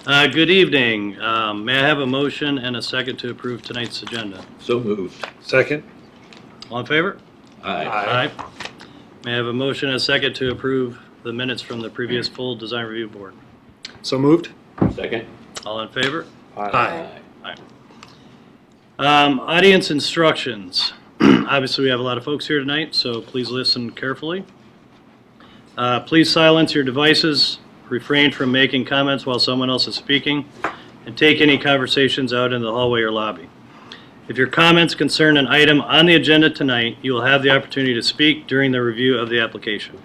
Good evening. May I have a motion and a second to approve tonight's agenda? So moved. Second. All in favor? Aye. May I have a motion and a second to approve the minutes from the previous full design review board? So moved. Second. All in favor? Aye. Audience instructions. Obviously, we have a lot of folks here tonight, so please listen carefully. Please silence your devices, refrain from making comments while someone else is speaking, and take any conversations out in the hallway or lobby. If your comments concern an item on the agenda tonight, you will have the opportunity to speak during the review of the application.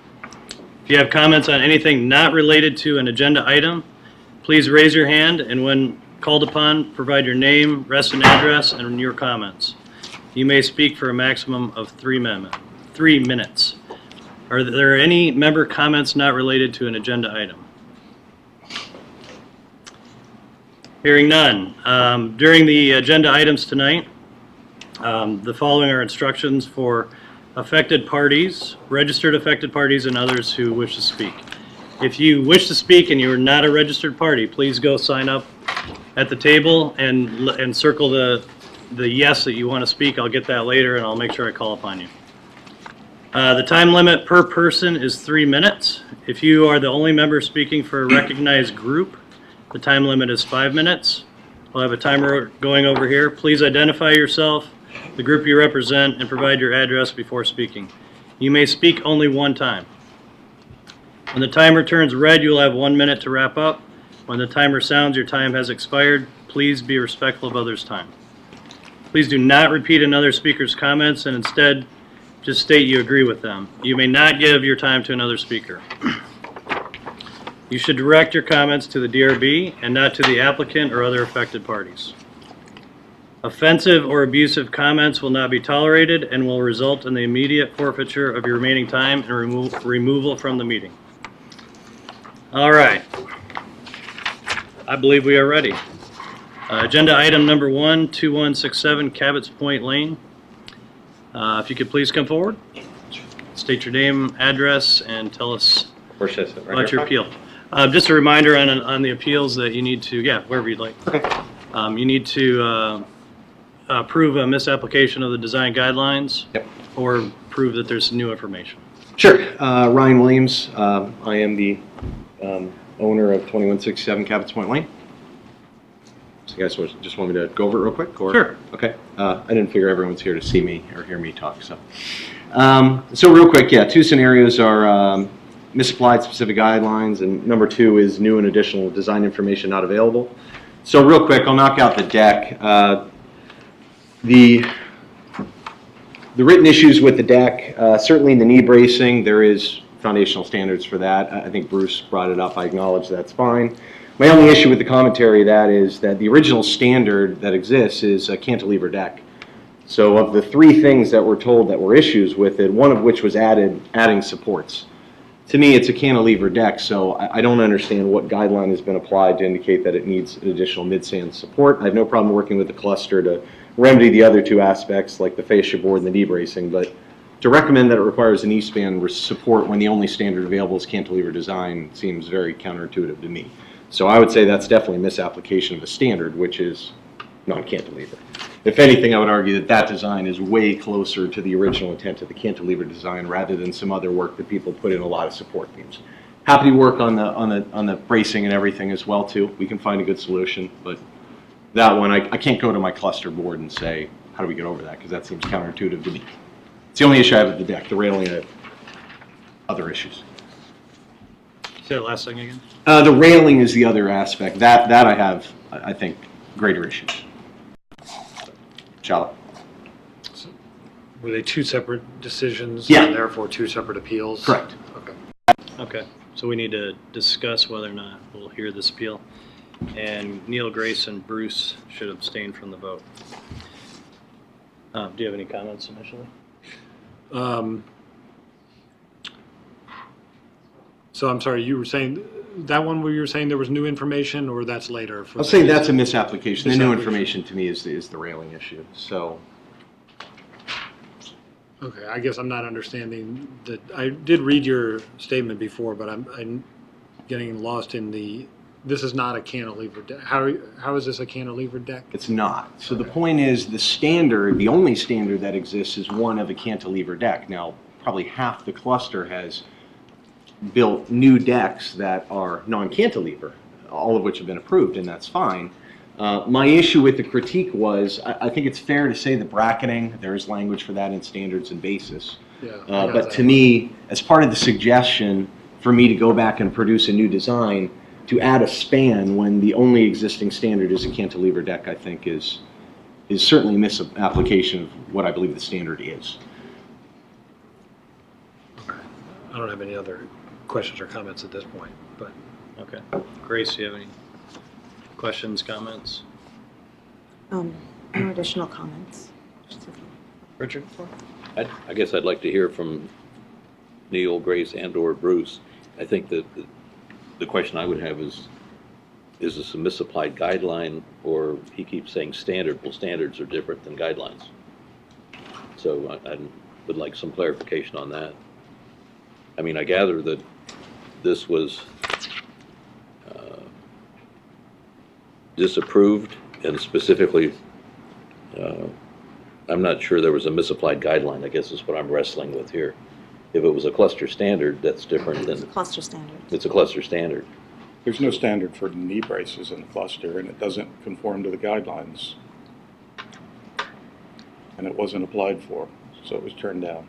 If you have comments on anything not related to an agenda item, please raise your hand, and when called upon, provide your name, Reston address, and your comments. You may speak for a maximum of 3 minutes. Are there any member comments not related to an agenda item? Hearing none. During the agenda items tonight, the following are instructions for affected parties, registered affected parties, and others who wish to speak. If you wish to speak and you are not a registered party, please go sign up at the table and circle the yes that you want to speak. I'll get that later, and I'll make sure I call upon you. The time limit per person is 3 minutes. If you are the only member speaking for a recognized group, the time limit is 5 minutes. We'll have a timer going over here. Please identify yourself, the group you represent, and provide your address before speaking. You may speak only one time. When the timer turns red, you'll have 1 minute to wrap up. When the timer sounds your time has expired, please be respectful of others' time. Please do not repeat another speaker's comments, and instead just state you agree with them. You may not give your time to another speaker. You should direct your comments to the DRB and not to the applicant or other affected parties. Offensive or abusive comments will not be tolerated and will result in the immediate forfeiture of your remaining time and removal from the meeting. All right. I believe we are ready. Agenda item number 1, 2167 Cabot's Point Lane. If you could please come forward, state your name, address, and tell us about your appeal. Just a reminder on the appeals that you need to, wherever you'd like. Okay. You need to approve a misapplication of the design guidelines. Yep. Or prove that there's new information. Sure. Ryan Williams. I am the owner of 2167 Cabot's Point Lane. So you guys just want me to go over it real quick? Or? Sure. Okay. I didn't figure everyone's here to see me or hear me talk. So real quick, 2 scenarios are misapplied specific guidelines, and number 2 is new and additional design information not available. So real quick, I'll knock out the deck. The written issues with the deck, certainly in the knee bracing, there is foundational standards for that. I think Bruce brought it up. I acknowledge that's fine. My only issue with the commentary of that is that the original standard that exists is a cantilever deck. So of the 3 things that we're told that were issues with it, one of which was adding supports. To me, it's a cantilever deck, so I don't understand what guideline has been applied to indicate that it needs additional mid-stand support. I have no problem working with the cluster to remedy the other 2 aspects, like the fascia board and the knee bracing, but to recommend that it requires a knee span support when the only standard available is cantilever design seems very counterintuitive to me. So I would say that's definitely a misapplication of the standard, which is non-cantilever. If anything, I would argue that that design is way closer to the original intent of the cantilever design rather than some other work that people put in a lot of support beams. Happy to work on the bracing and everything as well too. We can find a good solution, but that one I can't go to my cluster board and say how do we get over that, because that seems counterintuitive to me. It's the only issue I have with the deck. The railing, I have other issues. Say that last thing again. The railing is the other aspect. That I have, I think, greater issues. Charlotte? So were they 2 separate decisions? Yeah. And therefore 2 separate appeals? Correct. Okay. Okay. So we need to discuss whether or not we'll hear this appeal. And Neil, Grace, and Bruce should abstain from the vote. Do you have any comments initially? So I'm sorry, you were saying that one where you were saying there was new information, or that's later? I'll say that's a misapplication. The new information to me is the railing issue. So. Okay, I guess I'm not understanding that. I did read your statement before, but I'm getting lost in the this is not a cantilever deck. How is this a cantilever deck? It's not. So the point is, the standard, the only standard that exists is one of a cantilever deck. Now, probably half the cluster has built new decks that are non-cantilever, all of which have been approved, and that's fine. My issue with the critique was, I think it's fair to say the bracketing, there is language for that in standards and basis. Yeah, But to me, as part of the suggestion for me to go back and produce a new design, to add a span when the only existing standard is a cantilever deck, I think is certainly a misapplication of what I believe the standard is. I don't have any other questions or comments at this point, but. Okay. Grace, do you have any questions, comments? No additional comments. Richard? I guess I'd like to hear from Neil, Grace, and/or Bruce. I think that the question I would have is this a misapplied guideline, or he keeps saying standard? Well, standards are different than guidelines. So I would like some clarification on that. I mean, I gather that this was disapproved, and specifically, I'm not sure there was a misapplied guideline, I guess is what I'm wrestling with here. If it was a cluster standard, that's different than... It's a cluster standard. It's a cluster standard. There's no standard for knee braces in the cluster, and it doesn't conform to the guidelines. And it wasn't applied for, so it was turned down.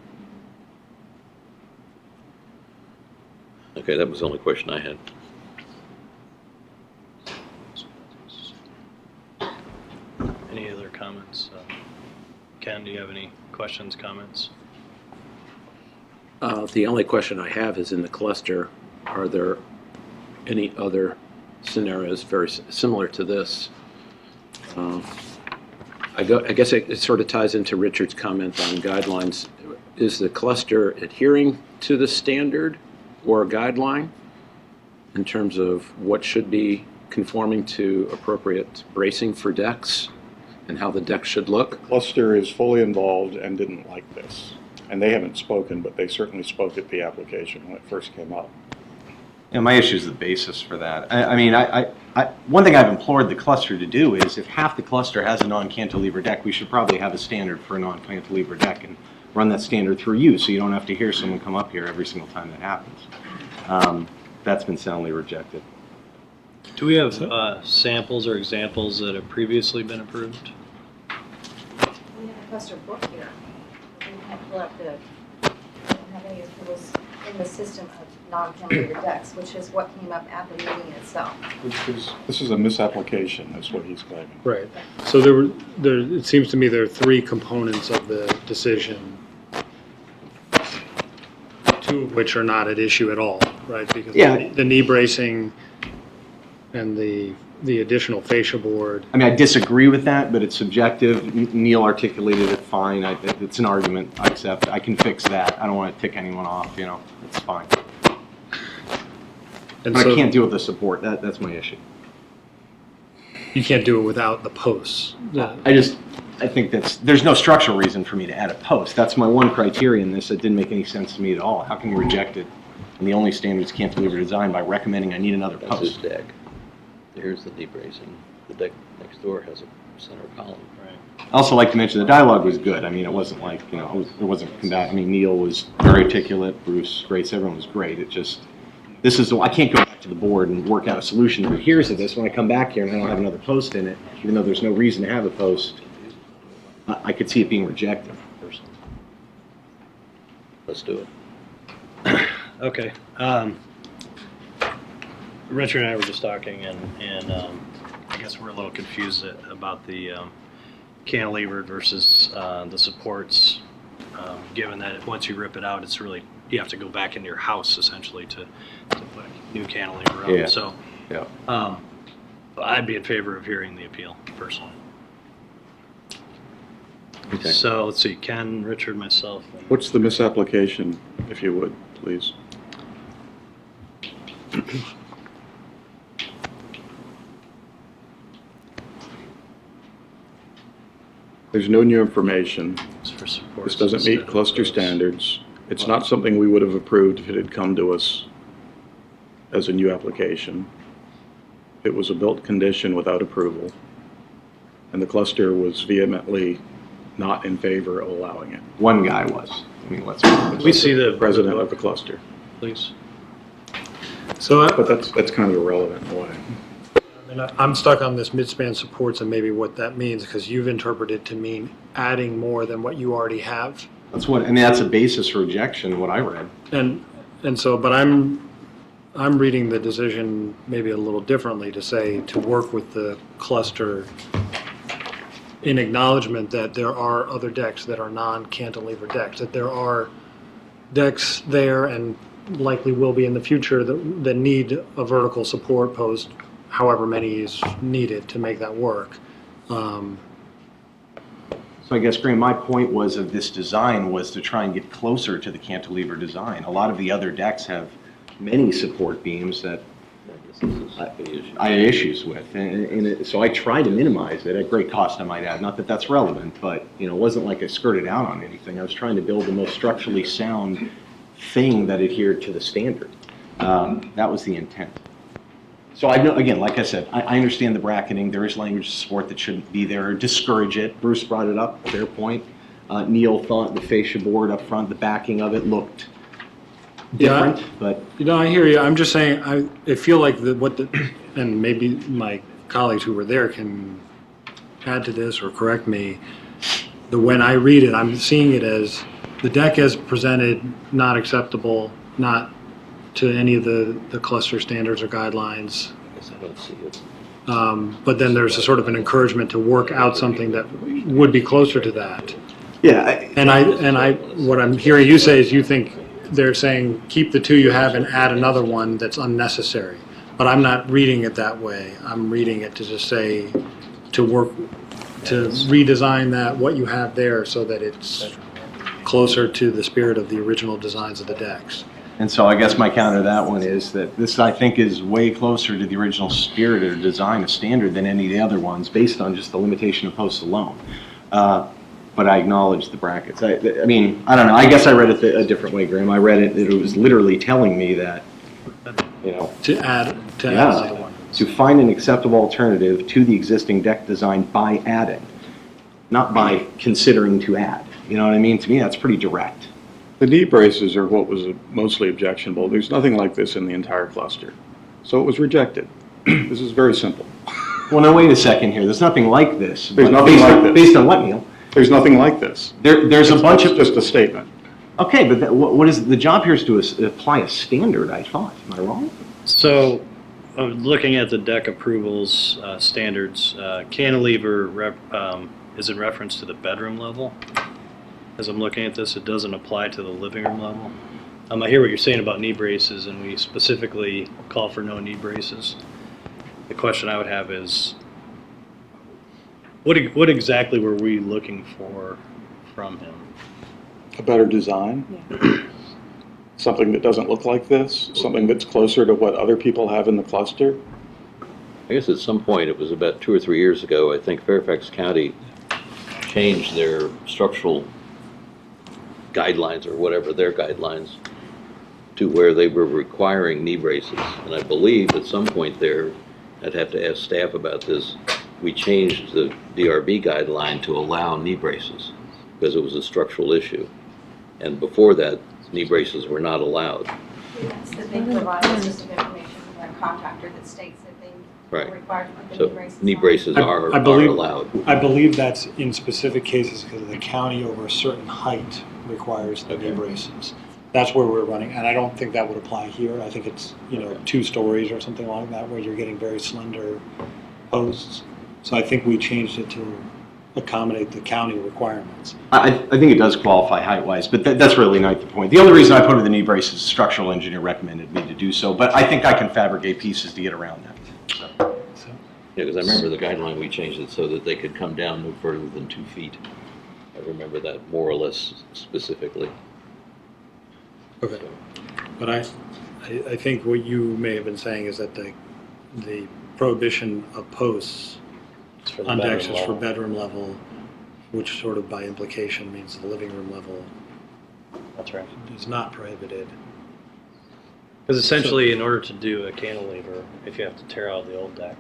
Okay, that was the only question I had. Any other comments? Ken, do you have any questions, comments? The only question I have is in the cluster, are there any other scenarios very similar to this? I guess it sort of ties into Richard's comment on guidelines. Is the cluster adhering to the standard or guideline in terms of what should be conforming to appropriate bracing for decks and how the deck should look? Cluster is fully involved and didn't like this. And they haven't spoken, but they certainly spoke at the application when it first came up. Yeah, my issue is the basis for that. I mean, one thing I've implored the cluster to do is, if half the cluster has a non-cantilever deck, we should probably have a standard for a non-cantilever deck and run that standard through you, so you don't have to hear someone come up here every single time that happens. That's been soundly rejected. Do we have samples or examples that have previously been approved? We have a cluster book here. We can't pull up we don't have any approvals in the system of non-cantilever decks, which is what came up at the meeting itself. This is a misapplication, is what he's claiming. Right. So it seems to me there are three components of the decision, two of which are not at issue at all, right? Because Yeah. the knee bracing and the additional fascia board. I mean, I disagree with that, but it's subjective. Neil articulated it fine. It's an argument I accept. I can fix that. I don't want to tick anyone off, you know. It's fine. And But so I can't deal with the support. That's my issue. you can't do it without the posts. I think there's no structural reason for me to add a post. That's my one criteria in this. It didn't make any sense to me at all. How can you reject it? And the only standards cantilever design by recommending I need another That's his post. deck. Here's the knee bracing. The deck next door has a center column. Right. I also like to mention the dialogue was good. I mean, it wasn't like, you know, it wasn't combative. I mean, Neil was very articulate, Bruce, Grace, everyone was great. It just, I can't go back to the board and work out a solution that adheres to this when I come back here and I don't have another post in it, even though there's no reason to have a post. I could see it being rejected, personally. Let's do it. Okay. Richard and I were just talking, and I guess we're a little confused about the cantilevered versus the supports, given that once you rip it out, it's really, you have to go back into your house essentially to put a new cantilever up. Yeah. So Yeah. I'd be in favor of hearing the appeal personally. Okay. So let's see, Ken, Richard, myself. And What's the misapplication, if you would, please? There's no new information. it's for supports This doesn't instead meet of cluster those. standards. It's not something we would have approved if it had come to us as a new application. it was a built condition without approval, and the cluster was vehemently not in favor of allowing it. One guy was. I mean, let's. We see the President of the cluster. Please. So But that's kind of irrelevant in a way. I'm stuck on this midspan supports and maybe what that means, because you've interpreted it to mean adding more than what you already have. That's what, I mean, that's a basis for rejection, what I read. And so, but I'm reading the decision maybe a little differently to say to work with the cluster in acknowledgement that there are other decks that are non-cantilever decks, that there are decks there and likely will be in the future that need a vertical support post, however many is needed to make that work. So I guess, Graham, my point was of this design was to try and get closer to the cantilever design. A lot of the other decks have many support beams that I had issues with. So I tried to minimize it at great cost, I might add. Not that that's relevant, but it wasn't like I skirted out on anything. I was trying to build the most structurally sound thing that adhered to the standard. That was the intent. So I know, again, like I said, I understand the bracketing. There is language support that shouldn't be there. Discourage it. Bruce brought it up, fair point. Neil thought the fascia board up front, the backing of it looked different, but. I hear you. I'm just saying, I feel like and maybe my colleagues who were there can add to this or correct me, when I read it, I'm seeing it as the deck as presented, not acceptable, not to any of the cluster standards or guidelines. I guess I don't see it. But then there's a sort of an encouragement to work out something that would be closer to that. Yeah. What I'm hearing you say is you think they're saying keep the two you have and add another one that's unnecessary. But I'm not reading it that way. I'm reading it to just say to work, to redesign that, what you have there so that it's closer to the spirit of the original designs of the decks. And so I guess my counter to that one is that this, I think, is way closer to the original spirit or design of standard than any of the other ones, based on just the limitation of posts alone. But I acknowledge the brackets. I mean, I don't know. I guess I read it a different way, Graham. I read it, it was literally telling me that, To add another one. to find an acceptable alternative to the existing deck design by adding, not by considering to add. You know what I mean? To me, that's pretty direct. The knee braces are what was mostly objectionable. There's nothing like this in the entire cluster. So it was rejected. This is very simple. Well, now wait a second here. There's nothing like this. There's But nothing like this. Based on what, Neil? There's nothing like this. There's a bunch of. Just a statement. Okay, but what is the job here is to apply a standard, I thought. Am I wrong? So, looking at the deck approvals standards, cantilever is in reference to the bedroom level. As I'm looking at this, it doesn't apply to the living room level. I hear what you're saying about knee braces, and we specifically call for no knee braces. The question I would have is, what exactly were we looking for from him? A better design. Yeah. Something that doesn't look like this. Something that's closer to what other people have in the cluster. I guess at some point, it was about 2 or 3 years ago, I think Fairfax County changed their structural guidelines or whatever, their guidelines, to where they were requiring knee braces. And I believe at some point there, I'd have to ask staff about this, we changed the DRB guideline to allow knee braces because it was a structural issue. And before that, knee braces were not allowed. Yes, that they provide a system of information from their contractor that states that they Right. are required to put the So knee braces on. knee braces are allowed. I believe that's in specific cases because the county over a certain height requires the knee braces. That's where we're running, and I don't think that would apply here. I think it's, 2 stories or something like that where you're getting very slender posts. So I think we changed it to accommodate the county requirements. I think it does qualify height-wise, but that's really not the point. The only reason I put in the knee brace is the structural engineer recommended me to do so, but I think I can fabricate pieces to get around that. Yeah, because I remember the guideline, we changed it so that they could come down no further than 2 feet. I remember that more or less specifically. Okay. But I think what you may have been saying is that the prohibition of posts on decks is for bedroom level, which sort of by implication means the living room level That's right. is not prohibited. Because essentially, in order to do a cantilever, if you have to tear out the old deck,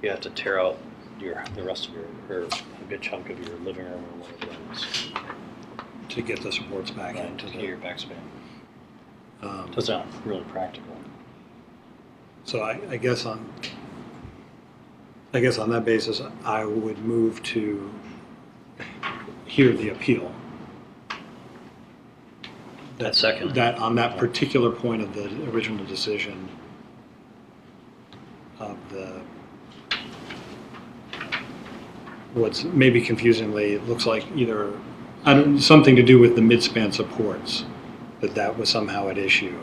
you have to tear out the rest of or a good chunk of your living room or whatever that is. To get the supports back Right, into to the. get your backspan. um, That's not really practical. So I guess on that basis, I would move to hear the appeal. That second. That on that particular point of the original decision of the, what's maybe confusingly, it looks like either, something to do with the midspan supports, that was somehow at issue.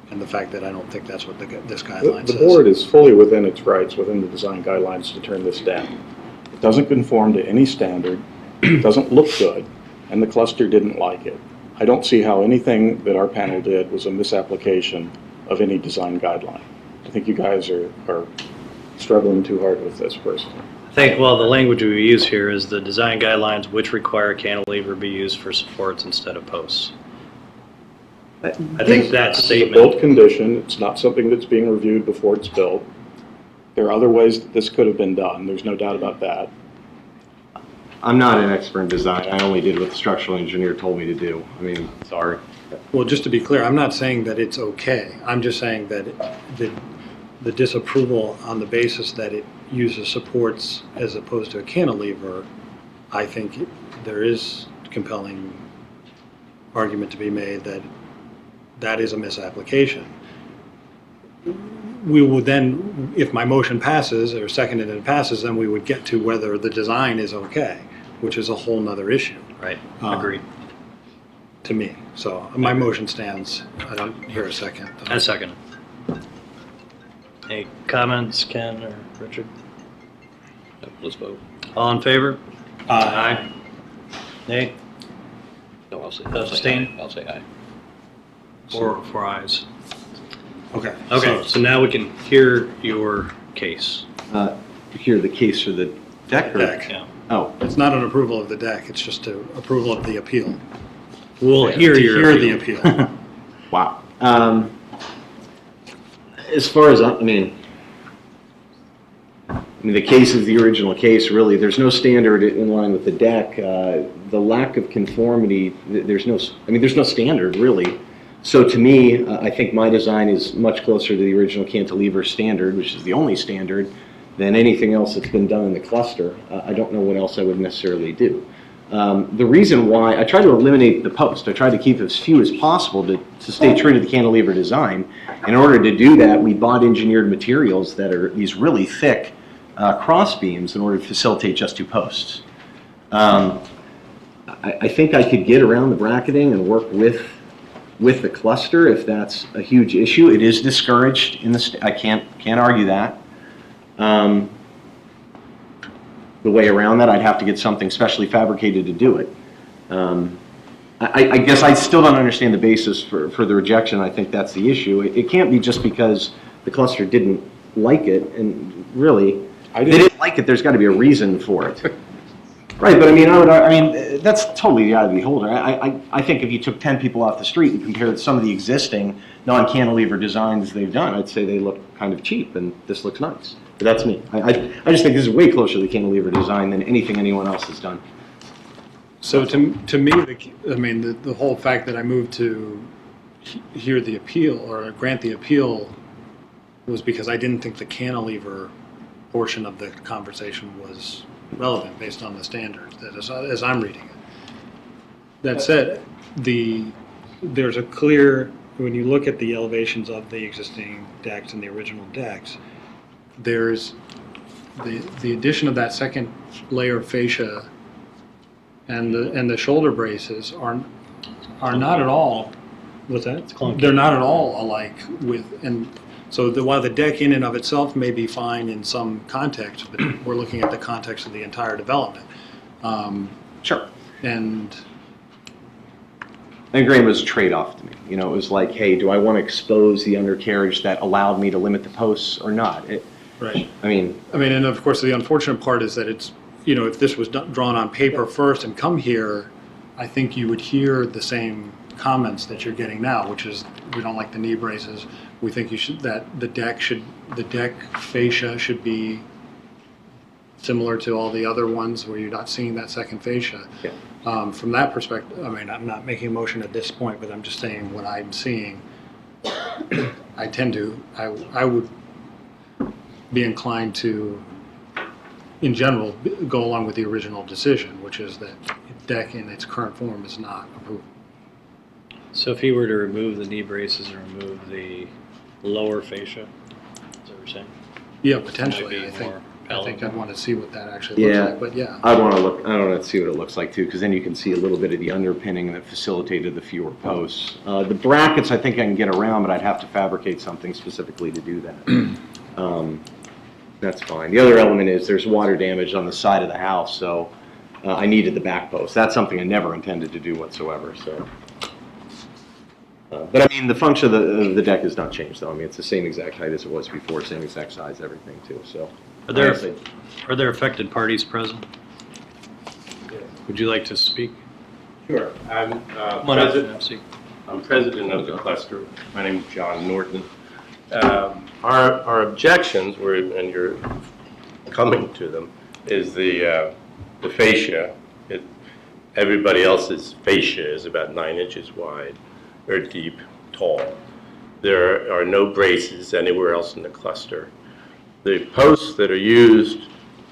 And the fact that I don't think that's what this guideline The says. board is fully within its rights, within the design guidelines, to turn this down. It doesn't conform to any standard, it doesn't look good, and the cluster didn't like it. I don't see how anything that our panel did was a misapplication of any design guideline. I think you guys are struggling too hard with this personally. I think, well, the language we use here is the design guidelines which require cantilever be used for supports instead of posts. I think that It's a statement, built condition, it's not something that's being reviewed before it's built. There are other ways that this could have been done, there's no doubt about that. I'm not an expert in design. I only did what the structural engineer told me to do. I mean, sorry. Well, just to be clear, I'm not saying that it's okay. I'm just saying that the disapproval on the basis that it uses supports as opposed to a cantilever, I think there is compelling argument to be made that that is a misapplication. We would then, if my motion passes or seconded and it passes, then we would get to whether the design is okay, which is a whole nother issue right, Um, agreed. to me. So my motion stands. I don't hear a second. A second. Any comments, Ken or Richard? Let's vote. All in favor? Aye. Nay? No, I'll say Abstain? aye. I'll say aye. Four ayes. Okay. Okay, so now we can hear your case. Hear the case for the deck? or- Deck. Yeah. Oh, It's not an approval of the deck, it's just an approval of the appeal. We'll hear To your hear the appeal. appeal. wow. As far as, I mean, the case is the original case, really. There's no standard in line with the deck. The lack of conformity, there's no standard, really. So to me, I think my design is much closer to the original cantilever standard, which is the only standard, than anything else that's been done in the cluster. I don't know what else I would necessarily do. The reason why, I try to eliminate the post. I try to keep as few as possible to stay true to the cantilever design. In order to do that, we bought engineered materials that are these really thick cross beams in order to facilitate just two posts. I think I could get around the bracketing and work with the cluster if that's a huge issue. It is discouraged in the, I can't argue that. The way around that, I'd have to get something specially fabricated to do it. I guess I still don't understand the basis for the rejection. I think that's the issue. It can't be just because the cluster didn't like it, and really, they didn't like it, there's got to be a reason for it. Right, but I mean, that's totally the eye of the beholder. I think if you took 10 people off the street and compared some of the existing non-cantilever designs they've done, I'd say they look kind of cheap, and this looks nice. But that's me. I just think this is way closer to the cantilever design than anything anyone else has done. So to me, the whole fact that I moved to hear the appeal or grant the appeal was because I didn't think the cantilever portion of the conversation was relevant based on the standards, that as I'm reading it. That said, there's a clear, when you look at the elevations of the existing decks and the original decks, there's the addition of that second layer of fascia and the shoulder braces are not at all, what's that? They're not at all alike with, and so while the deck in and of itself may be fine in some context, but we're looking at the context of the entire development. Sure. And I agree, it was a trade-off to me. You know, it was like, hey, do I want to expose the undercarriage that allowed me to limit the posts or not? right. I mean, And of course, the unfortunate part is that it's, if this was drawn on paper first and come here, I think you would hear the same comments that you're getting now, which is, we don't like the knee braces. We think that the deck fascia should be similar to all the other ones where you're not seeing that second fascia. Yeah. From that perspective, I mean, I'm not making a motion at this point, but I'm just saying what I'm seeing. I would be inclined to, in general, go along with the original decision, which is that deck in its current form is not approved. So if he were to remove the knee braces and remove the lower fascia, is that what you're saying? Yeah, Might potentially. be I think more I'd palatable. want to see what that actually looks Yeah. like, but yeah. I want to see what it looks like too, because then you can see a little bit of the underpinning that facilitated the fewer posts. The brackets, I think I can get around, but I'd have to fabricate something specifically to do that. That's fine. The other element is there's water damage on the side of the house, so I needed the back post. That's something I never intended to do whatsoever, so. But I mean, the function of the deck has not changed though. I mean, it's the same exact height as it was before, same exact size, everything too, so. Are there, Honestly, are there affected parties present? Would you like to speak? Sure. I'm Come on up, MC. president of the cluster. My name is John Norton. Our objections were, and you're coming to them, is the fascia. Everybody else's fascia is about 9 inches wide, or deep, tall. There are no braces anywhere else in the cluster. The posts that are used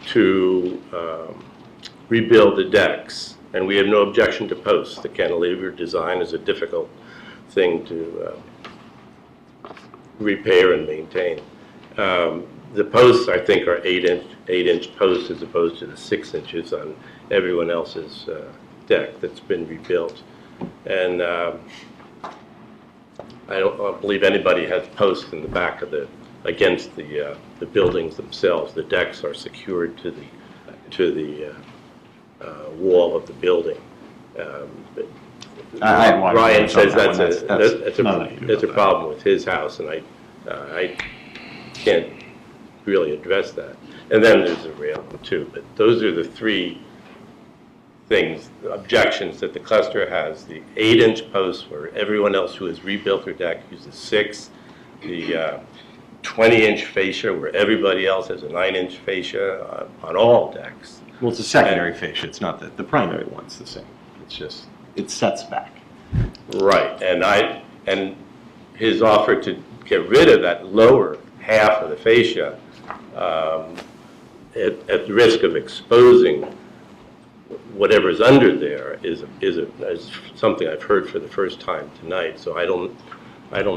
to rebuild the decks, and we have no objection to posts. The cantilever design is a difficult thing to repair and maintain. The posts, I think, are 8-inch posts as opposed to the 6 inches on everyone else's deck that's been rebuilt. And I don't believe anybody has posts in the back of against the buildings themselves. The decks are secured to the wall of the building. Ryan says that's a problem with his house, and I can't really address that. And then there's a railing too, but those are the three objections that the cluster has. The 8-inch posts where everyone else who has rebuilt their deck uses 6. The 20-inch fascia where everybody else has a 9-inch fascia on all decks. Well, it's a secondary fascia, it's not the primary one's the same. It's just, it sets back. Right, and his offer to get rid of that lower half of the fascia at the risk of exposing whatever's under there is something I've heard for the first time tonight. So I don't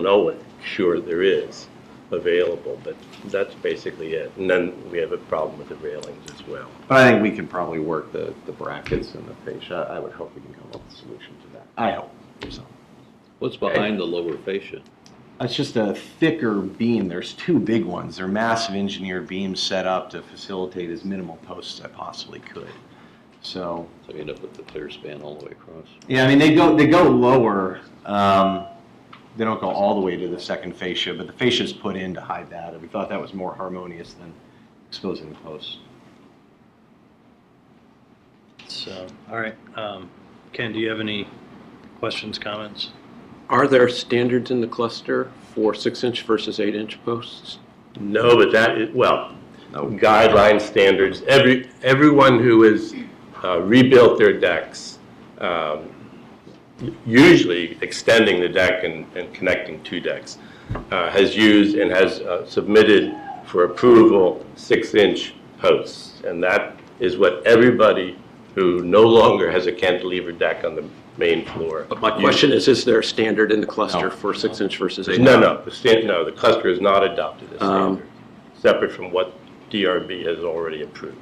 know what sure there is available, but that's basically it. And then we have a problem with the railings as well. But I think we can probably work the brackets and the fascia. I would hope we can come up with a solution to that. I hope, so. What's behind the lower fascia? It's just a thicker beam. There's 2 big ones. They're massive engineered beams set up to facilitate as minimal posts as I possibly could. So So you end up with the clear span all the way across. yeah, I mean, they go lower. They don't go all the way to the second fascia, but the fascia is put in to hide that. And we thought that was more harmonious than exposing the posts. So, all right. Ken, do you have any questions, comments? Are there standards in the cluster for 6-inch versus 8-inch posts? No, but that is, well, guideline standards. Everyone who has rebuilt their decks, usually extending the deck and connecting 2 decks, has used and has submitted for approval 6-inch posts. And that is what everybody who no longer has a cantilever deck on the main floor. But my question is there a standard in the cluster for 6-inch versus 8-inch? No, the cluster has not adopted a standard, separate from what DRB has already approved.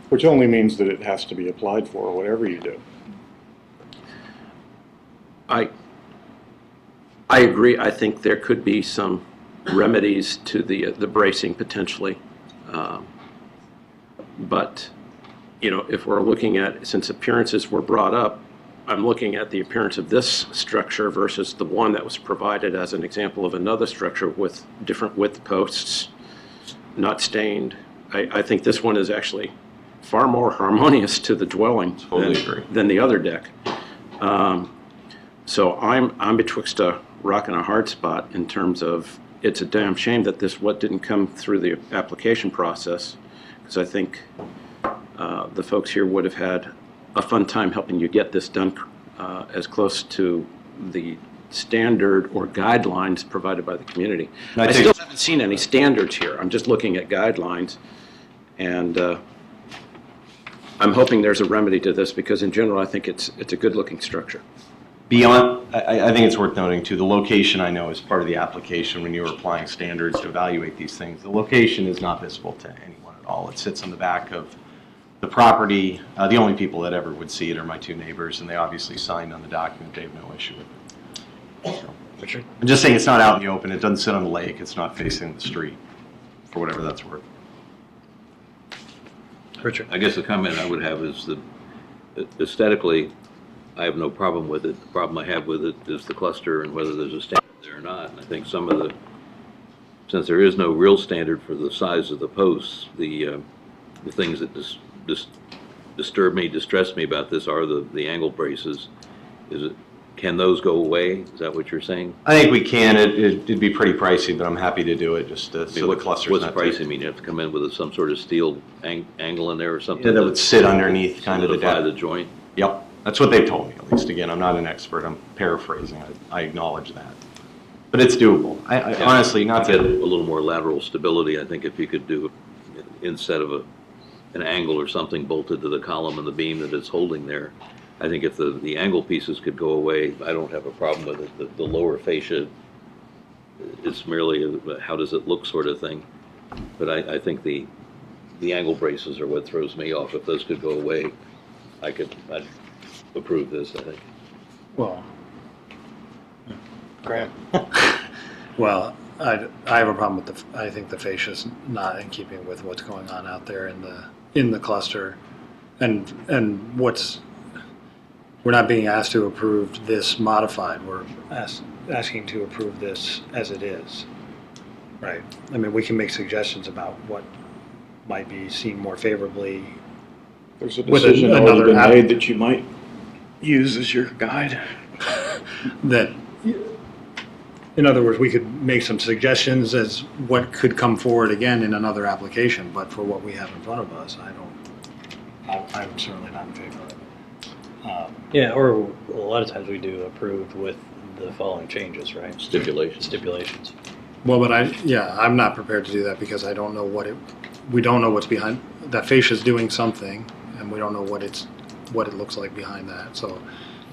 Which only means that it has to be applied for, whatever you do. I agree. I think there could be some remedies to the bracing potentially. But, you know, if we're looking at, since appearances were brought up, I'm looking at the appearance of this structure versus the one that was provided as an example of another structure with different width posts, not stained. I think this one is actually far more harmonious to the dwelling Totally agree. than the other deck. So I'm betwixt a rock and a hard spot in terms of, it's a damn shame that what didn't come through the application process, because I think the folks here would have had a fun time helping you get this done as close to the standard or guidelines provided by the community. I still haven't seen any standards here. I'm just looking at guidelines, and I'm hoping there's a remedy to this, because in general, I think it's a good-looking structure. Beyond, I think it's worth noting too, the location I know is part of the application when you were applying standards to evaluate these things. The location is not visible to anyone at all. It sits on the back of the property. The only people that ever would see it are my two neighbors, and they obviously signed on the document. They have no issue with it. So, Richard? I'm just saying it's not out in the open. It doesn't sit on the lake. It's not facing the street, for whatever that's worth. Richard? I guess the comment I would have is that aesthetically, I have no problem with it. The problem I have with it is the cluster and whether there's a standard there or not. And I think some of since there is no real standard for the size of the posts, the things that distress me about this are the angle braces. Can those go away? Is that what you're saying? I think we can. It'd be pretty pricey, but I'm happy to do it just so the cluster's What's not pricey mean? You have to come in with some sort of steel angle in there or something? Yeah, that would sit underneath kind of the solidify deck. the joint? Yep, that's what they've told me, at least. Again, I'm not an expert. I'm paraphrasing. I acknowledge that. But it's doable. I honestly, not to get a to... little more lateral stability, I think if you could do, instead of an angle or something bolted to the column and the beam that it's holding there, I think if the angle pieces could go away, I don't have a problem with it. The lower fascia, it's merely a how does it look sort of thing. But I think the angle braces are what throws me off. If those could go away, I'd approve this, I think. Well, Graham? Well, I have a problem with I think the fascia's not in keeping with what's going on out there in the cluster. And we're not being asked to approve this modified. We're asking to approve this as it is. Right. I mean, we can make suggestions about what might be seen more favorably. There's a With decision another already been app- made that you might use as your guide. That, in other words, we could make some suggestions as what could come forward again in another application, but for what we have in front of us, I'm certainly not in favor of it. Yeah, or a lot of times we do approved with the following changes, right? Stipulations. Well, but I'm not prepared to do that because I don't know we don't know what's behind, that fascia's doing something, and we don't know what it looks like behind that, so.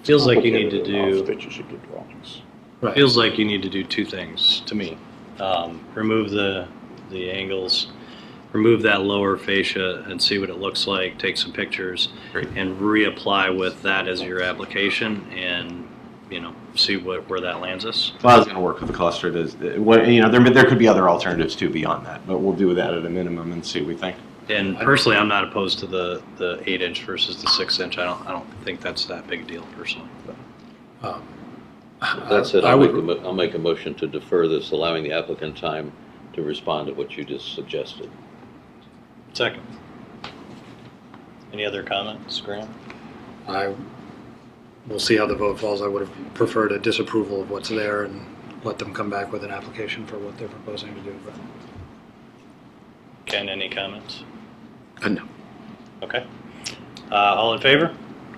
Feels like you need to Complicated enough do, that you should get drawings. Right. feels like you need to do two things to me. Remove the angles, remove that lower fascia and see what it looks like, take some pictures, Great. and reapply with that as your application and, see where that lands us. Well, I was going to work with the cluster. There could be other alternatives too beyond that, but we'll do that at a minimum and see what we think. And personally, I'm not opposed to the 8-inch versus the 6-inch. I don't think that's that big a deal personally. But. That said, I would- I'll make a motion to defer this, allowing the applicant time to respond to what you just suggested. Second. Any other comments, Graham? We'll see how the vote falls. I would have preferred a disapproval of what's there and let them come back with an application for what they're proposing to do. But Ken, any comments? No. Okay. All in favor?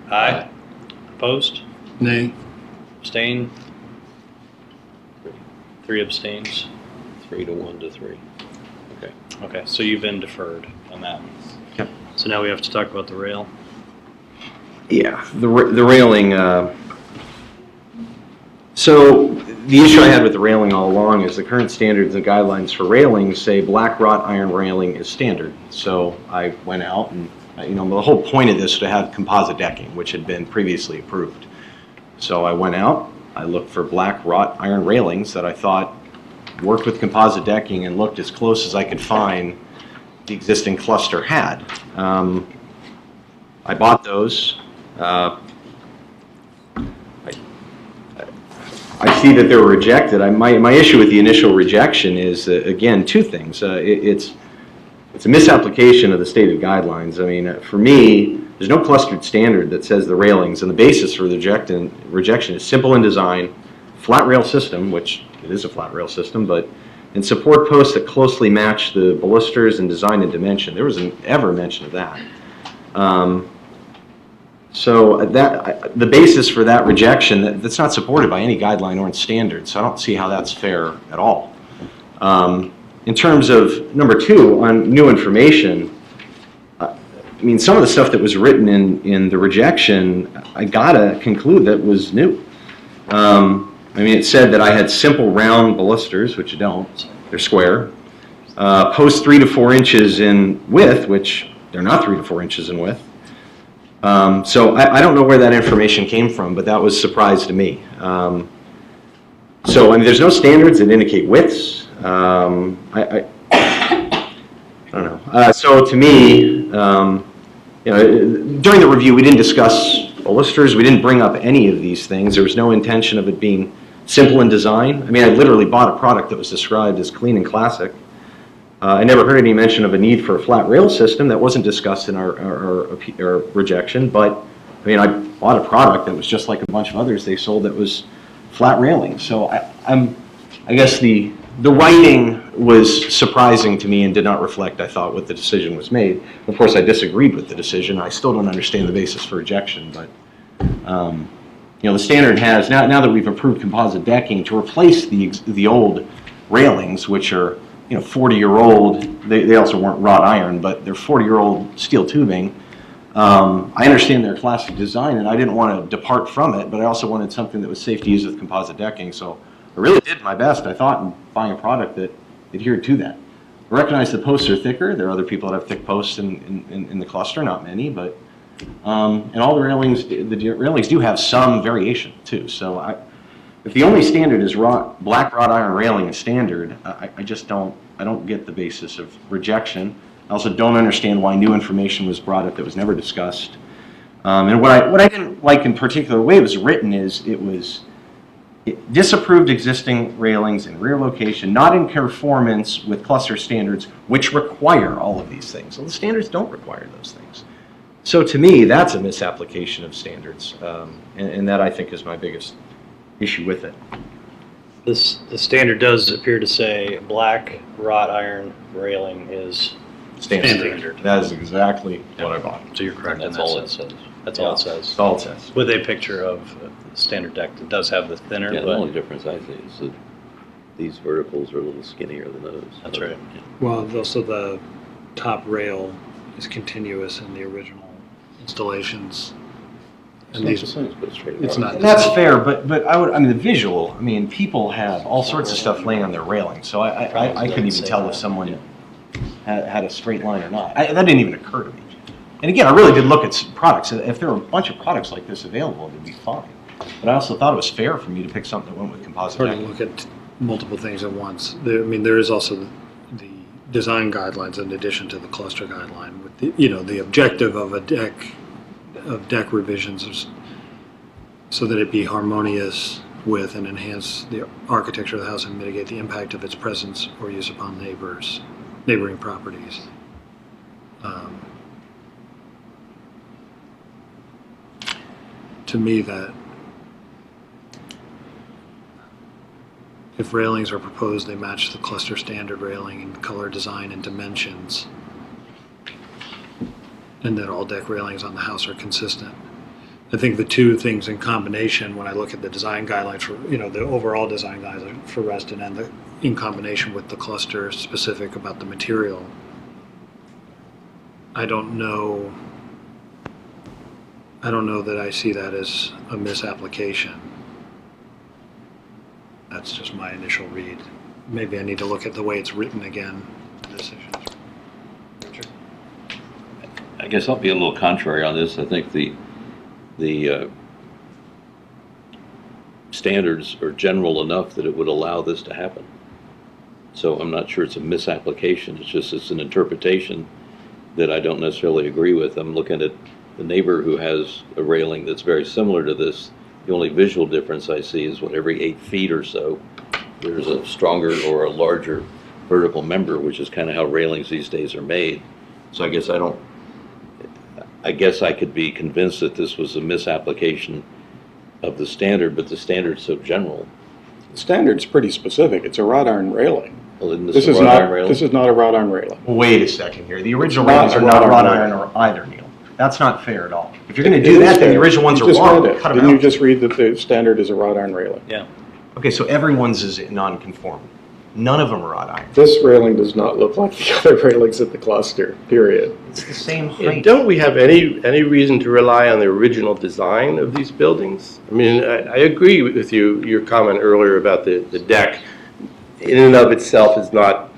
Aye. Opposed? nay, Abstain? 3 abstains. 3 to 1 to 3. Okay. Okay, so you've been deferred on that. Yep. So now we have to talk about the rail. Yeah, the railing. So the issue I had with the railing all along is the current standards and guidelines for railings say black wrought iron railing is standard. So I went out and, the whole point of this was to have composite decking, which had been previously approved. So I went out, I looked for black wrought iron railings that I thought worked with composite decking and looked as close as I could find the existing cluster had. I bought those. I see that they were rejected. My issue with the initial rejection is, again, two things. It's a misapplication of the stated guidelines. I mean, for me, There's no clustered standard that says the railings, and the basis for the rejection is simple in design, flat rail system, which it is a flat rail system, and support posts that closely match the balusters and design and dimension. There wasn't ever mention of that. So the basis for that rejection, that's not supported by any guideline or standard, so I don't see how that's fair at all. In terms of number 2, on new information, I mean, some of the stuff that was written in the rejection, I gotta conclude that was new. I mean, it said that I had simple round balusters, which you don't, they're square. Posts 3 to 4 inches in width, which they're not 3 to 4 inches in width. So I don't know where that information came from, but that was a surprise to me. So I mean, there's no standards that indicate widths. I don't know. So to me, during the review, we didn't discuss balusters. We didn't bring up any of these things. There was no intention of it being simple in design. I mean, I literally bought a product that was described as clean and classic. I never heard any mention of a need for a flat rail system. That wasn't discussed in our rejection, but I mean, I bought a product that was just like a bunch of others they sold that was flat railing. So I guess the writing was surprising to me and did not reflect, I thought, what the decision was made. Of course, I disagreed with the decision. I still don't understand the basis for rejection, but the standard has, now that we've approved composite decking, to replace the old railings, which are 40-year-old, they also weren't wrought iron, but they're 40-year-old steel tubing. I understand their classic design, and I didn't want to depart from it, but I also wanted something that was safe to use with composite decking, so I really did my best, I thought, in buying a product that adhered to that. I recognize the posts are thicker. There are other people that have thick posts in the cluster, not many, but and all the railings do have some variation too. So if the only standard is black wrought iron railing is standard, I just don't get the basis of rejection. I also don't understand why new information was brought up that was never discussed. And what I didn't like in particular, the way it was written is it disapproved existing railings in rear location, not in conformance with cluster standards, which require all of these things. So the standards don't require those things. So to me, that's a misapplication of standards, and that I think is my biggest issue with it. The standard does appear to say black wrought iron railing is standard. That is exactly what I bought. So you're correct. And that's all it says. That's all it says. That's all it says. With a picture of the standard deck that does have the thinner. Yeah, the but only difference I see is that these verticals are a little skinnier than those. That's right. Yeah. Well, also the top rail is continuous in the original installations. And It's these, not the same, but straight it's across. not. And that's fair, but the visual, I mean, people have all sorts of stuff laying on their railing, so I couldn't even tell if someone had a straight line or not. That didn't even occur to me. And again, I really did look at products. If there were a bunch of products like this available, it would be fine. But I also thought it was fair for me to pick something that went with composite Hard to decking. look at multiple things at once. There is also the design guidelines in addition to the cluster guideline. With the objective of deck revisions is so that it be harmonious with and enhance the architecture of the house and mitigate the impact of its presence or use upon neighboring properties. To me, that if railings are proposed, they match the cluster standard railing in color, design, and dimensions, and that all deck railings on the house are consistent. I think the two things in combination, when I look at the design guidelines for, the overall design guidelines for Reston and in combination with the cluster specific about the material, I don't know that I see that as a misapplication. That's just my initial read. Maybe I need to look at the way it's written again. Richard? I guess I'll be a little contrary on this. I think the standards are general enough that it would allow this to happen. So I'm not sure it's a misapplication. It's an interpretation that I don't necessarily agree with. I'm looking at the neighbor who has a railing that's very similar to this. The only visual difference I see is every 8 feet or so, there's a stronger or a larger vertical member, which is kind of how railings these days are made. So I guess I guess I could be convinced that this was a misapplication of the standard, but the standard's so general. The standard's pretty specific. It's a wrought iron railing. Well, isn't This this a is wrought not, iron railing? this is not a wrought iron railing. Wait a second here. The original It's not railings a are not wrought wrought iron iron or either, Neil. That's not fair at all. If you're going to It do is that, then the fair. original ones You are just wrong. read it. Cut 'em Didn't you out. just read that the standard is a wrought iron railing? Yeah. Okay, so everyone's is non-conforming. None of them are wrought iron. This railing does not look like the other railings at the cluster, period. It's the same Yeah, height. don't we have any reason to rely on the original design of these buildings? I mean, I agree with you, your comment earlier about the deck in and of itself is not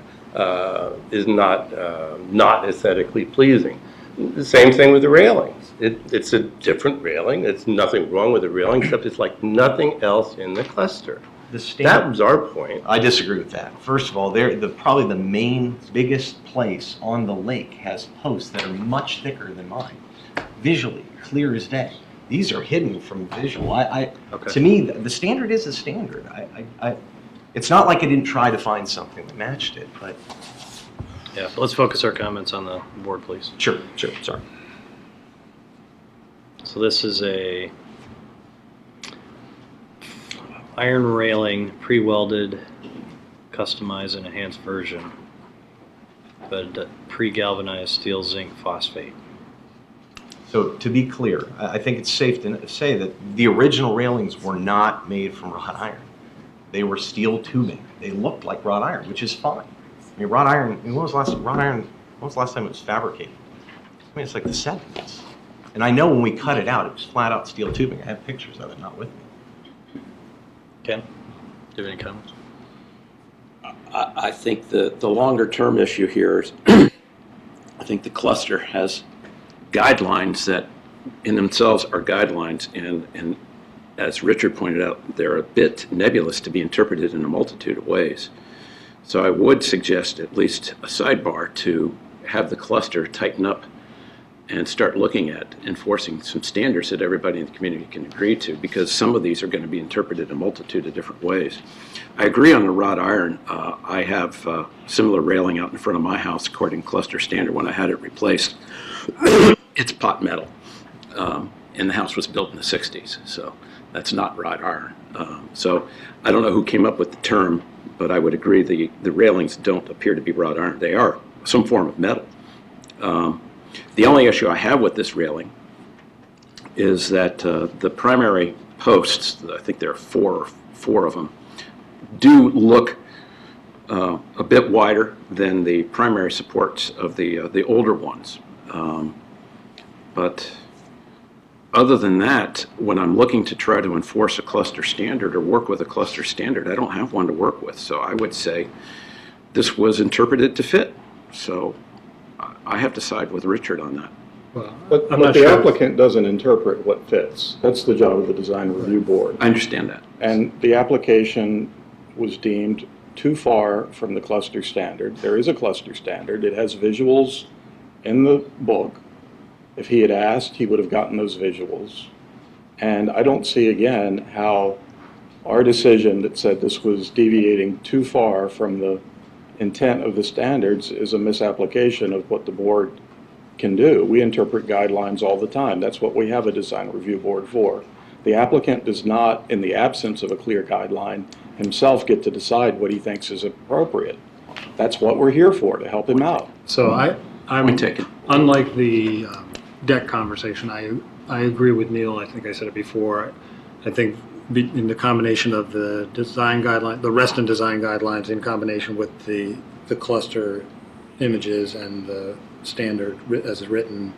not aesthetically pleasing. The same thing with the railings. It's a different railing. There's nothing wrong with the railing, except it's like nothing else in the cluster. The That standard, was our point. I disagree with that. First of all, probably the main, biggest place on the lake has posts that are much thicker than mine. Visually, clear as day. These are hidden from visual. Okay. To me, the standard is a standard. It's not like I didn't try to find something that matched it, but Yeah, so let's focus our comments on the board, please. sure, sorry. So this is a iron railing, pre-welded, customized and enhanced version, but pre-galvanized steel zinc phosphate. So to be clear, I think it's safe to say that the original railings were not made from wrought iron. They were steel tubing. They looked like wrought iron, which is fine. I mean, wrought iron, when was the last time it was fabricated? I mean, it's like the 70s. And I know when we cut it out, it was flat out steel tubing. I have pictures of it, not with me. Ken, do you have any comments? I think the longer term issue here is, I think the cluster has guidelines that in themselves are guidelines, and as Richard pointed out, they're a bit nebulous to be interpreted in a multitude of ways. So I would suggest at least a sidebar to have the cluster tighten up and start looking at enforcing some standards that everybody in the community can agree to, because some of these are going to be interpreted in a multitude of different ways. I agree on the wrought iron. I have similar railing out in front of my house according to cluster standard. When I had it replaced, it's pot metal. And the house was built in the 60s, so that's not wrought iron. So I don't know who came up with the term, but I would agree the railings don't appear to be wrought iron. They are some form of metal. The only issue I have with this railing is that the primary posts, I think there are four of them, do look a bit wider than the primary supports of the older ones. But other than that, when I'm looking to try to enforce a cluster standard or work with a cluster standard, I don't have one to work with. So I would say this was interpreted to fit. So I have to side with Richard on that. Well, But I'm not the sure. applicant doesn't interpret what fits. That's the job of the design review board. I understand that. And the application was deemed too far from the cluster standard. There is a cluster standard. It has visuals in the book. If he had asked, he would have gotten those visuals. And I don't see again how our decision that said this was deviating too far from the intent of the standards is a misapplication of what the board can do. We interpret guidelines all the time. That's what we have a design review board for. The applicant does not, in the absence of a clear guideline, himself get to decide what he thinks is appropriate. That's what we're here for, to help him out. So I'm Point taken. unlike the deck conversation. I agree with Neil. I think I said it before. I think in the combination of the design guideline, the Reston design guidelines, in combination with the cluster images and the standard as written,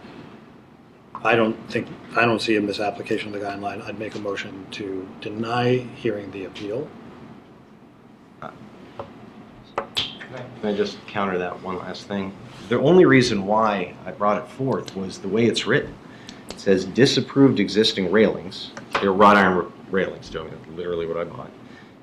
I don't see a misapplication of the guideline. I'd make a motion to deny hearing the appeal. Can I just counter that one last thing? The only reason why I brought it forth was the way it's written. It says disapproved existing railings, they're wrought iron railings, doing literally what I bought,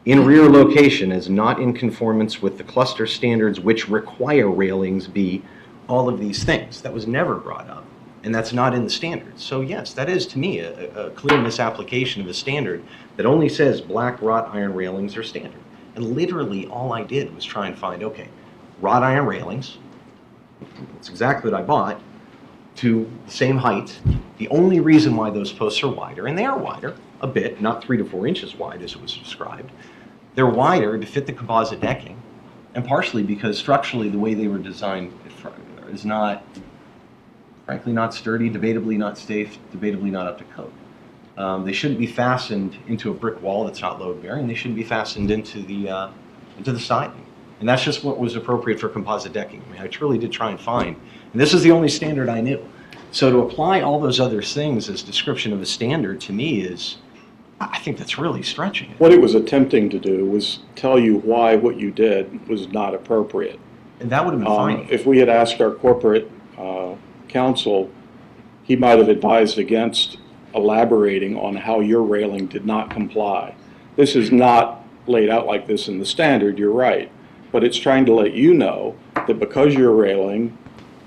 in rear location is not in conformance with the cluster standards which require railings be all of these things. That was never brought up, and that's not in the standards. So yes, that is to me a clear misapplication of a standard that only says black wrought iron railings are standard. And literally all I did was try and find, okay, wrought iron railings, that's exactly what I bought, to the same height. The only reason why those posts are wider, and they are wider a bit, not 3 to 4 inches wide as it was described, they're wider to fit the composite decking, and partially because structurally the way they were designed is not, frankly, not sturdy, debatably not safe, debatably not up to code. They shouldn't be fastened into a brick wall that's not load bearing. They shouldn't be fastened into the siding. And that's just what was appropriate for composite decking. I mean, I truly did try and find, and this is the only standard I knew. So to apply all those other things as description of a standard to me is, I think that's really stretching it. What it was attempting to do was tell you why what you did was not appropriate. And that would have been fine. If we had asked our corporate counsel, he might have advised against elaborating on how your railing did not comply. This is not laid out like this in the standard, you're right. But it's trying to let you know that because your railing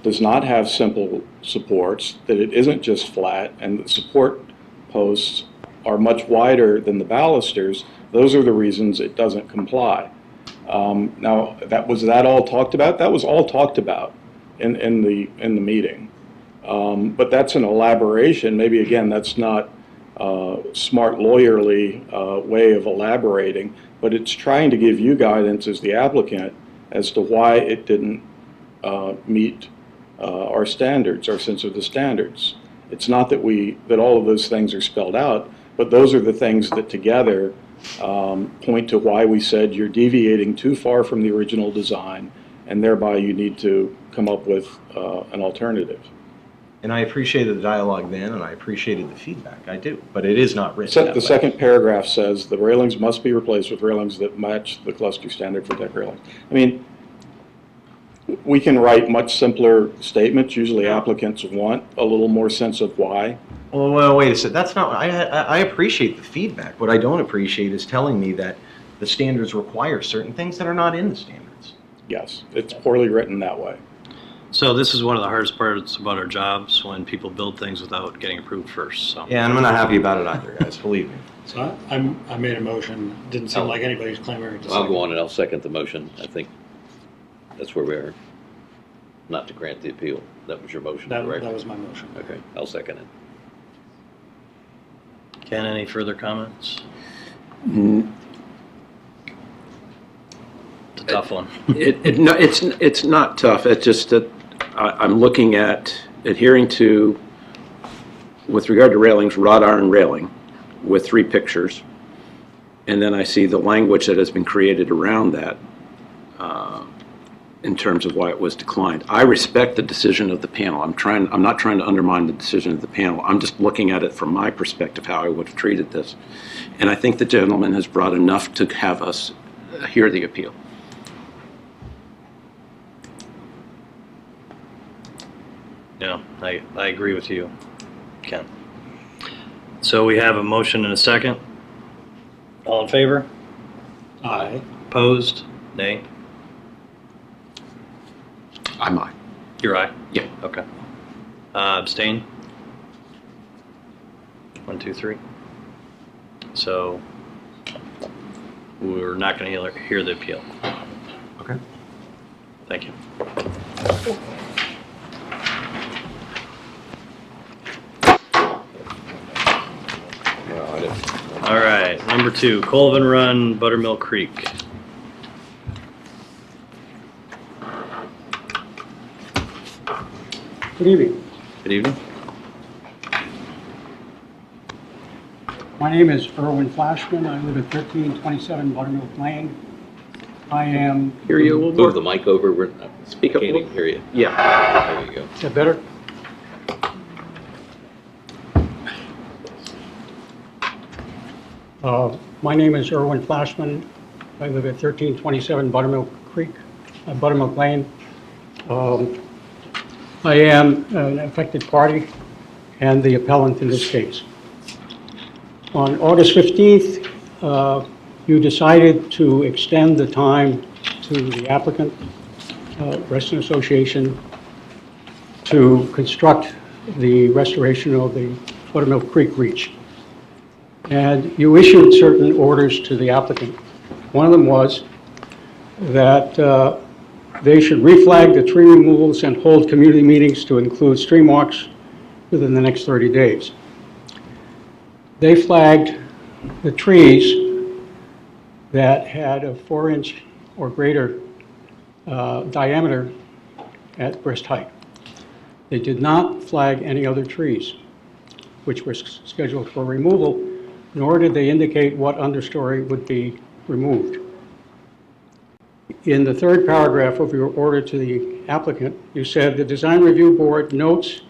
does not have simple supports, that it isn't just flat, and the support posts are much wider than the balusters, those are the reasons it doesn't comply. Now, was that all talked about? That was all talked about in the meeting. But that's an elaboration. Maybe, again, that's not smart lawyerly way of elaborating, but it's trying to give you guidance as the applicant as to why it didn't meet our standards, our sense of the standards. It's not that all of those things are spelled out, but those are the things that together point to why we said you're deviating too far from the original design, and thereby you need to come up with an alternative. And I appreciated the dialogue then, and I appreciated the feedback. I do, but it is not written that The way. second paragraph says the railings must be replaced with railings that match the cluster standard for deck railings. I mean, we can write much simpler statements. Usually applicants want a little more sense of why. Well, wait a second. That's not. I appreciate the feedback. What I don't appreciate is telling me that the standards require certain things that are not in the standards. Yes, it's poorly written that way. So this is one of the hardest parts about our jobs, when people build things without getting approved first, so. Yeah, and I'm not happy about it either, guys. Believe me. So I made a motion, didn't seem like anybody's clamoring to I'll second. go on and I'll second the motion. I think that's where we are. Not to grant the appeal. That was your motion, That correct? was my motion. Okay, I'll second it. Ken, any further comments? It's a tough one. It's not tough. It's just that I'm looking at adhering to, with regard to railings, wrought iron railing with 3 pictures. And then I see the language that has been created around that in terms of why it was declined. I respect the decision of the panel. I'm not trying to undermine the decision of the panel. I'm just looking at it from my perspective, how I would have treated this. And I think the gentleman has brought enough to have us hear the appeal. Yeah, I agree with you, Ken. So we have a motion and a second. All in favor? Aye. Opposed? Nay? I'm aye. You're aye? Yeah. Okay. Abstain? 1, 2, 3. So we're not going to hear the appeal. Okay. Thank you. All right, number 2, Colvin Run, Buttermilk Creek. Good evening. Good evening. My name is Erwin Flashman. I live at 1327 Buttermilk Lane. I am... Hear you a little Move the more? mic over. We're Speak up a can't little. even hear you. Yeah. There you go. Is that better? My name is Erwin Flashman. I live at 1327 Buttermilk Lane. I am an affected party and the appellant in this case. On August 15th, you decided to extend the time to the applicant, Reston Association, to construct the restoration of the Buttermilk Creek Reach. And you issued certain orders to the applicant. One of them was that they should reflag the tree removals and hold community meetings to include stream walks within the next 30 days. They flagged the trees that had a 4-inch or greater diameter at breast height. They did not flag any other trees which were scheduled for removal, nor did they indicate what understory would be removed. In the third paragraph of your order to the applicant, you said the Design Review Board notes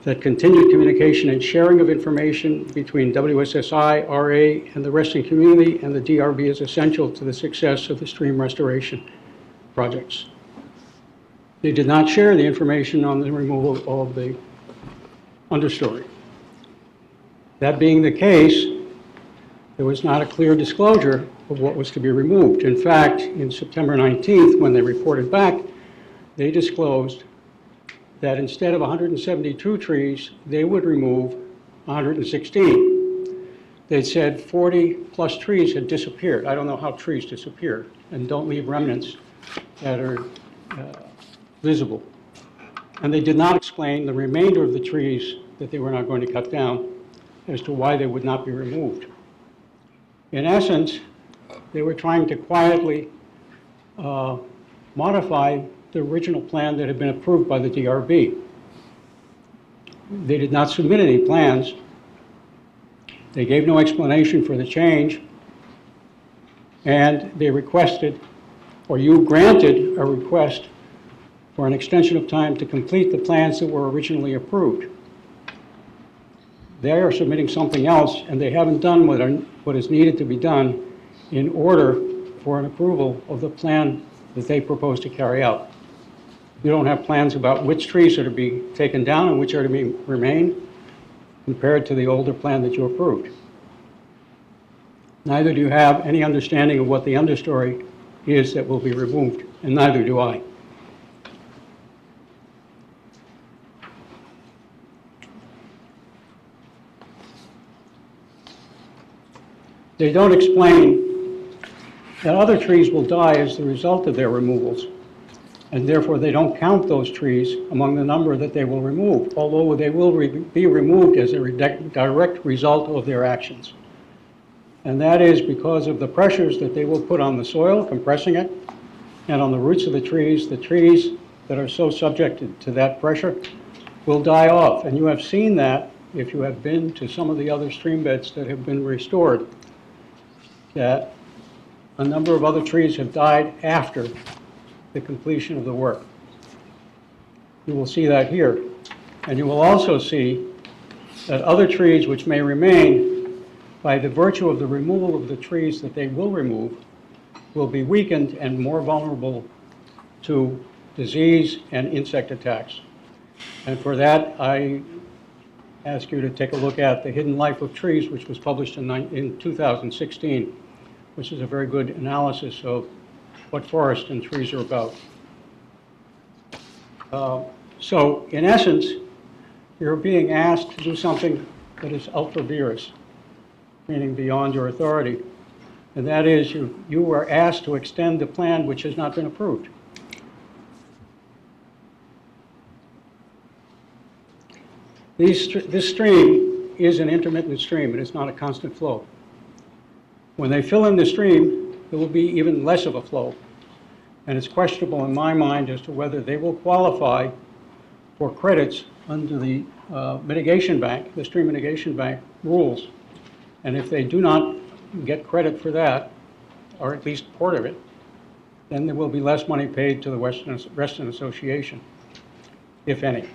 that continued communication and sharing of information between WSSI, RA, and the Reston community and the DRB is essential to the success of the stream restoration projects. They did not share the information on the removal of the understory. That being the case, there was not a clear disclosure of what was to be removed. In fact, in September 19th, when they reported back, they disclosed that instead of 172 trees, they would remove 116. They said 40-plus trees had disappeared. I don't know how trees disappear, and don't leave remnants that are visible. And they did not explain the remainder of the trees that they were not going to cut down as to why they would not be removed. In essence, they were trying to quietly modify the original plan that had been approved by the DRB. They did not submit any plans. They gave no explanation for the change, and they requested, or you granted a request for an extension of time to complete the plans that were originally approved. They are submitting something else, and they haven't done what is needed to be done in order for an approval of the plan that they propose to carry out. You don't have plans about which trees are to be taken down and which are to remain compared to the older plan that you approved. Neither do you have any understanding of what the understory is that will be removed, and neither do I. They don't explain that other trees will die as the result of their removals, and therefore they don't count those trees among the number that they will remove, although they will be removed as a direct result of their actions. And that is because of the pressures that they will put on the soil, compressing it, and on the roots of the trees that are so subjected to that pressure will die off. And you have seen that if you have been to some of the other stream beds that have been restored, that a number of other trees have died after the completion of the work. You will see that here. And you will also see that other trees which may remain, by the virtue of the removal of the trees that they will remove, will be weakened and more vulnerable to disease and insect attacks. And for that, I ask you to take a look at The Hidden Life of Trees, which was published in 2016, which is a very good analysis of what forest and trees are about. So, in essence, you're being asked to do something that is ultra vires, meaning beyond your authority. And that is, you are asked to extend the plan which has not been approved. This stream is an intermittent stream. It is not a constant flow. When they fill in the stream, there will be even less of a flow. And it's questionable in my mind as to whether they will qualify for credits under the mitigation bank, the stream mitigation bank rules. And if they do not get credit for that, or at least part of it, then there will be less money paid to the Reston Association, if any.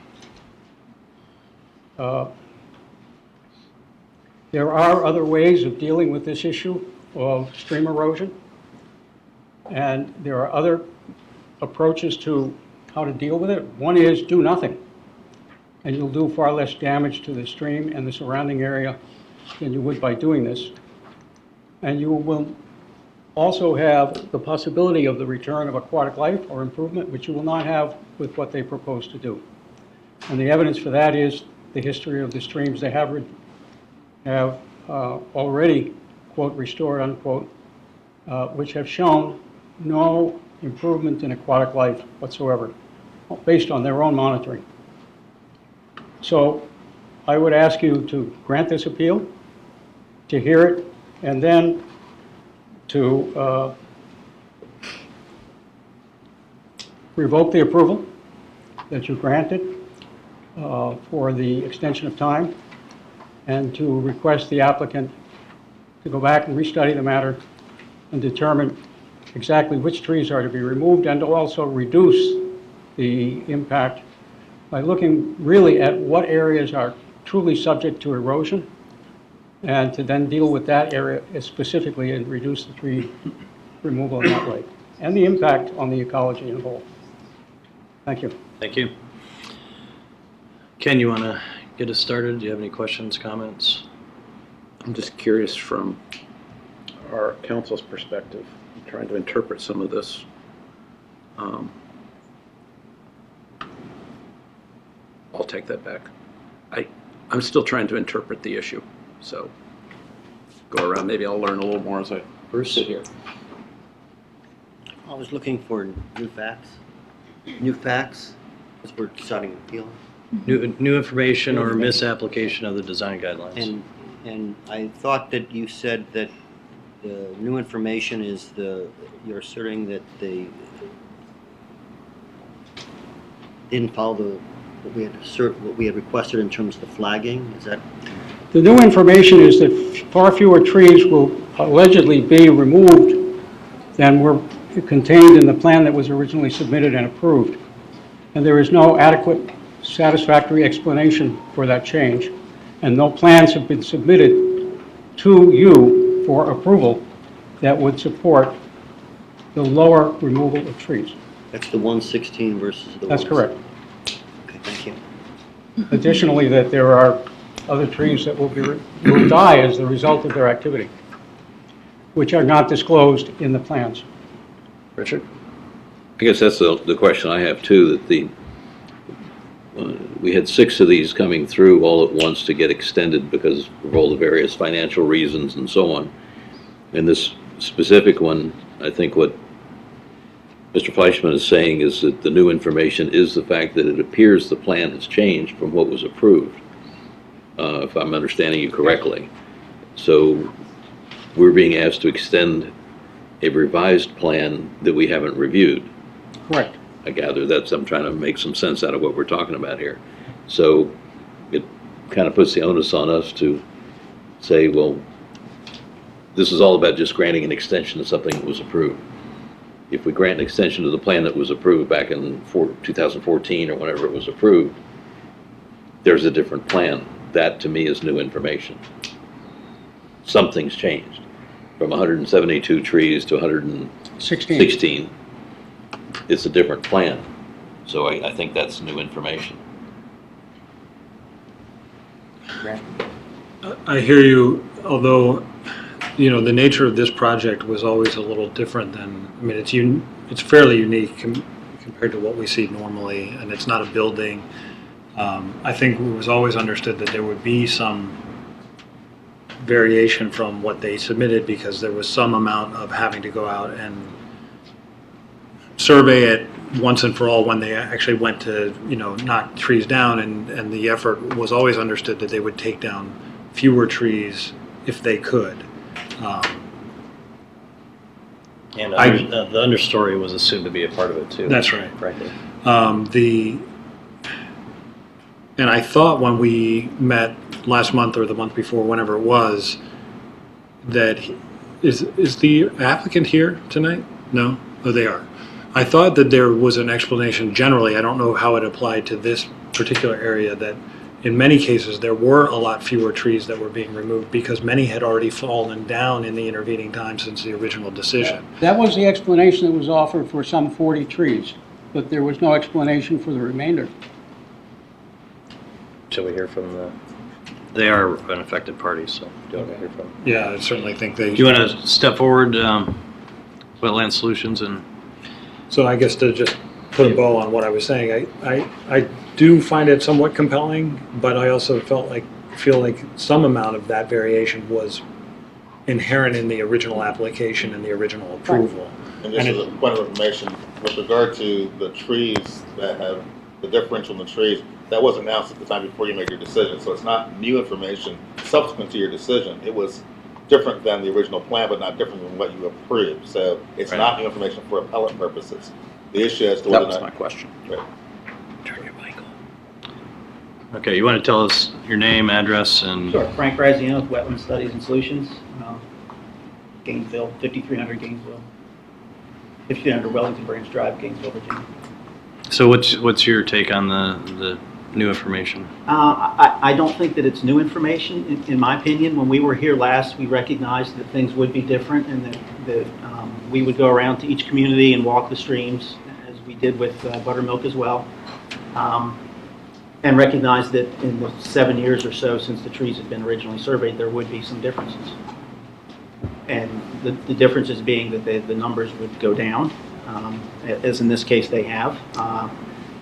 There are other ways of dealing with this issue of stream erosion, and there are other approaches to how to deal with it. One is do nothing, and you'll do far less damage to the stream and the surrounding area than you would by doing this. And you will also have the possibility of the return of aquatic life or improvement, which you will not have with what they propose to do. And the evidence for that is the history of the streams they have already, quote, restored, unquote, which have shown no improvement in aquatic life whatsoever, based on their own monitoring. So I would ask you to grant this appeal, to hear it, and then to revoke the approval that you granted for the extension of time, and to request the applicant to go back and restudy the matter and determine exactly which trees are to be removed, and to also reduce the impact by looking really at what areas are truly subject to erosion, and to then deal with that area specifically and reduce the tree removal in that way, and the impact on the ecology in whole. Thank you. Thank you. Ken, you want to get us started? Do you have any questions, comments? I'm just curious from our council's perspective, I'm trying to interpret some of this. I'll take that back. I'm still trying to interpret the issue, so go around. Maybe I'll learn a little more as I sit here. I was looking for new facts. New facts, as we're starting to feel. New information or misapplication of the design guidelines. And I thought that you said that the new information is you're asserting that they didn't follow what we had requested in terms of the flagging. Is that? The new information is that far fewer trees will allegedly be removed than were contained in the plan that was originally submitted and approved. And there is no adequate, satisfactory explanation for that change, and no plans have been submitted to you for approval that would support the lower removal of trees. That's the 116 versus the. That's correct. Okay, thank you. Additionally, that there are other trees that will die as the result of their activity, which are not disclosed in the plans. Richard? I guess that's the question I have too, that we had 6 of these coming through all at once to get extended because of all the various financial reasons and so on. And this specific one, I think what Mr. Fleischman is saying is that the new information is the fact that it appears the plan has changed from what was approved, if I'm understanding you correctly. So we're being asked to extend a revised plan that we haven't reviewed. Correct. I gather I'm trying to make some sense out of what we're talking about here. So it kind of puts the onus on us to say, well, this is all about just granting an extension of something that was approved. If we grant an extension to the plan that was approved back in 2014 or whenever it was approved, there's a different plan. That to me is new information. Something's changed from 172 trees to 116. It's a different plan. So I think that's new information. I hear you, although, you know, the nature of this project was always a little different than, I mean, it's fairly unique compared to what we see normally, and it's not a building. I think it was always understood that there would be some variation from what they submitted because there was some amount of having to go out and survey it once and for all when they actually went to, you know, knock trees down, and the effort was always understood that they would take down fewer trees if they could. And the understory was assumed to be a part of it too. That's right. Frankly. And I thought when we met last month or the month before, whenever it was, that is the applicant here tonight? No? Oh, they are. I thought that there was an explanation generally, I don't know how it applied to this particular area, that in many cases there were a lot fewer trees that were being removed because many had already fallen down in the intervening time since the original decision. That was the explanation that was offered for some 40 trees, but there was no explanation for the remainder. Shall we hear from they are an affected party, so do you want to hear from them? Yeah, I certainly think they... Do you want to step forward, Wetland Solutions, and... So I guess to just put a bow on what I was saying, I do find it somewhat compelling, but I also feel like some amount of that variation was inherent in the original application and the original approval. And this is a point of information, with regard to the trees that have, the differential in the trees, that was announced at the time before you made your decision, so it's not new information subsequent to your decision. It was different than the original plan, but not different than what you approved, so it's Right. not new information for appellate purposes. The issue as to That whether or was not. my question. Right. Turn your mic on. Okay, you want to tell us your name, address, and Sure, Frank Graziano with Wetland Studies and Solutions, Gainesville, 5300 Gainesville, 5300 Wellington Branch Drive, Gainesville, Virginia. so what's your take on the new information? I don't think that it's new information, in my opinion. When we were here last, we recognized that things would be different and that we would go around to each community and walk the streams, as we did with Buttermilk as well, and recognize that in the 7 years or so since the trees had been originally surveyed, there would be some differences. And the differences being that the numbers would go down, as in this case they have.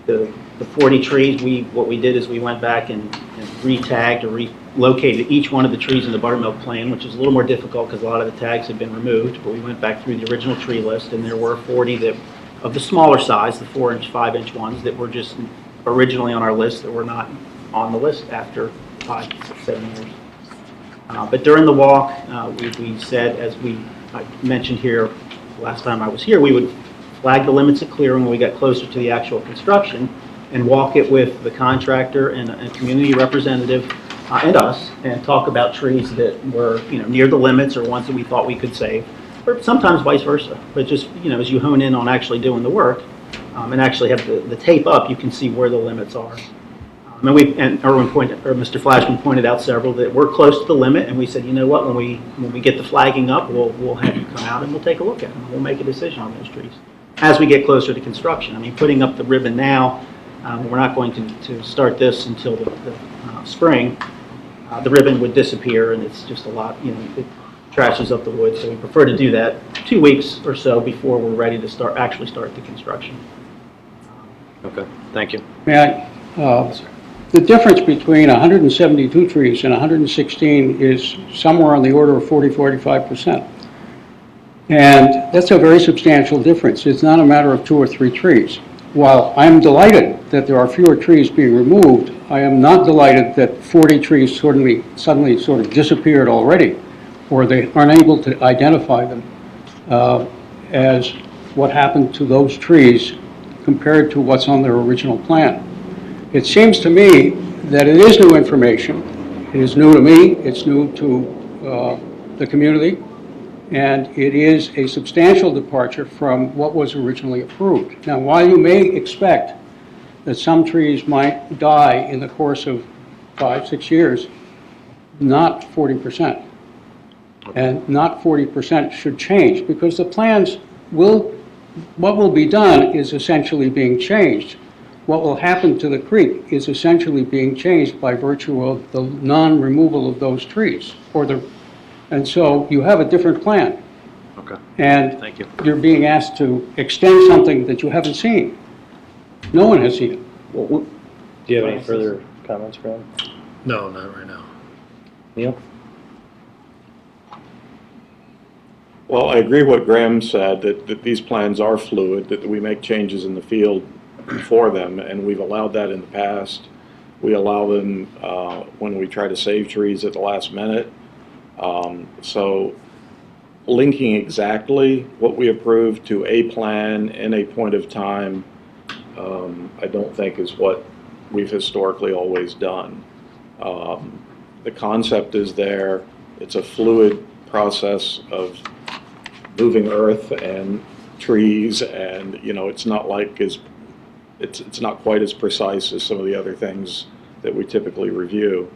The 40 trees, what we did is we went back and re-tagged or relocated each one of the trees in the Buttermilk plan, which is a little more difficult because a lot of the tags had been removed, but we went back through the original tree list, and there were 40 that, of the smaller size, the 4-inch, 5-inch ones, that were just originally on our list that were not on the list after 5, 6, 7 years. But during the walk, we said, as I mentioned here last time I was here, we would flag the limits of clearing when we got closer to the actual construction and walk it with the contractor and a community representative and us, and talk about trees that were, near the limits or ones that we thought we could save, or sometimes vice versa. But just, as you hone in on actually doing the work and actually have the tape up, you can see where the limits are. And Mr. Flashman pointed out several that we're close to the limit, and we said, you know what, when we get the flagging up, we'll have you come out and we'll take a look at them. We'll make a decision on those trees as we get closer to construction. I mean, putting up the ribbon now, we're not going to start this until the spring. The ribbon would disappear, and it's just a lot, it trashes up the wood, so we prefer to do that 2 weeks or so before we're ready to actually start the construction. Okay, thank you. May I, the difference between 172 trees and 116 is somewhere on the order of 40-45%. And that's a very substantial difference. It's not a matter of 2 or 3 trees. While I'm delighted that there are fewer trees being removed, I am not delighted that 40 trees suddenly sort of disappeared already, or they aren't able to identify them as what happened to those trees compared to what's on their original plan. It seems to me that it is new information. It is new to me, it's new to the community, and it is a substantial departure from what was originally approved. Now, while you may expect that some trees might die in the course of 5, 6 years, not 40%. And not 40% should change, because the plans what will be done is essentially being changed. What will happen to the creek is essentially being changed by virtue of the non-removal of those trees, and so you have a different plan. Okay, And thank you. you're being asked to extend something that you haven't seen. No one has seen it. Do you have any further comments, Brad? No, not right now. Neil? Well, I agree what Graham said, that these plans are fluid, that we make changes in the field for them, and we've allowed that in the past. We allow them when we try to save trees at the last minute. So linking exactly what we approved to a plan in a point of time, I don't think is what we've historically always done. The concept is there. It's a fluid process of moving earth and trees, and it's not like it's not quite as precise as some of the other things that we typically review.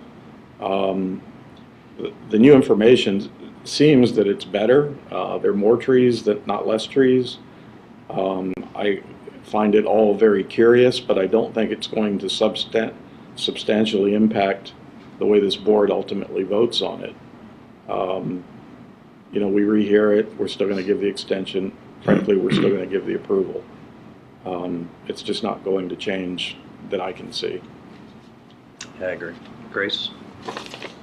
The new information seems that it's better. There are more trees, not less trees. I find it all very curious, but I don't think it's going to substantially impact the way this board ultimately votes on it. We rehear it, we're still going to give the extension. Frankly, we're still going to give the approval. It's just not going to change that I can see. Yeah, I agree. Grace?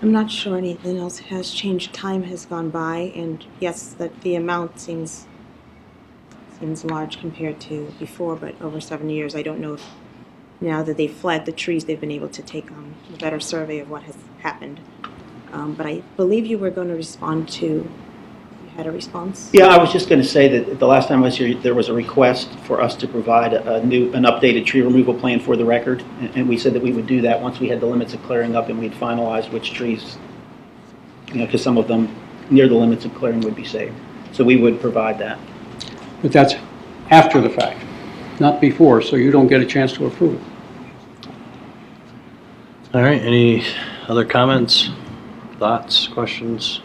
I'm not sure anything else has changed. Time has gone by, and yes, that the amount seems seems large compared to before, but over 7 years, I don't know if now that they've flagged the trees, they've been able to take a better survey of what has happened. But I believe you were going to respond to, you had a response? Yeah, I was just going to say that the last time I was here, there was a request for us to provide an updated tree removal plan for the record, and we said that we would do that once we had the limits of clearing up and we'd finalized which trees, because some of them near the limits of clearing would be saved. So we would provide that. But that's after the fact, not before, so you don't get a chance to approve it. All right, any other comments, thoughts, questions?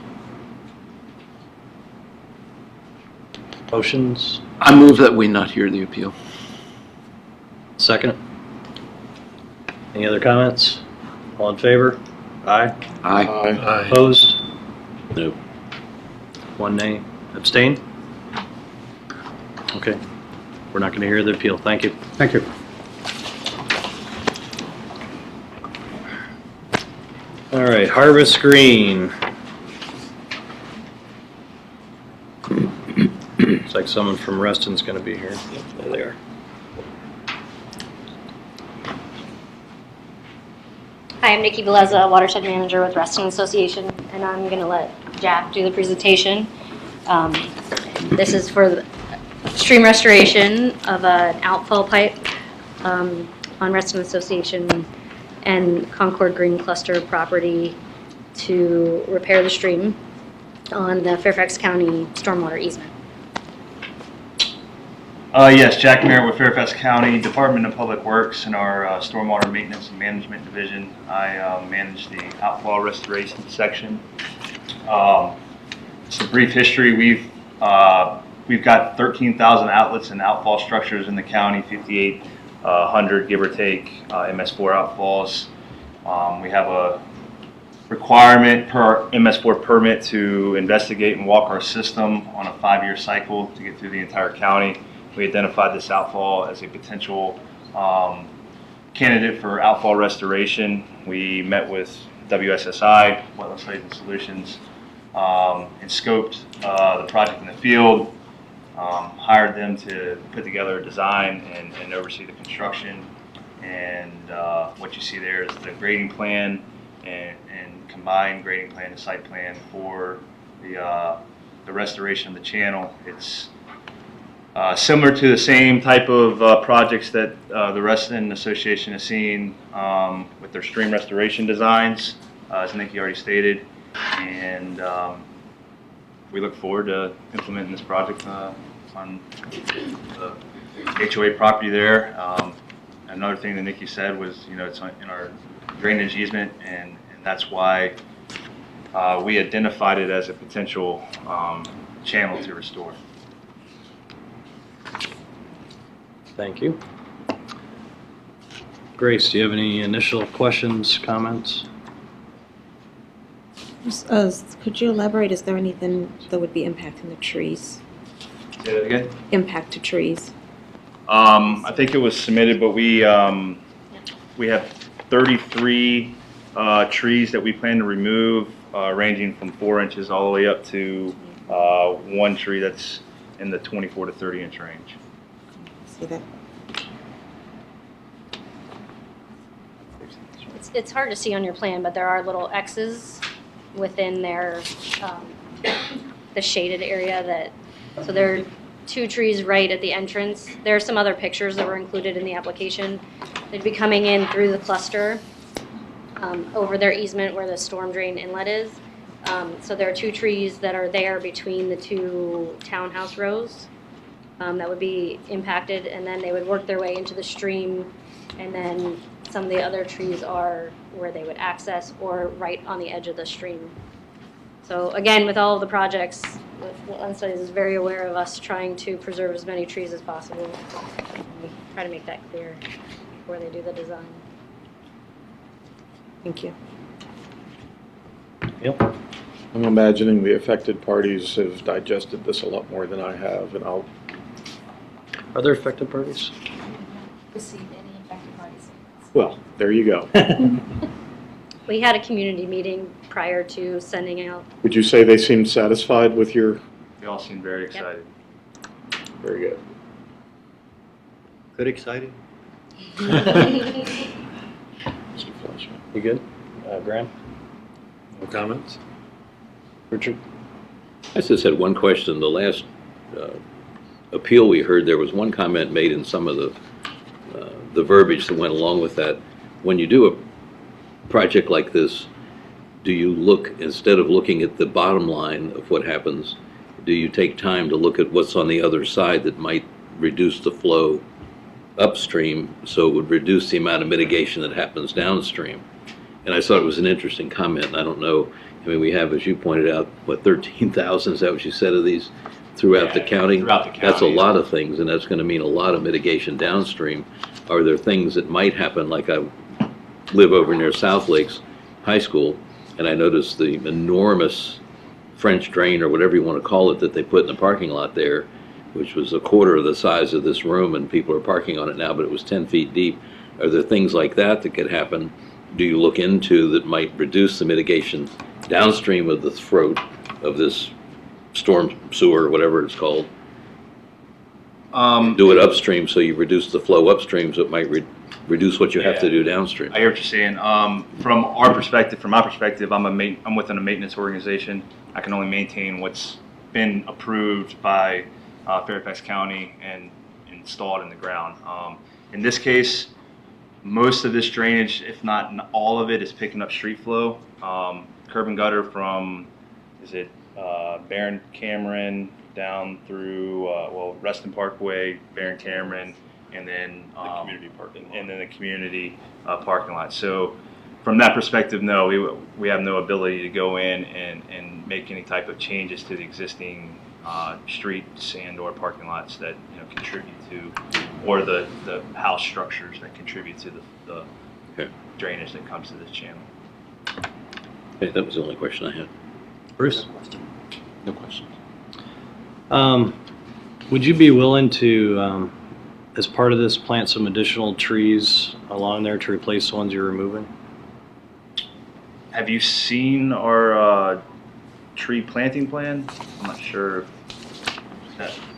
Motions? I move that we not hear the appeal. Second? Any other comments? All in favor? Aye. Aye. Opposed? No. One nay. Abstain? Okay. We're not going to hear the appeal. Thank you. Thank you. All right, Harvest Green. Looks like someone from Reston's going to be here. There they are. Hi, I'm Nikki Beleza, Watershed Manager with Reston Association, and I'm going to let Jack do the presentation. This is for the stream restoration of an outfall pipe on Reston Association and Concord Green Cluster property to repair the stream on the Fairfax County stormwater easement. Yes, Jack Merritt with Fairfax County Department of Public Works in our Stormwater Maintenance and Management Division. I manage the outfall restoration section. Just a brief history, we've got 13,000 outlets and outfall structures in the county, 5,800 give or take MS4 outfalls. We have a requirement per MS4 permit to investigate and walk our system on a 5-year cycle to get through the entire county. We identified this outfall as a potential candidate for outfall restoration. We met with WSSI, Wetland Studies and Solutions, and scoped the project in the field, hired them to put together a design and oversee the construction. And what you see there is the grading plan and combined grading plan and site plan for the restoration of the channel. It's similar to the same type of projects that the Reston Association has seen with their stream restoration designs, as Nikki already stated. And we look forward to implementing this project on the HOA property there. Another thing that Nikki said was, it's in our drainage easement, and that's why we identified it as a potential channel to restore. Thank you. Grace, do you have any initial questions, comments? Could you elaborate, is there anything that would be impacting the trees? Say that again? Impact to trees? I think it was submitted, but we have 33 trees that we plan to remove, ranging from 4 inches all the way up to one tree that's in the 24 to 30 inch range. See that? It's hard to see on your plan, but there are little X's within their, the shaded area that, so there are 2 trees right at the entrance. There are some other pictures that were included in the application. They'd be coming in through the cluster over their easement where the storm drain inlet is. So there are 2 trees that are there between the 2 townhouse rows that would be impacted, and then they would work their way into the stream, and then some of the other trees are where they would access or right on the edge of the stream. So again, with all of the projects, Wetland Studies is very aware of us trying to preserve as many trees as possible. We try to make that clear before they do the design. Thank you. Yep. I'm imagining the affected parties have digested this a lot more than I have, and I'll. Are there affected parties? Received any affected parties? Well, there you go. We had a community meeting prior to sending out. Would you say they seemed satisfied with your? They all seem very excited. Very good. Good, exciting? You good? Graham? No comments? Richard? I just had one question. The last appeal we heard, there was one comment made in some of the verbiage that went along with that. When you do a project like this, do you look, instead of looking at the bottom line of what happens, do you take time to look at what's on the other side that might reduce the flow upstream, so it would reduce the amount of mitigation that happens downstream? And I thought it was an interesting comment, and I don't know, I mean, we have, as you pointed out, what, 13,000, is that what you said, of these throughout the county? Throughout the That's a county. lot of things, and that's going to mean a lot of mitigation downstream. Are there things that might happen, like I live over near South Lakes High School, and I noticed the enormous French drain, or whatever you want to call it, that they put in the parking lot there, which was a quarter of the size of this room, and people are parking on it now, but it was 10 feet deep. Are there things like that that could happen? Do you look into that might reduce the mitigation downstream of the throat of this storm sewer, whatever it's called? Do it upstream so you reduce the flow upstream, so it might reduce what you have to do downstream. I hear what you're saying. From our perspective, from my perspective, I'm within a maintenance organization. I can only maintain what's been approved by Fairfax County and installed in the ground. In this case, most of this drainage, if not all of it, is picking up street flow. Curb and gutter from, Barron Cameron down through, Reston Parkway, Barron Cameron, and then the community parking lot. And then the community parking lot. So from that perspective, no, we have no ability to go in and make any type of changes to the existing streets and or parking lots that contribute to, or the house structures that contribute to the drainage that comes to this channel. Okay, that was the only question I had. Bruce? No questions. Would you be willing to, as part of this, plant some additional trees along there to replace the ones you're removing? Have you seen our tree planting plan? I'm not sure.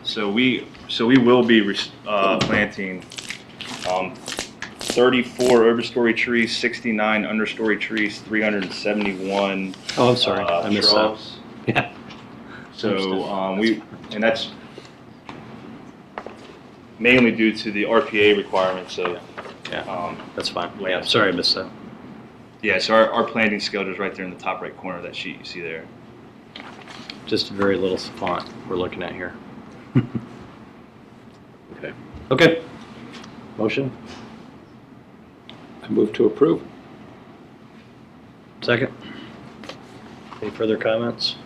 So we will be planting 34 overstory trees, 69 understory trees, 371. Oh, I'm sorry, I missed that. shrubs. Yeah. So and that's mainly due to the RPA requirements of. Yeah, that's fine. Yeah, sorry I missed that. Yeah, so our planting schedule is right there in the top right corner of that sheet you see there. Just a very little font we're looking at here. Okay. Okay. Motion? I move to approve. Second? Any further comments?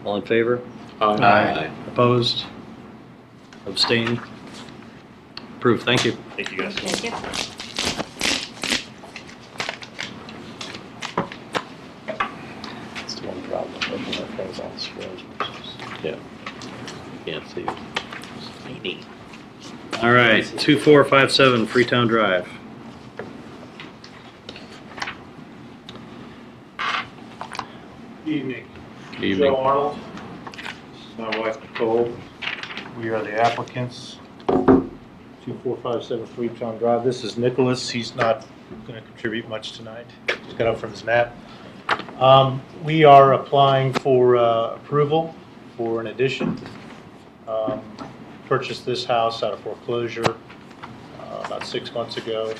All in favor? Aye. Opposed? Abstained? Approved, thank you. Thank you, guys. Thank you. That's the one problem, looking at things on the screens. Yeah. Can't see it. All right, 2457 Freetown Drive. Evening. Good evening. Joe Arnold. This is my wife Nicole. We are the applicants. 2457 Freetown Drive. This is Nicholas. He's not going to contribute much tonight. He's got up from his nap. We are applying for approval for an addition. Purchased this house out of foreclosure about 6 months ago.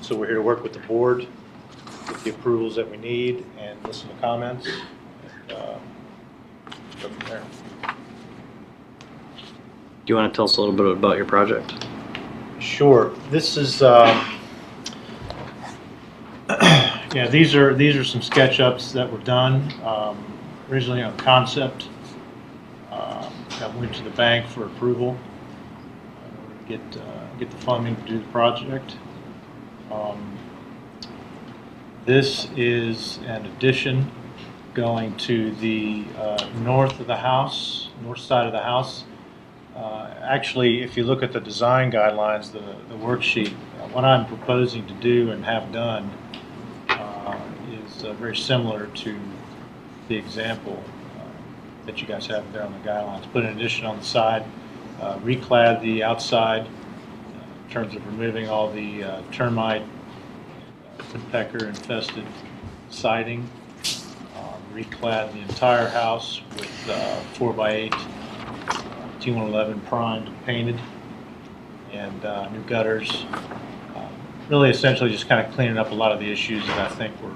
So we're here to work with the board, get the approvals that we need, and listen to comments, and go from there. Do you want to tell us a little bit about your project? Sure. This is, yeah, these are some SketchUps that were done originally on concept. That went to the bank for approval in order to get the funding to do the project. This is an addition going to the north of the house, north side of the house. Actually, if you look at the design guidelines, the worksheet, what I'm proposing to do and have done is very similar to the example that you guys have there on the guidelines. Put an addition on the side, reclad the outside in terms of removing all the termite, woodpecker infested siding. Reclad the entire house with 4x8 T111 primed and painted, and new gutters. Really essentially just kind of cleaning up a lot of the issues that I think were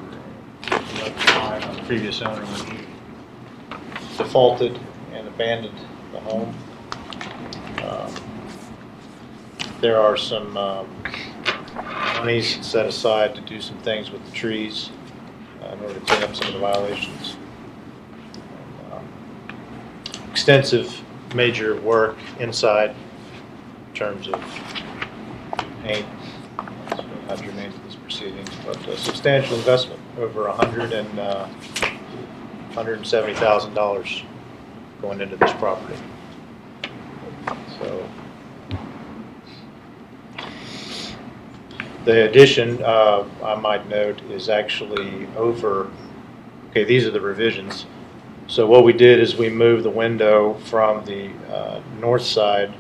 left behind on the previous owner when he defaulted and abandoned the home. There are some monies set aside to do some things with the trees in order to clean up some of the violations. Extensive major work inside in terms of paint, not germane to this proceedings, but a substantial investment, over $170,000 going into this property. So the addition, I might note, is actually over, okay, these are the revisions. So what we did is we moved the window from the north side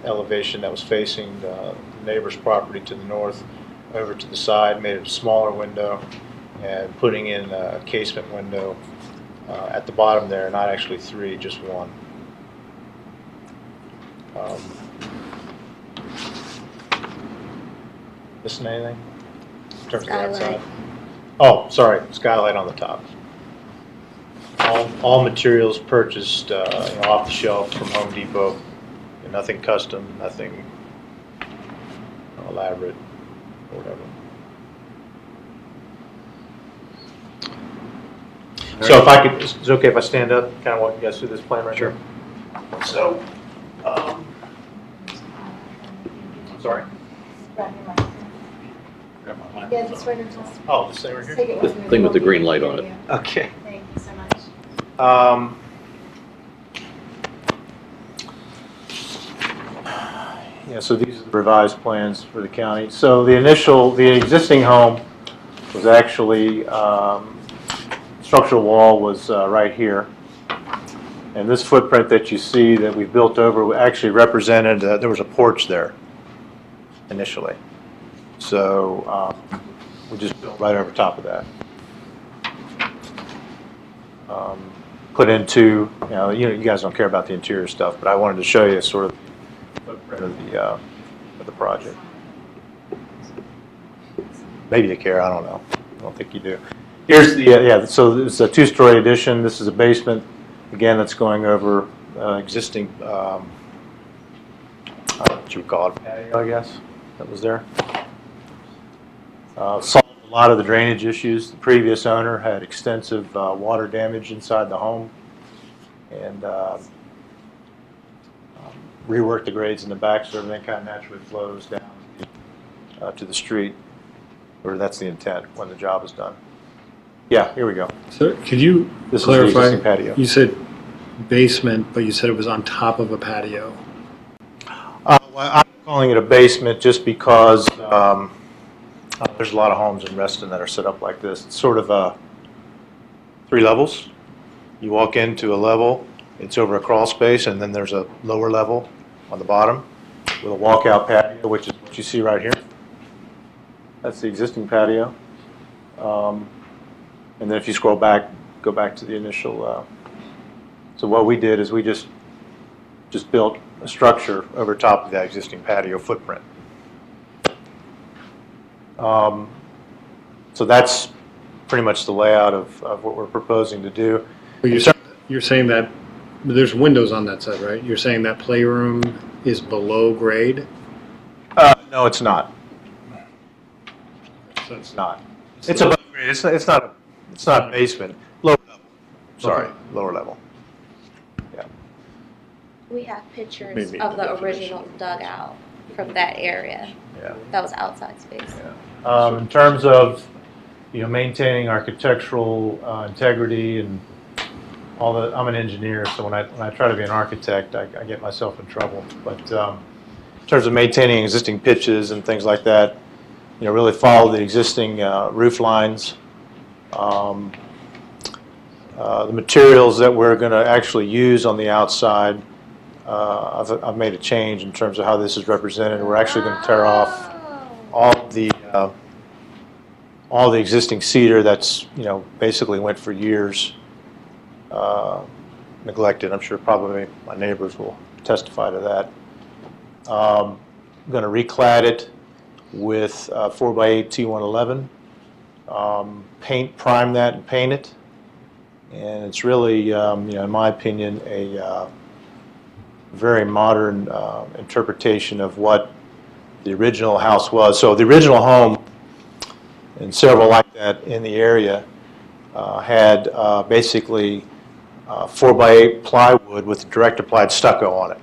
elevation that was facing the neighbor's property to the north over to the side, made it a smaller window, and putting in a casement window at the bottom there, not actually 3, just 1. Missing anything in terms of the outside? Skylight. Oh, sorry, skylight on the top. All materials purchased off the shelf from Home Depot, and nothing custom, nothing elaborate, or whatever. So if I could, is it okay if I stand up, kind of walk you guys through this plan right here? So, sorry? Yeah, just right across. Oh, this thing right here? Take it The with me. thing with the green light on it. Okay. Thank you so much. Yeah, so these are the revised plans for the county. So the existing home was actually, structural wall was right here. And this footprint that you see that we built over actually represented, there was a porch there initially. So we just built right over top of that. Put into, you guys don't care about the interior stuff, but I wanted to show you sort of the footprint of the project. Maybe you care, I don't know. I don't think you do. Here's the, so it's a 2-story addition. This is a basement, again, that's going over existing, I don't know what you would call it, patio, I guess, that was there. Solved a lot of the drainage issues. The previous owner had extensive water damage inside the home, and reworked the grades in the back so everything kind of naturally flows down to the street, or that's the intent when the job is done. Yeah, here we go. So could you This is the clarify? existing patio. You said basement, but you said it was on top of a patio. Well, I'm calling it a basement just because there's a lot of homes in Reston that are set up like this. It's sort of 3 levels. You walk into a level, it's over a crawl space, and then there's a lower level on the bottom with a walkout patio, which is what you see right here. That's the existing patio. And then if you scroll back, go back to the initial. So what we did is we just built a structure over top of that existing patio footprint. So that's pretty much the layout of what we're proposing to do. But you're saying that there's windows on that side, right? You're saying that playroom is below grade? No, it's not. So it's not. It's above grade. It's not a basement. Lower level. Sorry, lower level. Yeah. We have pictures Maybe of the the original dugout from that area. Yeah. That was outside space. In terms of maintaining architectural integrity and all the, I'm an engineer, so when I try to be an architect, I get myself in trouble. But in terms of maintaining existing pitches and things like that, really follow the existing roof lines. The materials that we're going to actually use on the outside, I've made a change in terms of how this is represented. We're actually going to tear off all the existing cedar that's, basically went for years neglected. I'm sure probably my neighbors will testify to that. I'm going to reclad it with 4x8 T111, prime that and paint it. And it's really, in my opinion, a very modern interpretation of what the original house was. So the original home, and several like that in the area, had basically 4x8 plywood with direct applied stucco on it.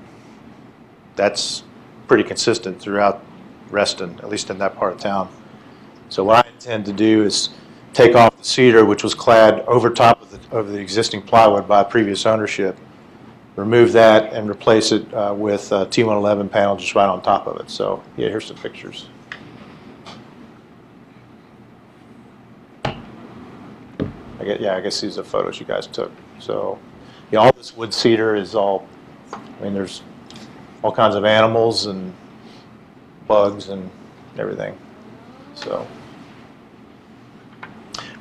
That's pretty consistent throughout Reston, at least in that part of town. So what I intend to do is take off the cedar, which was clad over top of the existing plywood by previous ownership, remove that and replace it with a T111 panel just right on top of it. So yeah, here's some pictures. I guess these are photos you guys took. So yeah, all this wood cedar is all, there's all kinds of animals and bugs and everything. So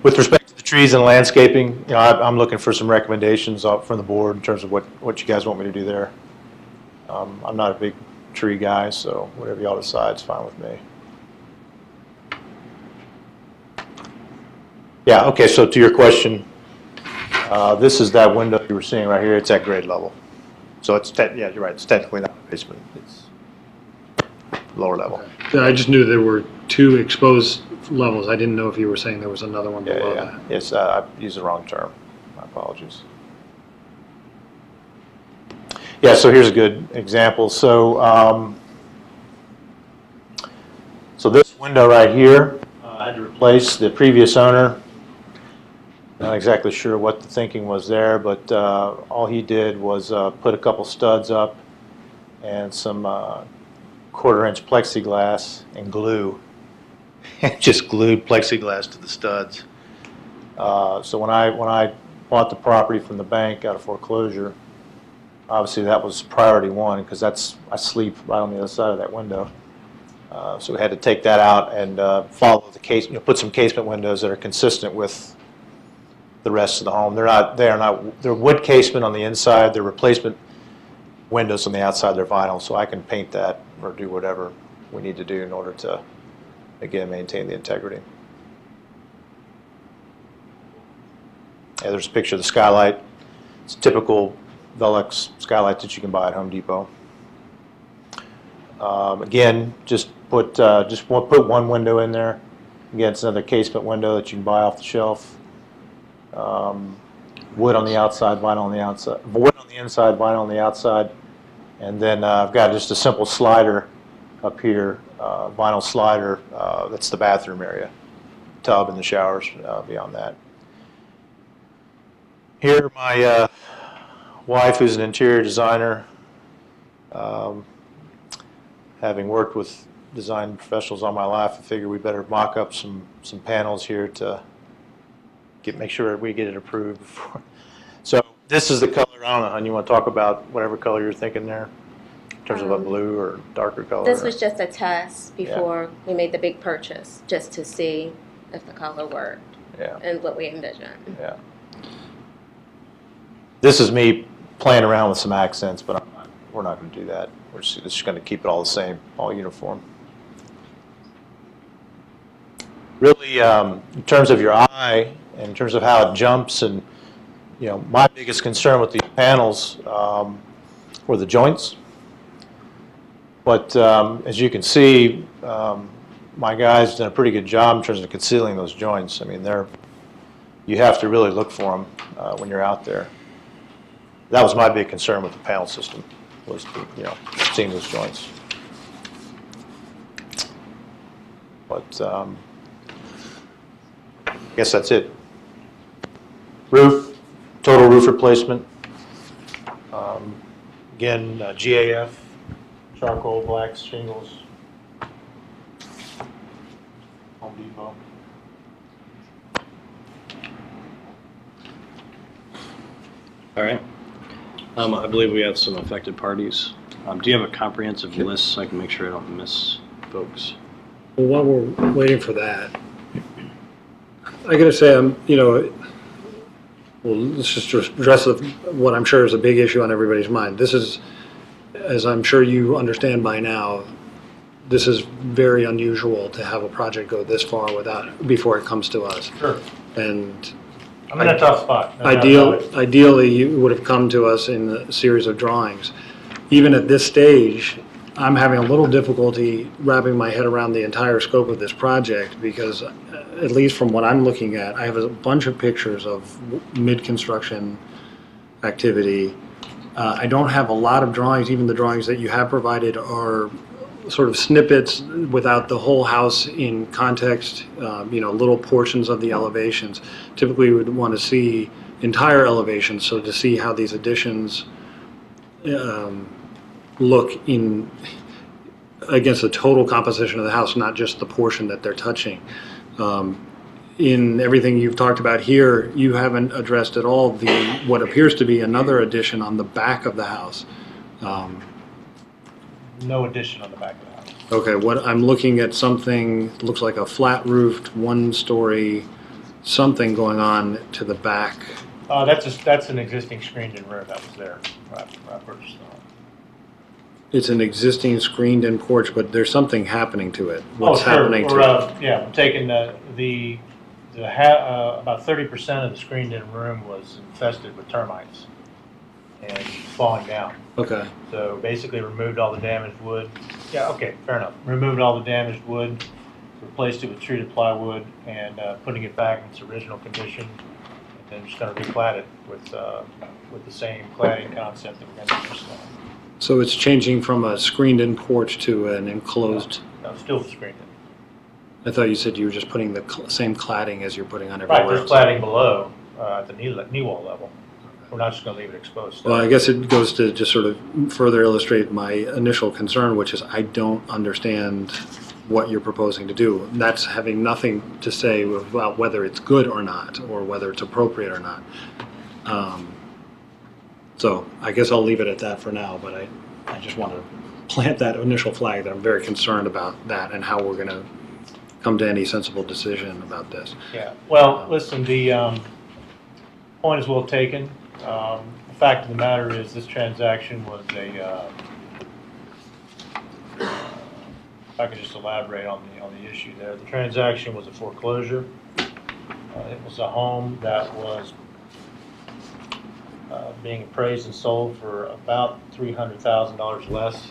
with respect to the trees and landscaping, I'm looking for some recommendations from the board in terms of what you guys want me to do there. I'm not a big tree guy, so whatever y'all decide is fine with me. Yeah, okay, so to your question, this is that window you were seeing right here. It's at grade level. So it's, yeah, you're right, it's technically not a basement. It's lower level. Yeah, I just knew there were two exposed levels. I didn't know if you were saying there was another one below that. Yes, I used the wrong term. My apologies. Yeah, so here's a good example. So, so this window right here, I had to replace. The previous owner. Not exactly sure what the thinking was there, but all he did was put a couple studs up and some 1/4-inch plexiglass and glue. Just glued plexiglass to the studs. So when I bought the property from the bank out of foreclosure, obviously that was priority one because I sleep right on the other side of that window. So we had to take that out and follow the case, put some casement windows that are consistent with the rest of the home. They're wood casement on the inside. They're replacement windows on the outside. They're vinyl, so I can paint that or do whatever we need to do in order to, again, maintain the integrity. Yeah, there's a picture of the skylight. It's a typical Velux skylight that you can buy at Home Depot. Again, just put one window in there. Again, it's another casement window that you can buy off the shelf. Wood on the outside, vinyl on the outside. Wood on the inside, vinyl on the outside. And then I've got just a simple slider up here, vinyl slider. That's the bathroom area, tub and the showers beyond that. Here, my wife, who's an interior designer, having worked with design professionals all my life, I figured we better mock up some panels here to make sure we get it approved before. So this is the color. I don't know, hon, you want to talk about whatever color you're thinking there in terms of a blue or darker color? This was just a test before we made the big purchase, just to see if the color worked and what we envisioned. Yeah. This is me playing around with some accents, but we're not going to do that. We're just going to keep it all the same, all uniform. Really, in terms of your eye, in terms of how it jumps, and my biggest concern with these panels were the joints. But as you can see, my guy's done a pretty good job in terms of concealing those joints. I mean, you have to really look for them when you're out there. That was my big concern with the panel system, was seeing those joints. But I guess that's it. Roof, total roof replacement. Again, GAF, charcoal, black shingles, Home Depot. All right. I believe we have some affected parties. Do you have a comprehensive list so I can make sure I don't miss folks? Well, while we're waiting for that, I gotta say, well, let's just address what I'm sure is a big issue on everybody's mind. This is, as I'm sure you understand by now, this is very unusual to have a project go this far before it comes to us. Sure. And I'm in a tough spot. no doubt about it. Ideally, you would have come to us in a series of drawings. Even at this stage, I'm having a little difficulty wrapping my head around the entire scope of this project because, at least from what I'm looking at, I have a bunch of pictures of mid-construction activity. I don't have a lot of drawings. Even the drawings that you have provided are sort of snippets without the whole house in context, little portions of the elevations. Typically, we would want to see entire elevations, so to see how these additions look against the total composition of the house, not just the portion that they're touching. In everything you've talked about here, you haven't addressed at all what appears to be another addition on the back of the house. No addition on the back of the house. Okay, what I'm looking at something looks like a flat roofed, 1-story, something going on to the back. That's an existing screened-in room that was there when I purchased it. It's an existing screened-in porch, but there's something happening to it. What's sure. happening to it? Yeah, I'm taking about 30% of the screened-in room was infested with termites and falling down. Okay. So basically removed all the damaged wood. Yeah, okay, fair enough. Removed all the damaged wood, replaced it with treated plywood, and putting it back in its original condition. And then just going to reclad it with the same cladding concept that we're going to use. So it's changing from a screened-in porch to an enclosed? No, still screened-in. I thought you said you were just putting the same cladding as you're putting on everywhere Right, else. there's cladding below at the knee wall level. We're not just going to leave it exposed. Well, I guess it goes to just sort of further illustrate my initial concern, which is I don't understand what you're proposing to do. That's having nothing to say about whether it's good or not, or whether it's appropriate or not. So I guess I'll leave it at that for now, but I just want to plant that initial flag that I'm very concerned about that and how we're going to come to any sensible decision about this. Yeah, well, listen, the point is well taken. The fact of the matter is this transaction was if I could just elaborate on the issue there. The transaction was a foreclosure. It was a home that was being appraised and sold for about $300,000 less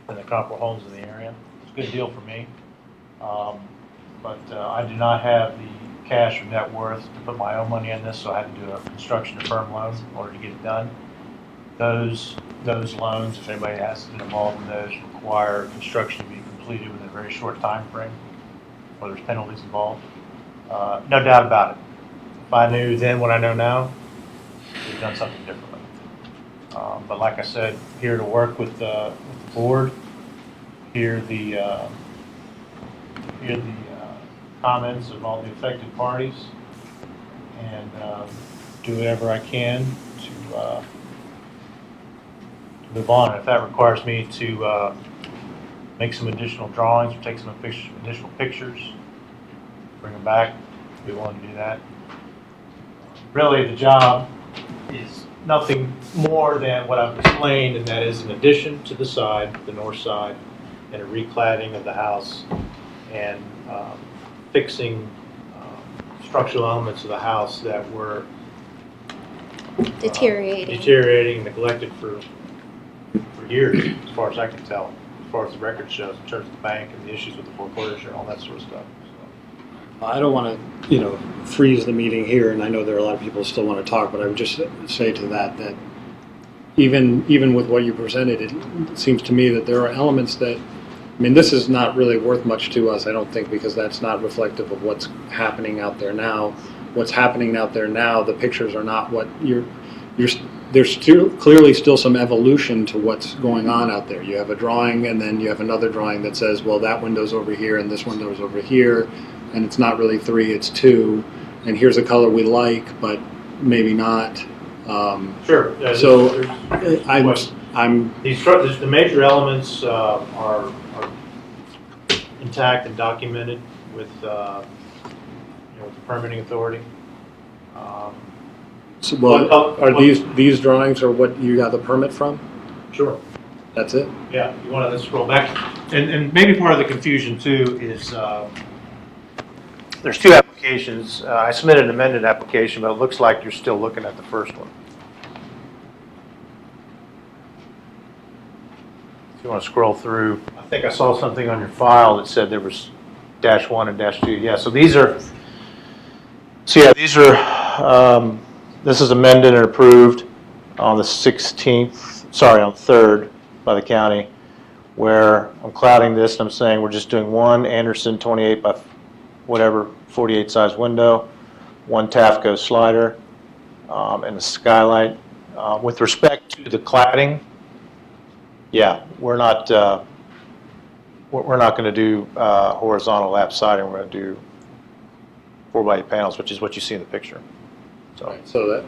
than the comparable homes in the area. It's a good deal for me. But I do not have the cash or net worth to put my own money in this, so I had to do a construction to firm loan in order to get it done. Those loans, if anybody has been involved in those, require construction to be completed within a very short time frame, or there's penalties involved. No doubt about it. If I knew then what I know now, we've done something differently. But like I said, here to work with the board, hear the comments of all the affected parties, and do whatever I can to move on. If that requires me to make some additional drawings or take some additional pictures, bring them back, I'd be willing to do that. Really, the job is nothing more than what I've explained, and that is an addition to the side, the north side, and a recladding of the house, and fixing structural elements of the house that were deteriorating and neglected for years, as far as I can tell, as far as the record shows, in terms of the bank and the issues with the foreclosure and all that sort of stuff. I don't want to, freeze the meeting here, and I know there are a lot of people who still want to talk, but I would just say to that even with what you presented, it seems to me that there are elements that, this is not really worth much to us, I don't think, because that's not reflective of what's happening out there now. What's happening out there now, the pictures are not what there's clearly still some evolution to what's going on out there. You have a drawing, and then you have another drawing that says, well, that window's over here, and this window's over here, and it's not really 3, it's 2, and here's a color we like, but maybe not. Sure. So there's- I'm, The major elements are intact and documented with, with the permitting authority. so, well, are these drawings are what you got the permit from? Sure. That's it? Yeah, you want to scroll back. And maybe part of the confusion too is there's two applications. I submitted an amended application, but it looks like you're still looking at the first one. If you want to scroll through, I think I saw something on your file that said there was -1 and -2. Yeah, so these are, this is amended and approved on the 16th, sorry, on the 3rd by the county, where I'm clouding this and I'm saying we're just doing one Anderson 28 by whatever 48 size window, one Tafco slider, and a skylight. With respect to the cladding, yeah, we're not going to do horizontal lap siding. We're going to do 4x8 panels, which is what you see in the picture. So that,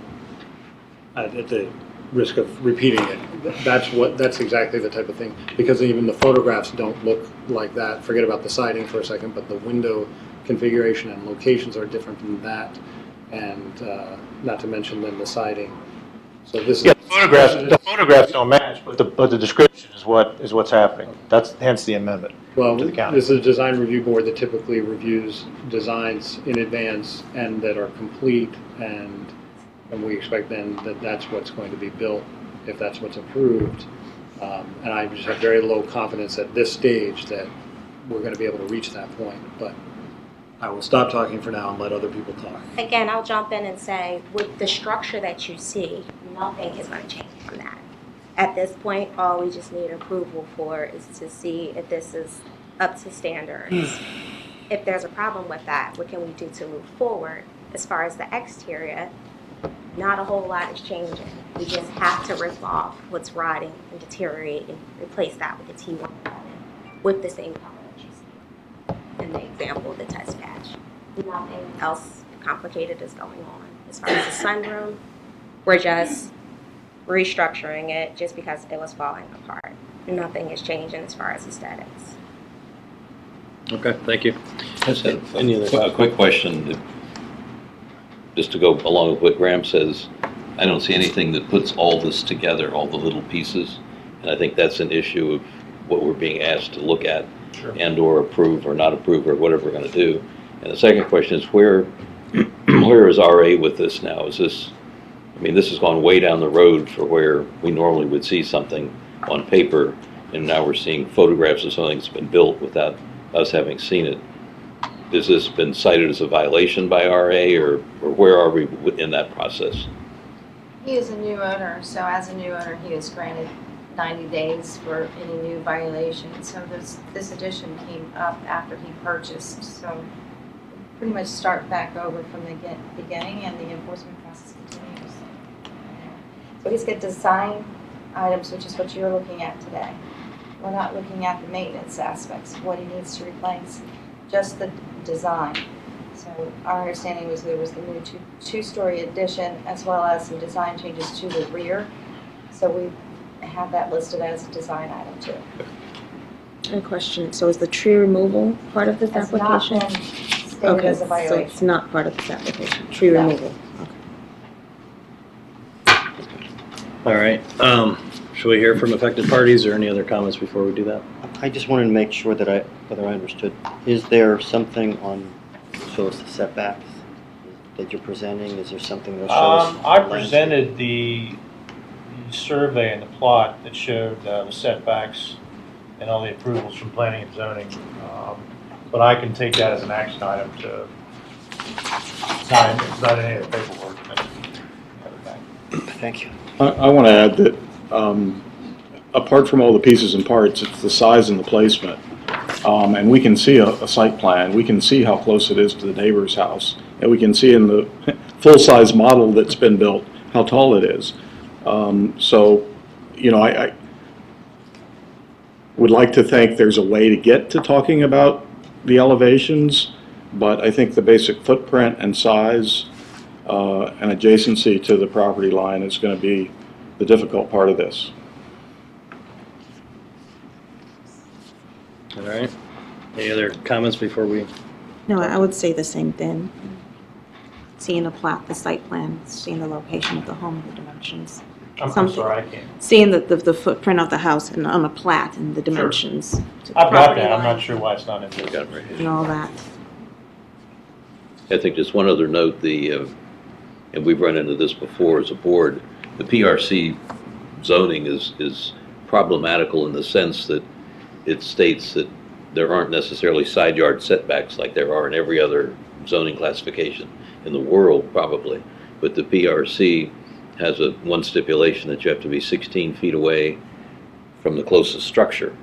at the risk of repeating it, that's exactly the type of thing, because even the photographs don't look like that. Forget about the siding for a second, but the window configuration and locations are different than that, and not to mention then the siding. So this the photographs don't match, but the description is what's happening. That's hence the amendment to the county. This is a design review board that typically reviews designs in advance and that are complete, and we expect then that that's what's going to be built if that's what's approved. And I just have very low confidence at this stage that we're going to be able to reach that point. But I will stop talking for now and let other people talk. Again, I'll jump in and say, with the structure that you see, nothing is going to change from that. At this point, all we just need approval for is to see if this is up to standards. If there's a problem with that, what can we do to move forward? As far as the exterior, not a whole lot is changing. We just have to rip off what's rotting and deteriorate and replace that with a T1 with the same color that you see in the example of the test patch. Nothing else complicated is going on. As far as the sunroom, we're just restructuring it just because it was falling apart. Nothing is changing as far as aesthetics. Okay, thank you. A quick question, just to go along with what Graham says. I don't see anything that puts all this together, all the little pieces, and I think that's an issue of what we're being asked to look at and or approve or not approve or whatever we're going to do. And the second question is where is RA with this now? Is this, I mean, this has gone way down the road for where we normally would see something on paper, and now we're seeing photographs of something that's been built without us having seen it. Has this been cited as a violation by RA, or where are we in that process? He is a new owner, so as a new owner, he is granted 90 days for any new violations. So this addition came up after he purchased, so pretty much start back over from the beginning, and the enforcement process continues. So he's got design items, which is what you're looking at today. We're not looking at the maintenance aspects of what he needs to replace, just the design. So our understanding was there was the new two-story addition as well as some design changes to the rear. So we have that listed as a design item too. A question, so is the tree removal part of this Has application? not been stated as a So violation. it's not part of this application, tree removal. All right. Should we hear from affected parties or any other comments before we do that? I just wanted to make sure that whether I understood. Is there something on, show us the setbacks that you're presenting? Is there something that shows us? I presented the survey and the plot that showed the setbacks and all the approvals from planning and zoning. But I can take that as an action item to, it's not in any of the paperwork. Thank you. I want to add that apart from all the pieces and parts, it's the size and the placement. And we can see a site plan. We can see how close it is to the neighbor's house. And we can see in the full-size model that's been built how tall it is. So, you know, I would like to think there's a way to get to talking about the elevations, but I think the basic footprint and size and adjacency to the property line is going to be the difficult part of this. All right. Any other comments before we? No, I would say the same thing. Seeing the plat, the site plan, seeing the location of the home, the dimensions. I'm Something- sorry, I can't. Seeing the footprint of the house and on a plat and the dimensions. to the I've got property that, I'm line not sure why it's not in I there. got it right here. And all that. I think just one other note, and we've run into this before as a board, the PRC zoning is problematical in the sense that it states that there aren't necessarily side yard setbacks like there are in every other zoning classification in the world, probably. But the PRC has one stipulation that you have to be 16 feet away from the closest structure.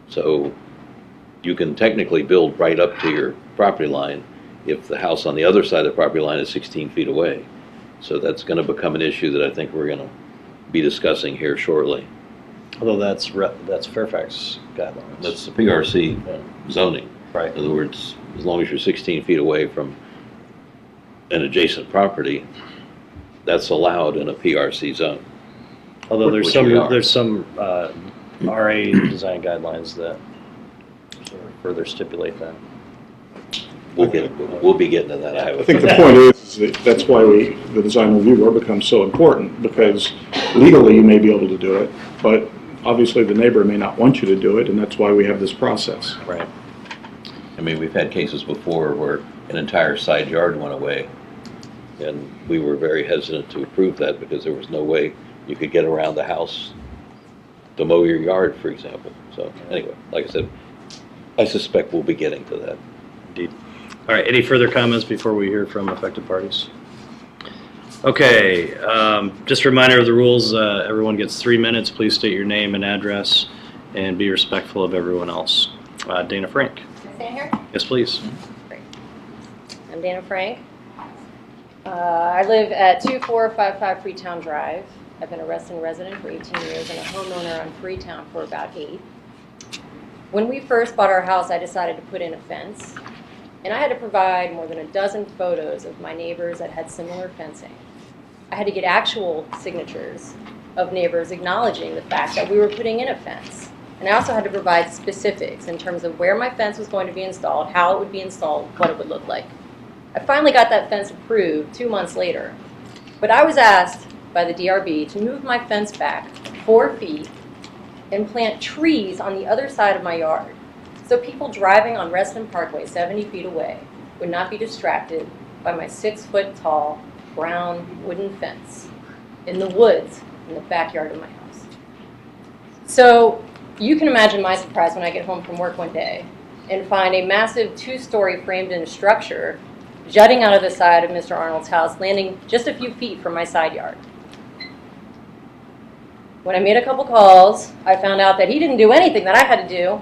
So you can technically build right up to your property line if the house on the other side of the property line is 16 feet away. So that's going to become an issue that I think we're going to be discussing here shortly. Although that's Fairfax guidelines. That's the PRC zoning. Right. In other words, as long as you're 16 feet away from an adjacent property, that's allowed in a PRC zone. Although Which we are. there's some RA design guidelines that sort of further stipulate that. We'll be getting to that. I think the point is that that's why the design review board becomes so important, because legally you may be able to do it, but obviously the neighbor may not want you to do it, and that's why we have this process. Right. I mean, we've had cases before where an entire side yard went away, and we were very hesitant to approve that because there was no way you could get around the house to mow your yard, for example. So anyway, like I said, I suspect we'll be getting to that. Indeed. All right, any further comments before we hear from affected parties? Okay, just a reminder of the rules. Everyone gets 3 minutes. Please state your name and address and be respectful of everyone else. Dana Frank. Can I stand here? Yes, please. Great. I'm Dana Frank. I live at 2455 Freetown Drive. I've been a Reston resident for 18 years and a homeowner on Freetown for about 8. When we first bought our house, I decided to put in a fence, and I had to provide more than a dozen photos of my neighbors that had similar fencing. I had to get actual signatures of neighbors acknowledging the fact that we were putting in a fence. And I also had to provide specifics in terms of where my fence was going to be installed, how it would be installed, what it would look like. I finally got that fence approved 2 months later, but I was asked by the DRB to move my fence back 4 feet and plant trees on the other side of my yard, so people driving on Reston Parkway 70 feet away would not be distracted by my 6-foot-tall brown wooden fence in the woods in the backyard of my house. So you can imagine my surprise when I get home from work one day and find a massive 2-story framed-in structure jutting out of the side of Mr. Arnold's house, landing just a few feet from my side yard. When I made a couple calls, I found out that he didn't do anything that I had to do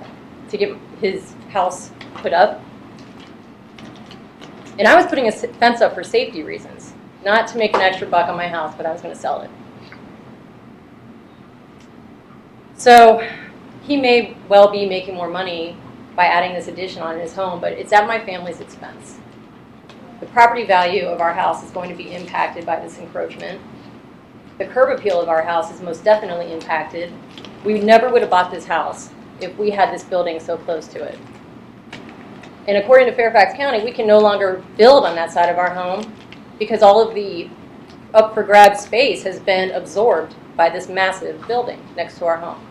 to get his house put up. And I was putting a fence up for safety reasons, not to make an extra buck on my house, but I was going to sell it. So he may well be making more money by adding this addition on his home, but it's at my family's expense. The property value of our house is going to be impacted by this encroachment. The curb appeal of our house is most definitely impacted. We never would have bought this house if we had this building so close to it. And according to Fairfax County, we can no longer build on that side of our home because all of the up for grabs space has been absorbed by this massive building next to our home.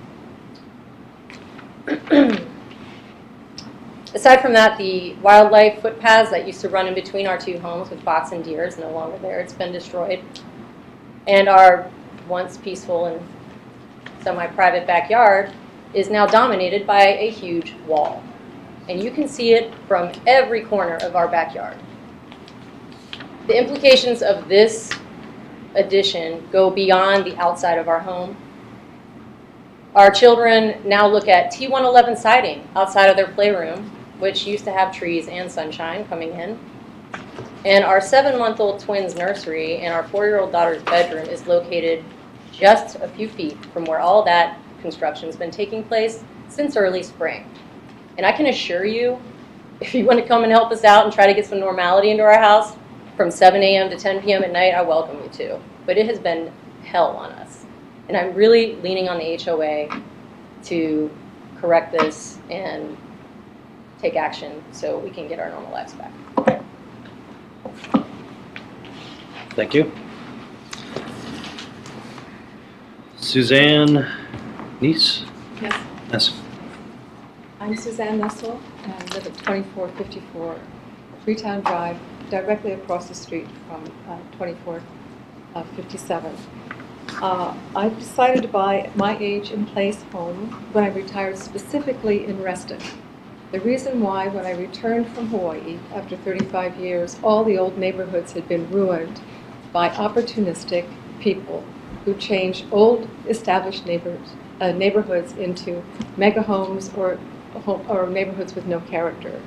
Aside from that, the wildlife footpaths that used to run in between our 2 homes with fox and deer is no longer there. It's been destroyed. And our once peaceful and semi-private backyard is now dominated by a huge wall. And you can see it from every corner of our backyard. The implications of this addition go beyond the outside of our home. Our children now look at T111 siding outside of their playroom, which used to have trees and sunshine coming in. And our 7-month-old twins' nursery and our 4-year-old daughter's bedroom is located just a few feet from where all that construction has been taking place since early spring. And I can assure you, if you want to come and help us out and try to get some normality into our house, from 7 a.m. to 10 p.m. at night, I welcome you to. But it has been hell on us. And I'm really leaning on the HOA to correct this and take action so we can get our normal lives back. Thank you. Suzanne Neese? Yes. Yes. I'm Suzanne Nessel, and I live at 2454 Freetown Drive, directly across the street from 2457. I decided to buy my age-in-place home when I retired, specifically in Reston. The reason why, when I returned from Hawaii after 35 years, all the old neighborhoods had been ruined by opportunistic people who changed old established neighborhoods into mega homes or neighborhoods with no character.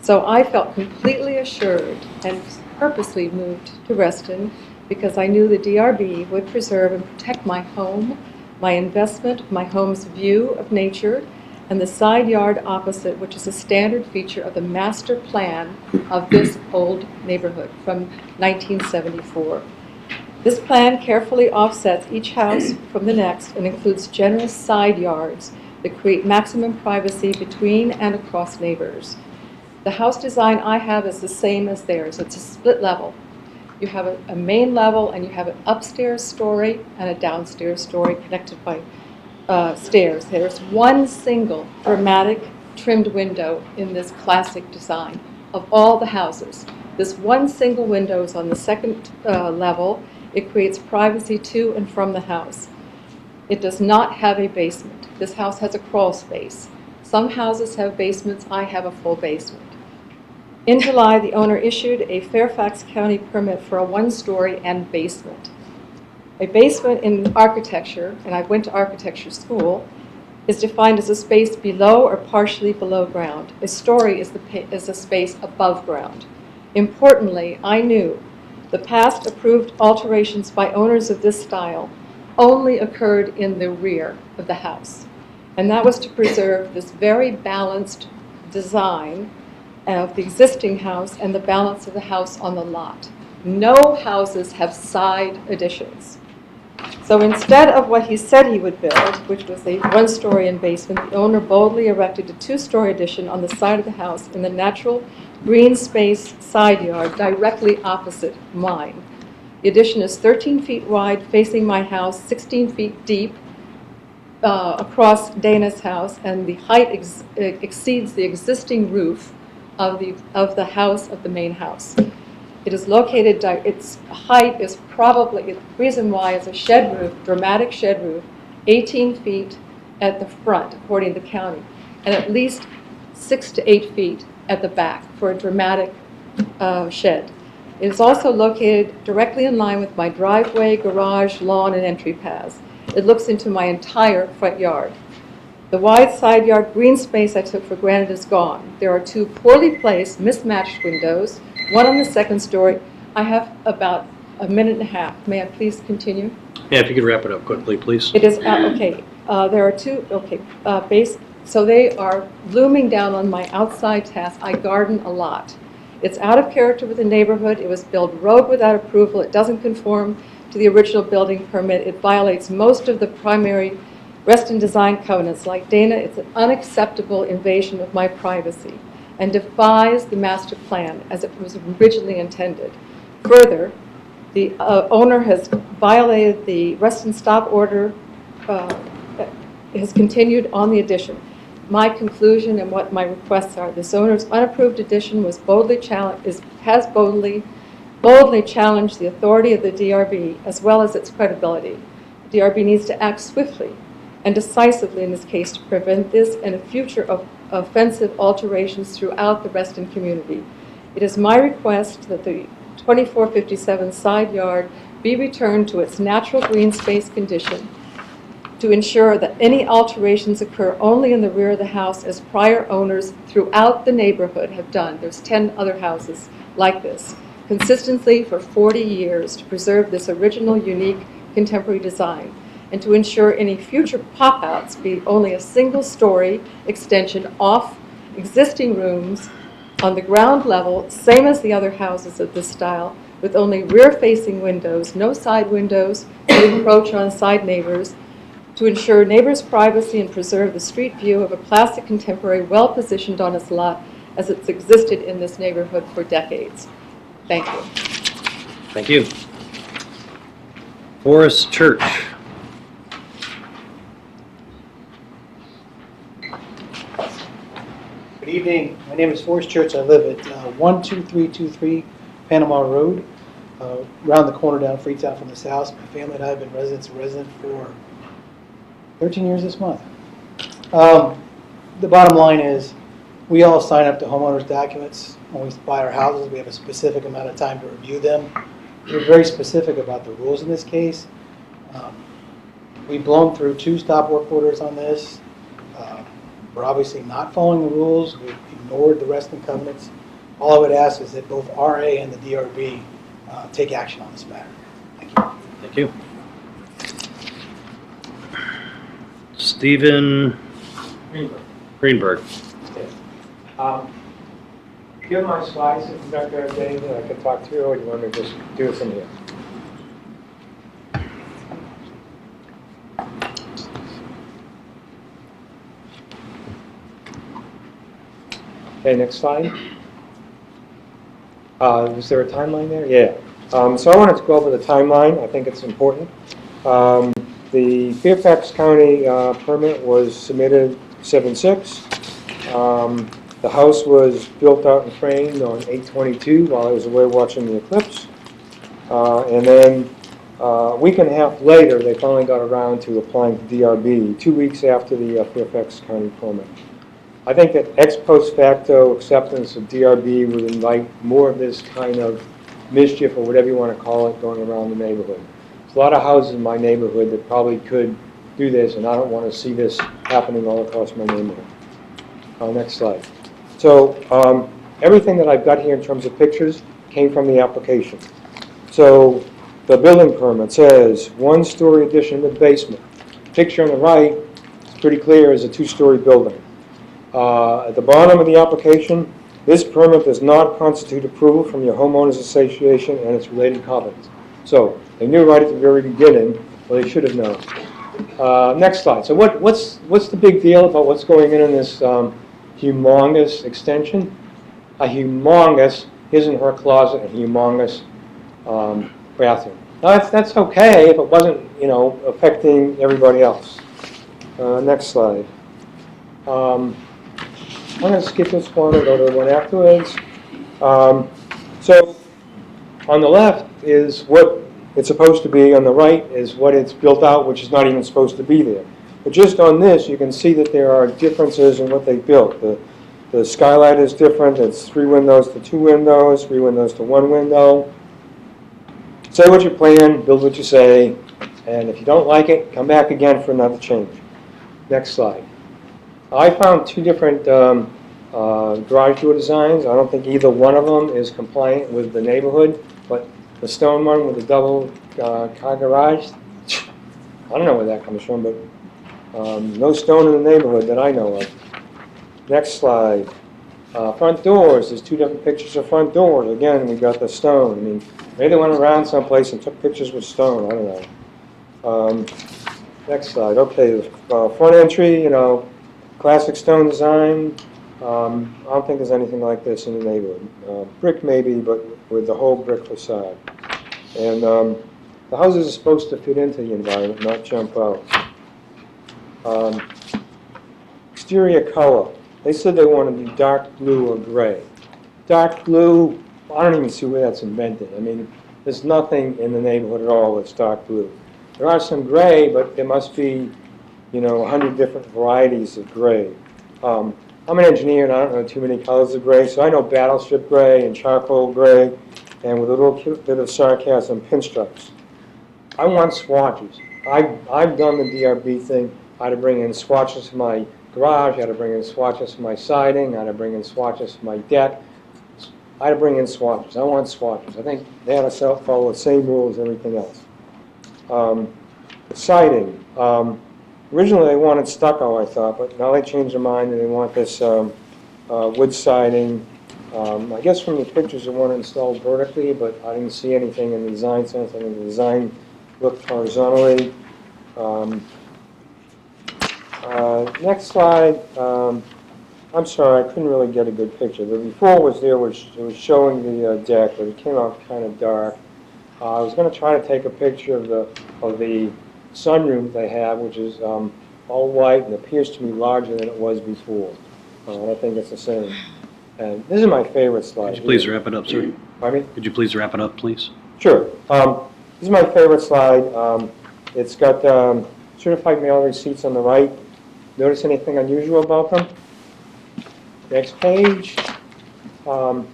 So I felt completely assured and purposely moved to Reston because I knew the DRB would preserve and protect my home, my investment, my home's view of nature, and the side yard opposite, which is a standard feature of the master plan of this old neighborhood from 1974. This plan carefully offsets each house from the next and includes generous side yards that create maximum privacy between and across neighbors. The house design I have is the same as theirs. It's a split level. You have a main level and you have an upstairs story and a downstairs story connected by stairs. There's one single dramatic trimmed window in this classic design of all the houses. This one single window is on the second level. It creates privacy to and from the house. It does not have a basement. This house has a crawl space. Some houses have basements. I have a full basement. In July, the owner issued a Fairfax County permit for a one-story and basement. A basement in architecture, and I went to architecture school, is defined as a space below or partially below ground. A story is a space above ground. Importantly, I knew the past approved alterations by owners of this style only occurred in the rear of the house. And that was to preserve this very balanced design of the existing house and the balance of the house on the lot. No houses have side additions. So instead of what he said he would build, which was a one-story and basement, the owner boldly erected a two-story addition on the side of the house in the natural green space side yard directly opposite mine. The addition is 13 feet wide, facing my house, 16 feet deep across Dana's house, and the height exceeds the existing roof of the house, of the main house. It is located, its height is probably, the reason why is a shed roof, dramatic shed roof, 18 feet at the front, according to the county, and at least 6 to 8 feet at the back for a dramatic shed. It is also located directly in line with my driveway, garage, lawn, and entry paths. It looks into my entire front yard. The wide side yard green space I took for granted is gone. There are two poorly placed, mismatched windows, one on the second story. I have about a minute and a half. May I please continue? Yeah, if you could wrap it up quickly, please. It is, okay. There are two, so they are looming down on my outside task. I garden a lot. It's out of character with the neighborhood. It was built rogue without approval. It doesn't conform to the original building permit. It violates most of the primary Reston design covenants. Like Dana, it's an unacceptable invasion of my privacy and defies the master plan as it was originally intended. Further, the owner has violated the Reston stop order, has continued on the addition. My conclusion and what my requests are: this owner's unapproved addition was has boldly challenged the authority of the DRB as well as its credibility. The DRB needs to act swiftly and decisively in this case to prevent this and future offensive alterations throughout the Reston community. It is my request that the 2457 side yard be returned to its natural green space condition to ensure that any alterations occur only in the rear of the house as prior owners throughout the neighborhood have done. There's 10 other houses like this, consistently for 40 years to preserve this original, unique, contemporary design, and to ensure any future pop-outs be only a single-story extension off existing rooms On the ground level, same as the other houses of this style, with only rear-facing windows, no side windows, to encroach on side neighbors, to ensure neighbors' privacy and preserve the street view of a classic contemporary well-positioned on its lot as it's existed in this neighborhood for decades. Thank you. Thank you. Forest Church. Good evening. My name is Forrest Church. I live at 12323 Panama Road, around the corner down Freetown from this house. My family and I have been resident for 13 years this month. The bottom line is we all sign up to homeowners documents when we buy our houses. We have a specific amount of time to review them. We're very specific about the rules in this case. We've blown through 2 stop work orders on this. We're obviously not following the rules. We've ignored the Reston covenants. All I would ask is that both RA and the DRB take action on this matter. Thank you. Thank you. Stephen Greenberg. Do you have my slides, if you've got there, Dave, that I can talk through, or do you want me to just do it from here? Okay, next slide. Is there a timeline there? Yeah. So I wanted to go over the timeline. I think it's important. The Fairfax County permit was submitted 7/6. The house was built out and framed on 8/22 while I was away watching the eclipse. And then a week and a half later, they finally got around to applying to DRB, 2 weeks after the Fairfax County permit. I think that ex post facto acceptance of DRB would invite more of this kind of mischief, or whatever you want to call it, going around the neighborhood. There's a lot of houses in my neighborhood that probably could do this, and I don't want to see this happening all across my neighborhood. Next slide. So everything that I've got here in terms of pictures came from the application. So the building permit says 1-story addition with basement. Picture on the right, it's pretty clear, is a 2-story building. At the bottom of the application, this permit does not constitute approval from your homeowners association and its related covenants. So they knew right at the very beginning, well, they should have known. Next slide. So what's the big deal about what's going in this humongous extension? A humongous, here's in her closet, a humongous bathroom. Now that's okay if it wasn't, affecting everybody else. Next slide. I'm going to skip this one and go to the one afterwards. So on the left is what it's supposed to be. On the right is what it's built out, which is not even supposed to be there. But just on this, you can see that there are differences in what they built. The skylight is different. It's 3 windows to 2 windows, 3 windows to 1 window. Say what you plan, build what you say, and if you don't like it, come back again for another change. Next slide. I found 2 different garage door designs. I don't think either one of them is compliant with the neighborhood, but the stone one with the double car garage, I don't know where that comes from, but no stone in the neighborhood that I know of. Next slide. Front doors, there's 2 different pictures of front doors. Again, we got the stone. I mean, maybe they went around someplace and took pictures with stone. I don't know. Next slide. Okay, front entry, classic stone design. I don't think there's anything like this in the neighborhood. Brick maybe, but with the whole brick facade. And the houses are supposed to fit into the environment, not jump out. Exterior color. They said they want to be dark blue or gray. Dark blue, I don't even see where that's invented. I mean, there's nothing in the neighborhood at all that's dark blue. There are some gray, but there must be, 100 different varieties of gray. I'm an engineer and I don't know too many colors of gray, so I know battleship gray and charcoal gray, and with a little bit of sarcasm, pinstripes. I want swatches. I've done the DRB thing. I had to bring in swatches for my garage, I had to bring in swatches for my siding, I had to bring in swatches for my deck. I had to bring in swatches. I want swatches. I think they had to follow the same rules as everything else. Siding. Originally they wanted stucco, I thought, but now they changed their mind and they want this wood siding. I guess from the pictures it weren't installed vertically, but I didn't see anything in the design sense. I think the design looked horizontally. Next slide. I'm sorry, I couldn't really get a good picture. The before was there, which it was showing the deck, but it came out kind of dark. I was going to try to take a picture of the sunroom they have, which is all white and appears to be larger than it was before. I think it's the same. And this is my favorite slide. Could you please wrap it up, sir? Pardon me? Could you please wrap it up, please? Sure. This is my favorite slide. It's got certified mail receipts on the right. Notice anything unusual about them? Next page. They don't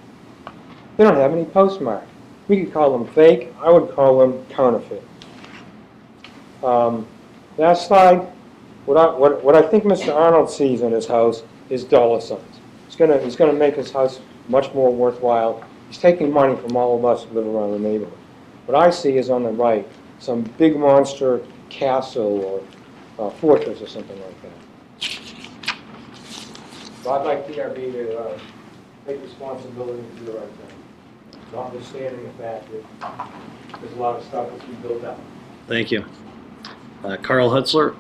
have any postmark. We could call them fake. I would call them counterfeit. Last slide. What I think Mr. Arnold sees in his house is dollar signs. He's gonna make his house much more worthwhile. He's taking money from all of us who live around the neighborhood. What I see is on the right, some big monster castle or fortress or something like that. So I'd like PRB to take responsibility and do the right thing, notwithstanding the fact that there's a lot of stuff that's been built up. Thank you. Carl Hutzler.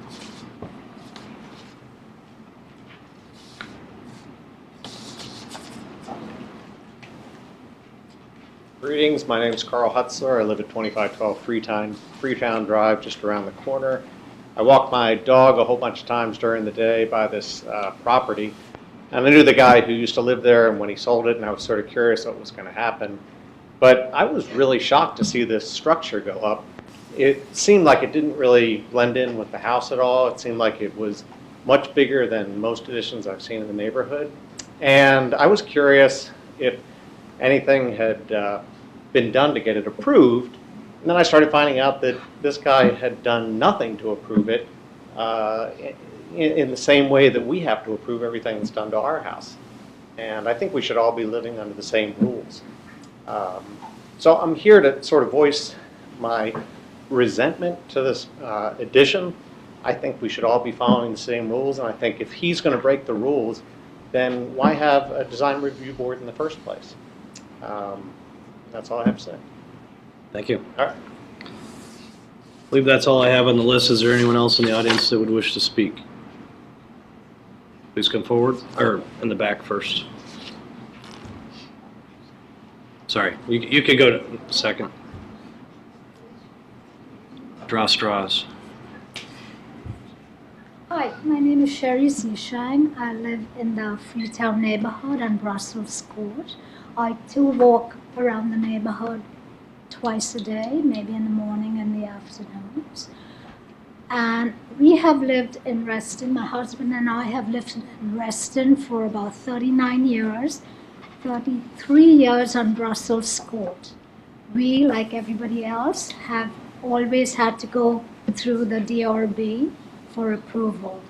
Greetings, my name is Carl Hutzler. I live at 2512 Freetown Drive, just around the corner. I walk my dog a whole bunch of times during the day by this property. And I knew the guy who used to live there and when he sold it, and I was sort of curious what was going to happen. But I was really shocked to see this structure go up. It seemed like it didn't really blend in with the house at all. It seemed like it was much bigger than most additions I've seen in the neighborhood. And I was curious if anything had been done to get it approved. And then I started finding out that this guy had done nothing to approve it in the same way that we have to approve everything that's done to our house. And I think we should all be living under the same rules. So I'm here to sort of voice my resentment to this addition. I think we should all be following the same rules, and I think if he's going to break the rules, then why have a design review board in the first place? That's all I have to say. Thank you. All right. I believe that's all I have on the list. Is there anyone else in the audience that would wish to speak? Please come forward, or in the back first. Sorry, you could go to second. Draw straws. Hi, my name is Sherry Seashine. I live in the Freetown neighborhood on Brussels Court. I too walk around the neighborhood twice a day, maybe in the morning and the afternoons. And we have lived in Reston. My husband and I have lived in Reston for about 39 years, 33 years on Brussels Court. We, like everybody else, have always had to go through the DRB for approval.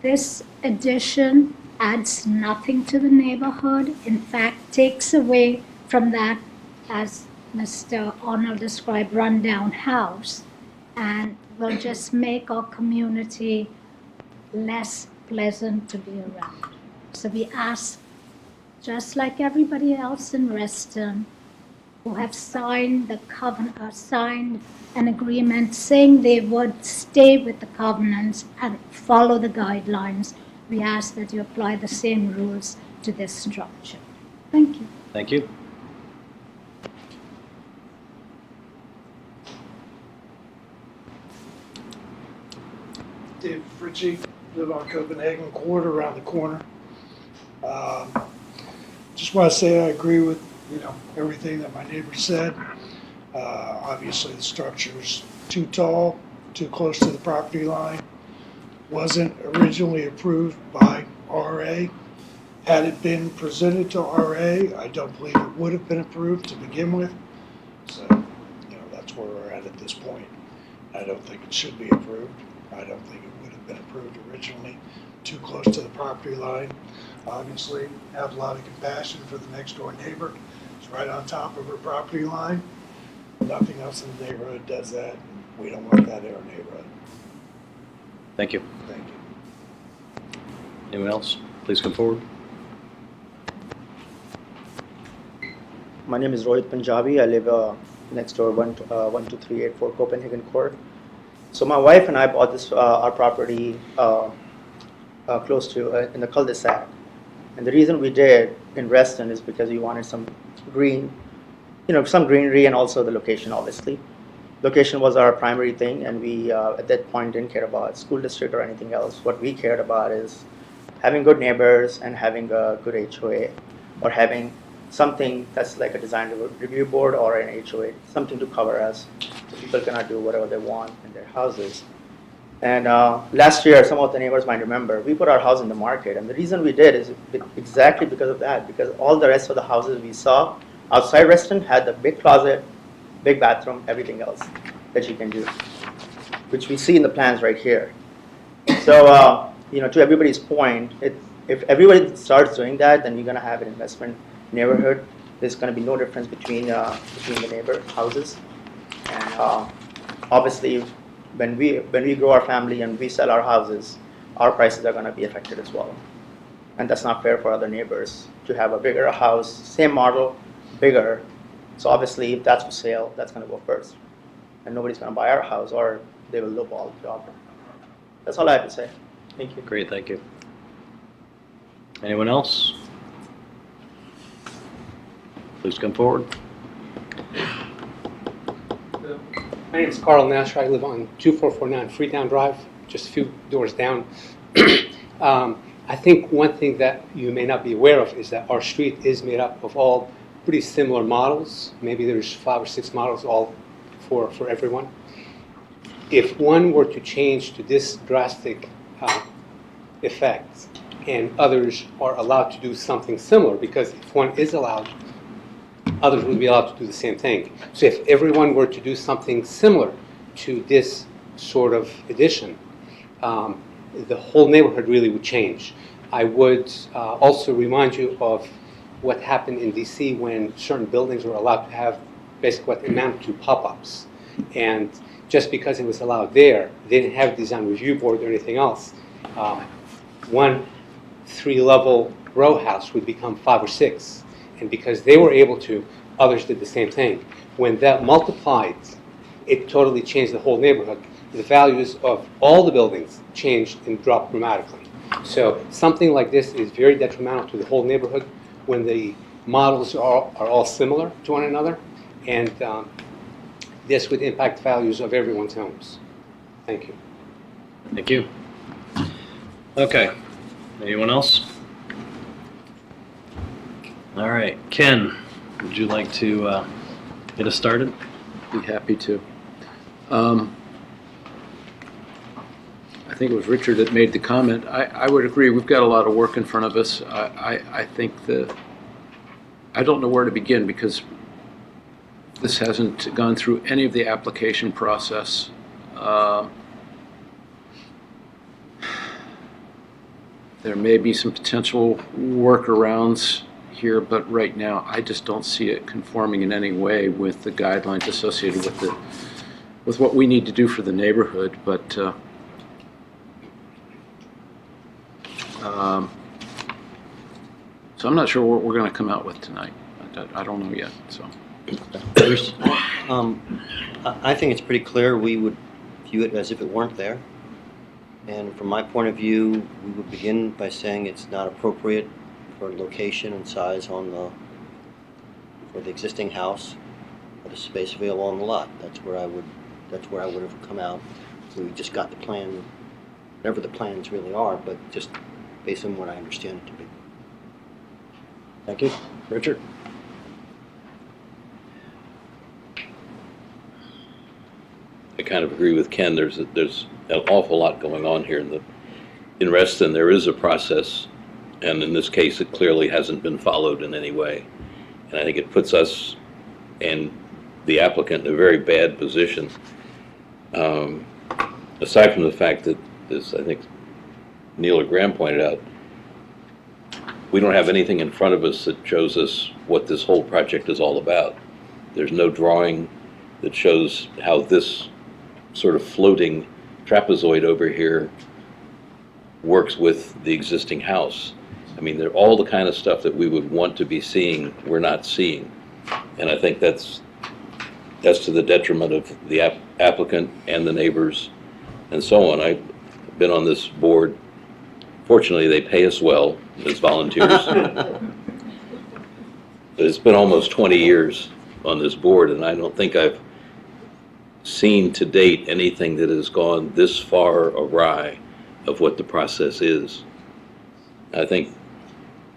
This addition adds nothing to the neighborhood. In fact, takes away from that, as Mr. Arnold described, rundown house, and will just make our community less pleasant to be around. So we ask, just like everybody else in Reston, who have signed the covenant, signed an agreement saying they would stay with the covenants and follow the guidelines, we ask that you apply the same rules to this structure. Thank you. Thank you. Dave Fritchie, live on Copenhagen Court around the corner. Just want to say I agree with everything that my neighbor said. Obviously the structure's too tall, too close to the property line. Wasn't originally approved by RA. Had it been presented to RA, I don't believe it would have been approved to begin with. So, that's where we're at this point. I don't think it should be approved. I don't think it would have been approved originally. Too close to the property line. Obviously, have a lot of compassion for the next door neighbor. It's right on top of her property line. Nothing else in the neighborhood does that. We don't want that in our neighborhood. Thank you. Thank you. Anyone else? Please come forward. My name is Rohit Punjabi. I live next door, 12384 Copenhagen Court. So my wife and I bought this our property close to in the cul-de-sac. And the reason we did in Reston is because we wanted some green, some greenery, and also the location, obviously. Location was our primary thing, and we at that point didn't care about school district or anything else. What we cared about is having good neighbors and having a good HOA, or having something that's like a design review board or an HOA, something to cover us so people cannot do whatever they want in their houses. And last year, some of the neighbors might remember, we put our house in the market. And the reason we did is exactly because of that, because all the rest of the houses we saw outside Reston had the big closet, big bathroom, everything else that you can do, which we see in the plans right here. So, to everybody's point, if everybody starts doing that, then you're going to have an investment neighborhood. There's going to be no difference between the neighbor houses. And obviously, when we grow our family and we sell our houses, our prices are going to be affected as well. And that's not fair for other neighbors to have a bigger house, same model, bigger. So obviously, if that's for sale, that's going to go first. And nobody's going to buy our house, or they will lowball the offer. That's all I have to say. Thank you. Great, thank you. Anyone else? Please come forward. My name is Carl Nash. I live on 2449 Freetown Drive, just a few doors down. I think one thing that you may not be aware of is that our street is made up of all pretty similar models. Maybe there's 5 or 6 models all for everyone. If one were to change to this drastic effect and others are allowed to do something similar, because if one is allowed, others would be allowed to do the same thing. So if everyone were to do something similar to this sort of addition, the whole neighborhood really would change. I would also remind you of what happened in DC when certain buildings were allowed to have basically what amounted to pop-ups. And just because it was allowed there, they didn't have a design review board or anything else. One 3-level row house would become 5 or 6. And because they were able to, others did the same thing. When that multiplied, it totally changed the whole neighborhood. The values of all the buildings changed and dropped dramatically. So something like this is very detrimental to the whole neighborhood when the models are all similar to one another. And this would impact values of everyone's homes. Thank you. Thank you. Okay. Anyone else? All right. Ken, would you like to get us started? Be happy to. I think it was Richard that made the comment. I would agree. We've got a lot of work in front of us. I think I don't know where to begin because this hasn't gone through any of the application process. There may be some potential workarounds here, but right now I just don't see it conforming in any way with the guidelines associated with what we need to do for the neighborhood. But so I'm not sure what we're going to come out with tonight. I don't know yet. So. I think it's pretty clear we would view it as if it weren't there. And from my point of view, we would begin by saying it's not appropriate for location and size for the existing house or the space available on the lot. That's where I would have come out. So we just got the plan, whatever the plans really are, but just based on what I understand it to be. Thank you. Richard? I kind of agree with Ken. There's an awful lot going on here. In Reston, there is a process, and in this case, it clearly hasn't been followed in any way. And I think it puts us and the applicant in a very bad position. Aside from the fact that, as I think Neil or Graham pointed out, we don't have anything in front of us that shows us what this whole project is all about. There's no drawing that shows how this sort of floating trapezoid over here works with the existing house. I mean, they're all the kind of stuff that we would want to be seeing, we're not seeing. And I think that's to the detriment of the applicant and the neighbors and so on. I've been on this board. Fortunately, they pay us well as volunteers. But it's been almost 20 years on this board, and I don't think I've seen to date anything that has gone this far awry of what the process is. I think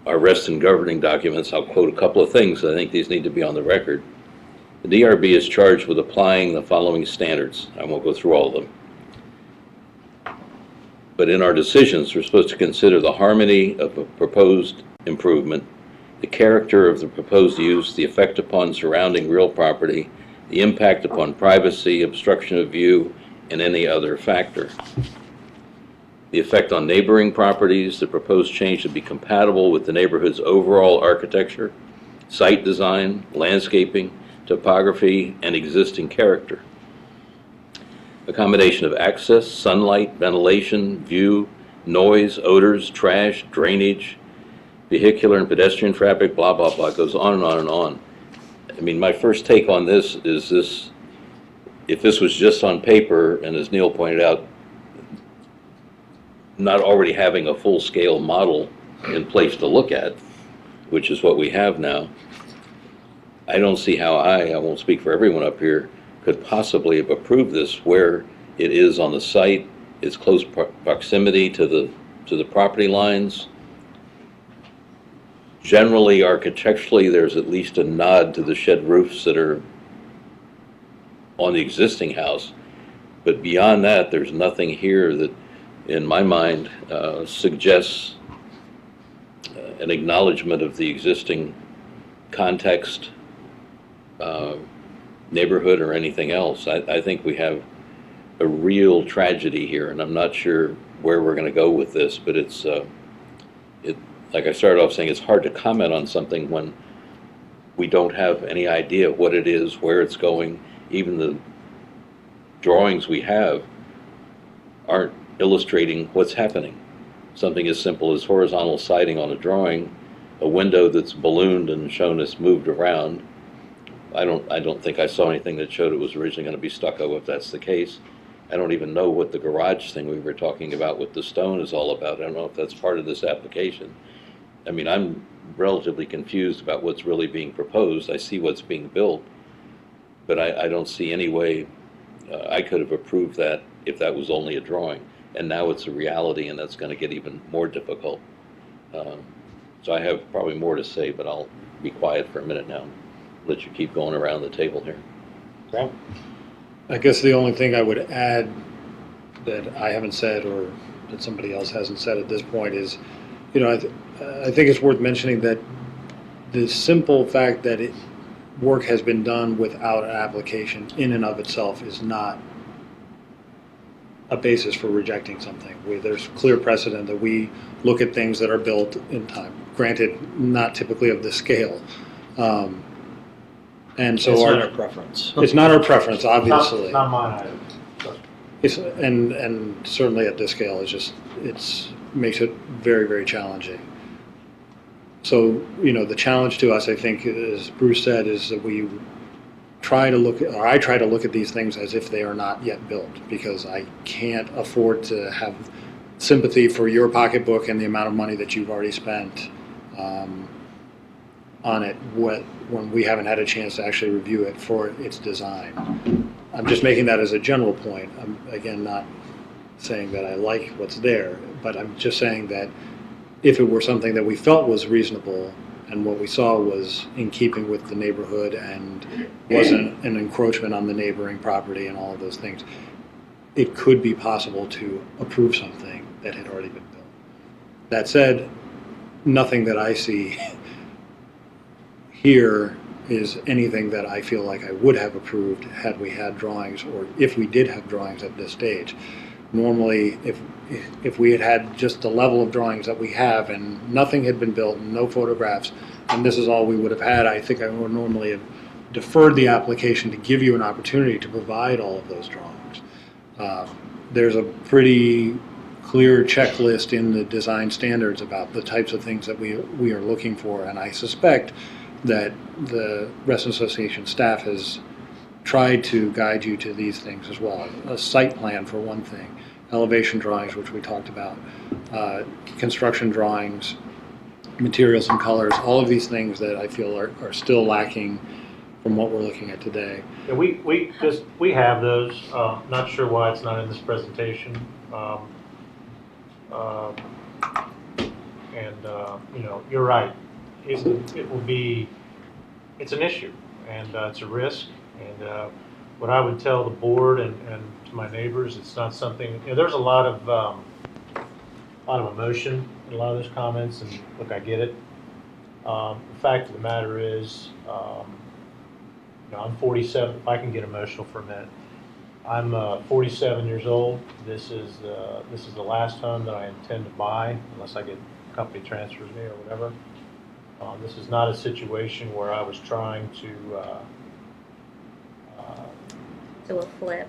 our Reston governing documents, I'll quote a couple of things. I think these need to be on the record. The DRB is charged with applying the following standards. I won't go through all of them. But in our decisions, we're supposed to consider the harmony of a proposed improvement, the character of the proposed use, the effect upon surrounding real property, the impact upon privacy, obstruction of view, and any other factor. The effect on neighboring properties, the proposed change should be compatible with the neighborhood's overall architecture, site design, landscaping, topography, and existing character. Accommodation of access, sunlight, ventilation, view, noise, odors, trash, drainage, vehicular and pedestrian traffic, blah, blah, blah. It goes on and on and on. I mean, my first take on this is this, if this was just on paper, and as Neil pointed out, not already having a full-scale model in place to look at, which is what we have now, I don't see how I won't speak for everyone up here, could possibly have approved this where it is on the site, its close proximity to the property lines. Generally, architecturally, there's at least a nod to the shed roofs that are on the existing house. But beyond that, there's nothing here that, in my mind, suggests an acknowledgement of the existing context, neighborhood, or anything else. I think we have a real tragedy here, and I'm not sure where we're going to go with this, but it's like I started off saying, it's hard to comment on something when we don't have any idea what it is, where it's going. Even the drawings we have aren't illustrating what's happening. Something as simple as horizontal siding on a drawing, a window that's ballooned and shown as moved around. I don't think I saw anything that showed it was originally going to be stucco, if that's the case. I don't even know what the garage thing we were talking about with the stone is all about. I don't know if that's part of this application. I mean, I'm relatively confused about what's really being proposed. I see what's being built, but I don't see any way I could have approved that if that was only a drawing. And now it's a reality, and that's going to get even more difficult. So I have probably more to say, but I'll be quiet for a minute now. Let you keep going around the table here. Graham? I guess the only thing I would add that I haven't said or that somebody else hasn't said at this point is, I think it's worth mentioning that the simple fact that work has been done without an application in and of itself is not a basis for rejecting something. There's clear precedent that we look at things that are built in time. Granted, not typically of this scale. And so it's not our preference. It's not our preference, obviously. Not mine either. And certainly at this scale, it's makes it very, very challenging. So, the challenge to us, I think, as Bruce said, is that I try to look at these things as if they are not yet built, because I can't afford to have sympathy for your pocketbook and the amount of money that you've already spent on it when we haven't had a chance to actually review it for its design. I'm just making that as a general point. I'm, again, not saying that I like what's there, but I'm just saying that if it were something that we felt was reasonable and what we saw was in keeping with the neighborhood and wasn't an encroachment on the neighboring property and all of those things, it could be possible to approve something that had already been built. That said, nothing that I see here is anything that I feel like I would have approved had we had drawings, or if we did have drawings at this stage. Normally, if we had had just the level of drawings that we have and nothing had been built, no photographs, and this is all we would have had, I think I would normally have deferred the application to give you an opportunity to provide all of those drawings. There's a pretty clear checklist in the design standards about the types of things that we are looking for, and I suspect that the Reston Association staff has tried to guide you to these things as well. A site plan for one thing, elevation drawings, which we talked about, construction drawings, materials and colors, all of these things that I feel are still lacking from what we're looking at today. Yeah, we have those. Not sure why it's not in this presentation. You know, you're right. It will be. It's an issue, and it's a risk. And what I would tell the board and to my neighbors, it's not something. You know, there's a lot of emotion in a lot of those comments, and look, I get it. The fact of the matter is, you know, I'm 47. If I can get emotional for a minute, I'm 47 years old. This is the last home that I intend to buy, unless I get company transfers me or whatever. This is not a situation where I was trying to Do a flip.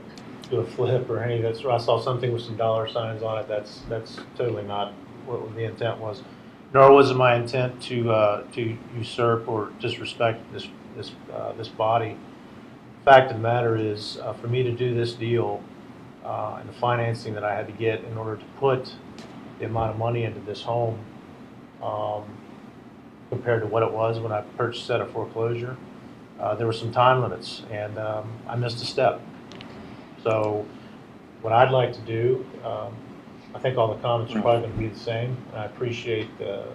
do a flip or any. That's I saw something with some dollar signs on it. That's totally not what the intent was. Nor was it my intent to usurp or disrespect this body. The fact of the matter is, for me to do this deal and the financing that I had to get in order to put the amount of money into this home, compared to what it was when I purchased at a foreclosure, there were some time limits, and I missed a step. So what I'd like to do, I think all the comments are probably going to be the same, and I appreciate the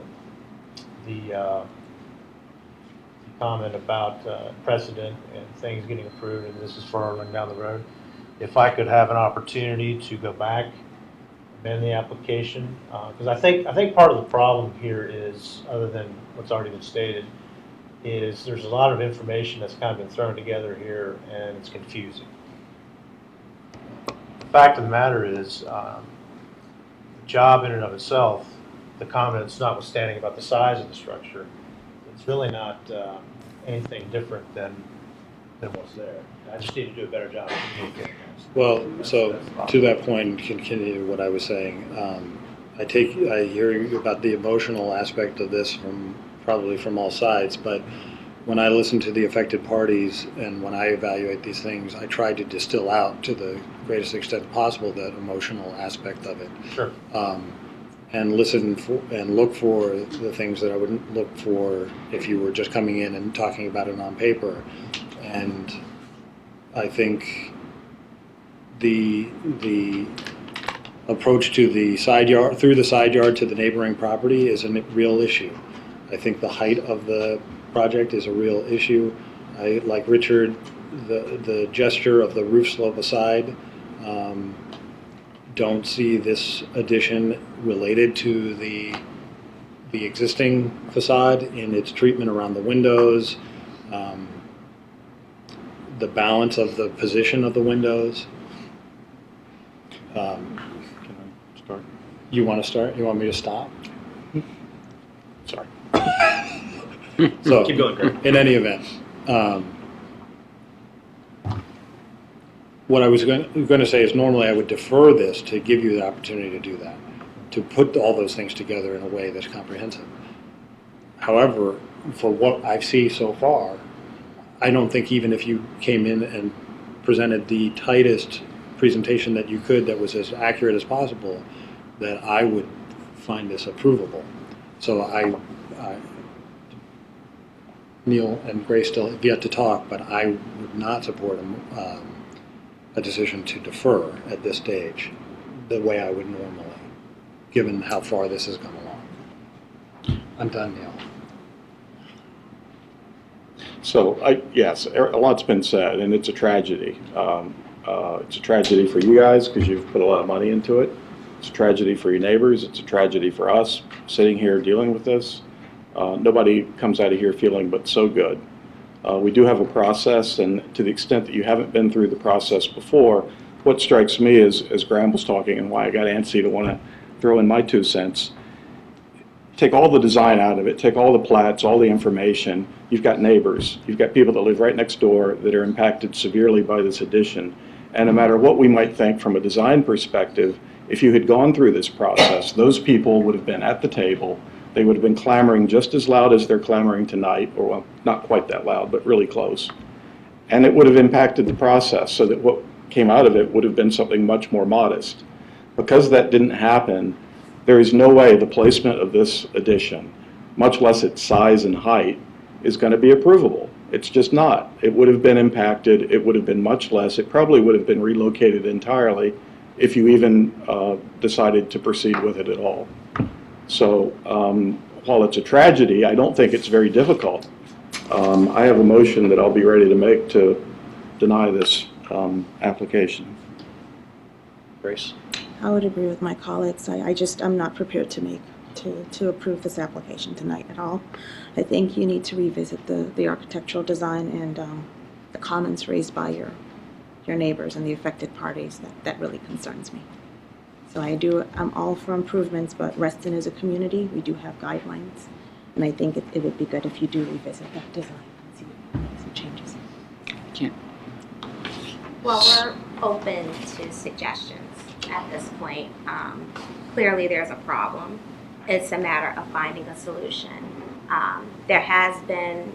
comment about precedent and things getting approved, and this is further down the road. If I could have an opportunity to go back, amend the application, because I think part of the problem here is, other than what's already been stated, is there's a lot of information that's kind of been thrown together here, and it's confusing. The fact of the matter is, the job in and of itself, the comments notwithstanding about the size of the structure, it's really not anything different than what's there. I just need to do a better job of communicating. Well, so to that point, and continue what I was saying, I hear you about the emotional aspect of this probably from all sides, but when I listen to the affected parties and when I evaluate these things, I try to distill out to the greatest extent possible that emotional aspect of it. Sure. And listen for and look for the things that I wouldn't look for if you were just coming in and talking about it on paper. And I think the approach to the side yard, through the side yard to the neighboring property, is a real issue. I think the height of the project is a real issue. I, like Richard, the gesture of the roof slope aside, don't see this addition related to the existing facade in its treatment around the windows, the balance of the position of the windows. Can I start? You want to start? You want me to stop? Sorry. So, Keep going, Greg. in any event, what I was going to say is normally I would defer this to give you the opportunity to do that, to put all those things together in a way that's comprehensive. However, for what I've seen so far, I don't think even if you came in and presented the tightest presentation that you could that was as accurate as possible, that I would find this approvable. So Neil and Grace still have yet to talk, but I would not support a decision to defer at this stage the way I would normally, given how far this has come along. I'm done, Neil. So, yes, a lot's been said, and it's a tragedy. It's a tragedy for you guys because you've put a lot of money into it. It's a tragedy for your neighbors. It's a tragedy for us sitting here dealing with this. Nobody comes out of here feeling but so good. We do have a process, and to the extent that you haven't been through the process before, what strikes me is, as Graham was talking and why I got antsy to want to throw in my 2 cents, take all the design out of it, take all the plats, all the information. You've got neighbors. You've got people that live right next door that are impacted severely by this addition. And no matter what we might think from a design perspective, if you had gone through this process, those people would have been at the table. they would have been clamoring just as loud as they're clamoring tonight, or well, not quite that loud, but really close. And it would have impacted the process so that what came out of it would have been something much more modest. Because that didn't happen, there is no way the placement of this addition, much less its size and height, is going to be approvable. It's just not. It would have been impacted. It would have been much less. It probably would have been relocated entirely if you even decided to proceed with it at all. So while it's a tragedy, I don't think it's very difficult. I have a motion that I'll be ready to make to deny this application. Grace? I would agree with my colleagues. I'm not prepared to approve this application tonight at all. I think you need to revisit the architectural design and the comments raised by your neighbors and the affected parties. That really concerns me. So I'm all for improvements, but Reston is a community. We do have guidelines, and I think it would be good if you do revisit that design and see some changes. Well, we're open to suggestions at this point. Clearly there's a problem. It's a matter of finding a solution. There has been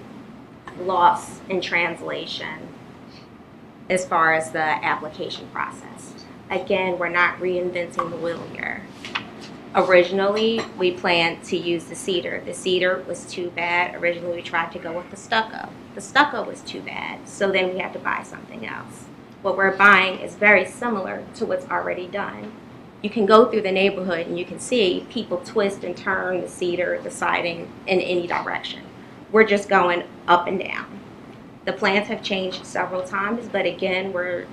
loss in translation as far as the application process. Again, we're not reinventing the wheel here. Originally, we planned to use the cedar. The cedar was too bad. Originally, we tried to go with the stucco. The stucco was too bad, so then we had to buy something else. What we're buying is very similar to what's already done. You can go through the neighborhood and you can see people twist and turn the cedar, the siding in any direction. We're just going up and down. The plans have changed several times, but again, we're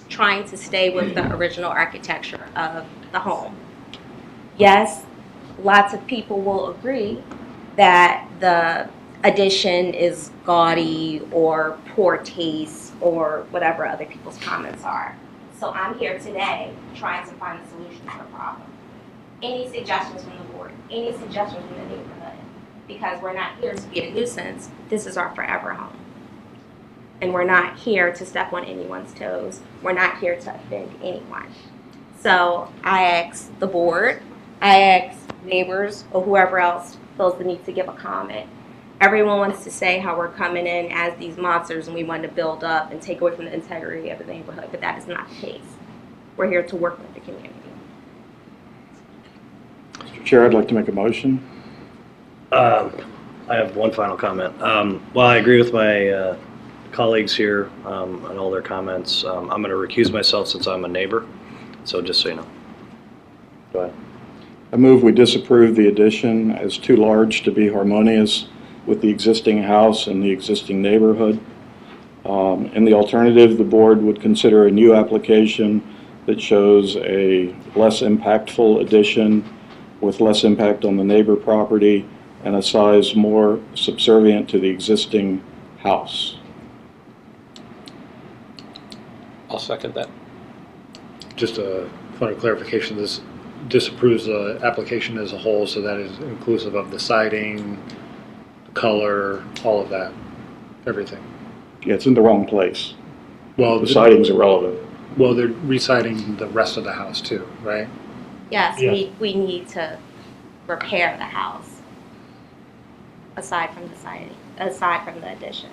trying to stay with the original architecture of the home. Yes, lots of people will agree that the addition is gaudy or poor taste or whatever other people's comments are. So I'm here today trying to find a solution to the problem. Any suggestions from the board? Any suggestions from the neighborhood? Because we're not here to be a nuisance. This is our forever home. And we're not here to step on anyone's toes. We're not here to offend anyone. So I ask the board, I ask neighbors, or whoever else feels the need to give a comment. Everyone wants to say how we're coming in as these monsters and we want to build up and take away from the integrity of the neighborhood, but that is not the case. We're here to work with the community. Mr. Chair, I'd like to make a motion. I have one final comment. Well, I agree with my colleagues here on all their comments. I'm going to recuse myself since I'm a neighbor, so just so you know. Go ahead. I move we disapprove the addition as too large to be harmonious with the existing house and the existing neighborhood. In the alternative, the board would consider a new application that shows a less impactful addition with less impact on the neighbor property and a size more subservient to the existing house. I'll second that. Just a point of clarification, this disapproves the application as a whole, so that is inclusive of the siding, the color, all of that, everything. Yeah, it's in the wrong place. Well, the siding's irrelevant. Well, they're re-siding the rest of the house too, right? Yes, Yeah. we need to repair the house. Aside from the siding, aside from the addition,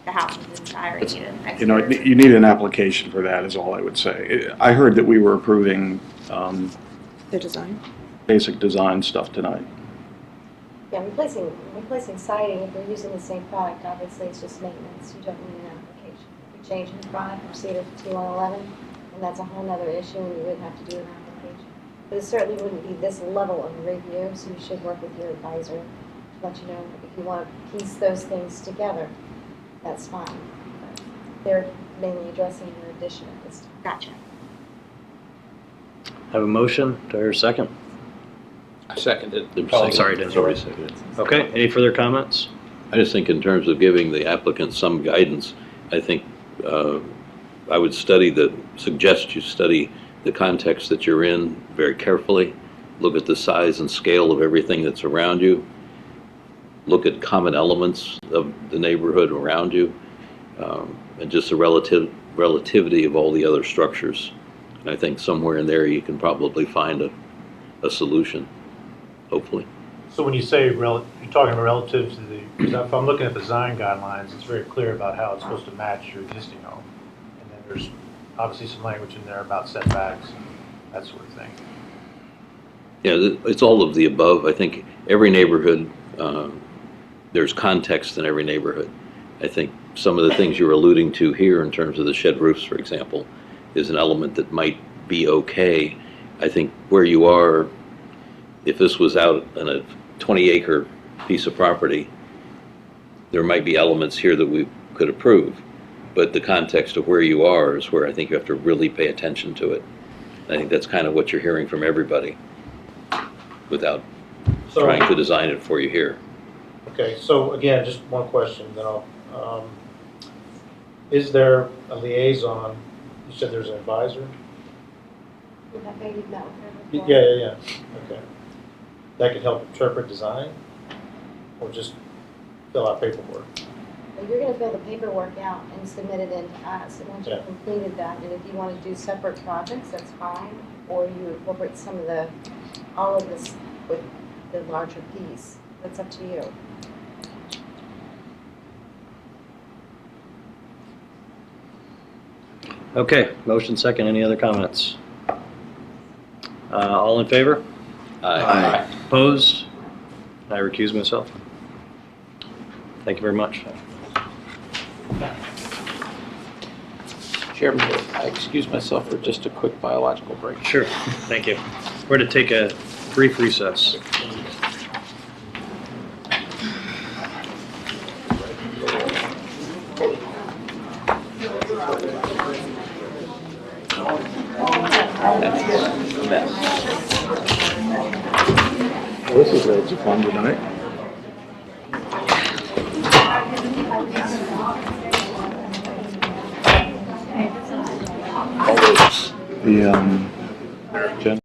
the house is entirely needed. You know, you need an application for that is all I would say. I heard that we were approving The design? basic design stuff tonight. Yeah, replacing siding, if you're using the same product, obviously it's just maintenance, you don't need an application. If you're changing the product from cedar to T111, and that's a whole nother issue, and you wouldn't have to do an application. But it certainly wouldn't be this level of review, so you should work with your advisor to let you know if you want to piece those things together, that's fine. But they're mainly addressing your addition at this time. Gotcha. Have a motion. Do I hear a second? I seconded. Oh, sorry, didn't hear. Okay, any further comments? I just think in terms of giving the applicant some guidance, I think I would suggest you study the context that you're in very carefully. Look at the size and scale of everything that's around you. Look at common elements of the neighborhood around you, and just the relativity of all the other structures. And I think somewhere in there you can probably find a solution, hopefully. So when you say you're talking relative to the, because if I'm looking at the design guidelines, it's very clear about how it's supposed to match your existing home. And then there's obviously some language in there about setbacks, that sort of thing. Yeah, it's all of the above. I think every neighborhood, there's context in every neighborhood. I think some of the things you're alluding to here in terms of the shed roofs, for example, is an element that might be okay. I think where you are, if this was out on a 20-acre piece of property, there might be elements here that we could approve. But the context of where you are is where I think you have to really pay attention to it. I think that's kind of what you're hearing from everybody without trying to design it for you here. Okay, so again, just one question, then I'll, is there a liaison? You said there's an advisor? That maybe met with her Yeah, before. yeah, okay. That could help interpret design, or just fill out paperwork? Well, you're gonna fill the paperwork out and submit it in to us, and once Yeah. you've completed that, and if you wanna do separate projects, that's fine, or you incorporate some of the, all of this with the larger piece, that's up to you. Okay, motion second. Any other comments? All in favor? Aye. Opposed? I recuse myself. Thank you very much. Chairman, I excuse myself for just a quick biological break. Sure, thank you. We're going to take a brief recess. This is loads of fun tonight. The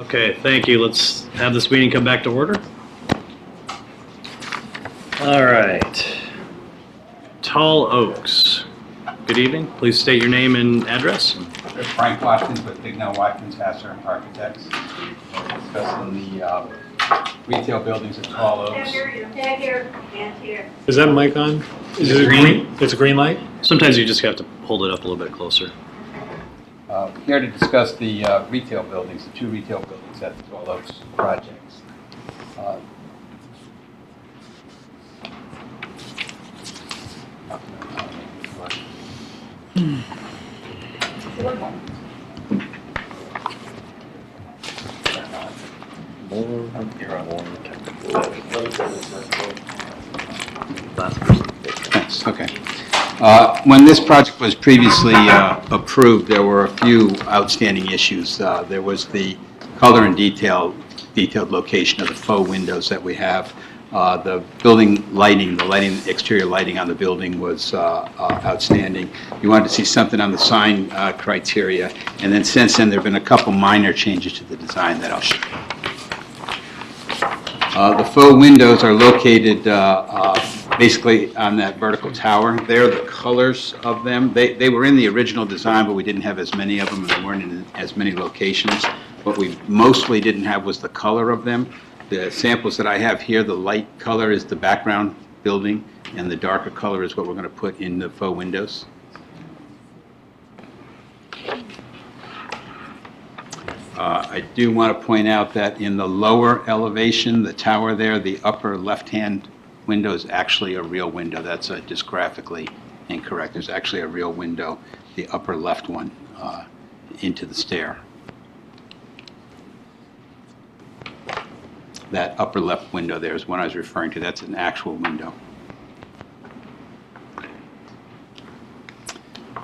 Okay, thank you. Let's have this meeting come back to order. All right. Tall Oaks. Good evening. Please state your name and address. Frank Watkins with Bignell Watkins Vassar Architects. Discussing the retail buildings at Tall Oaks. Is that mic on? Is it green? It's a green light? Sometimes you just have to hold it up a little bit closer. Here to discuss the retail buildings, the two retail buildings at the Tall Oaks projects. Thanks. Okay. When this project was previously approved, there were a few outstanding issues. There was the color and detailed location of the faux windows that we have. The building lighting, exterior lighting on the building was outstanding. You wanted to see something on the sign criteria, and then since then there have been a couple minor changes to the design that I'll show you. The faux windows are located basically on that vertical tower. They're the colors of them. They were in the original design, but we didn't have as many of them, and they weren't in as many locations. What we mostly didn't have was the color of them. The samples that I have here, the light color is the background building, and the darker color is what we're going to put in the faux windows. I do want to point out that in the lower elevation, the tower there, the upper left-hand window is actually a real window. That's just graphically incorrect. There's actually a real window, the upper left one, into the stair. That upper left window there is one I was referring to. That's an actual window.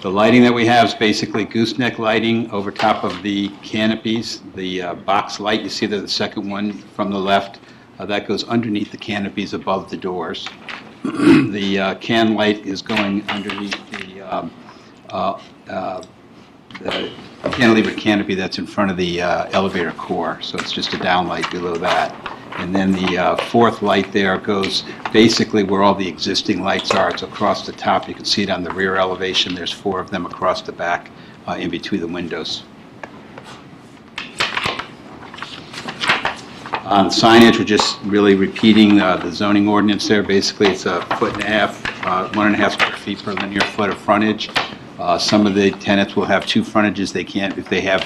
The lighting that we have is basically gooseneck lighting over top of the canopies. The box light, you see there, the second one from the left, that goes underneath the canopies above the doors. The can light is going underneath the cantilever canopy that's in front of the elevator core, so it's just a downlight below that. And then the fourth light there goes basically where all the existing lights are. It's across the top. You can see it on the rear elevation. There's 4 of them across the back in between the windows. On signage, we're just really repeating the zoning ordinance there. Basically, it's 1.5 feet, 1.5 square feet per linear foot of frontage. Some of the tenants will have 2 frontages. They can't, if they have,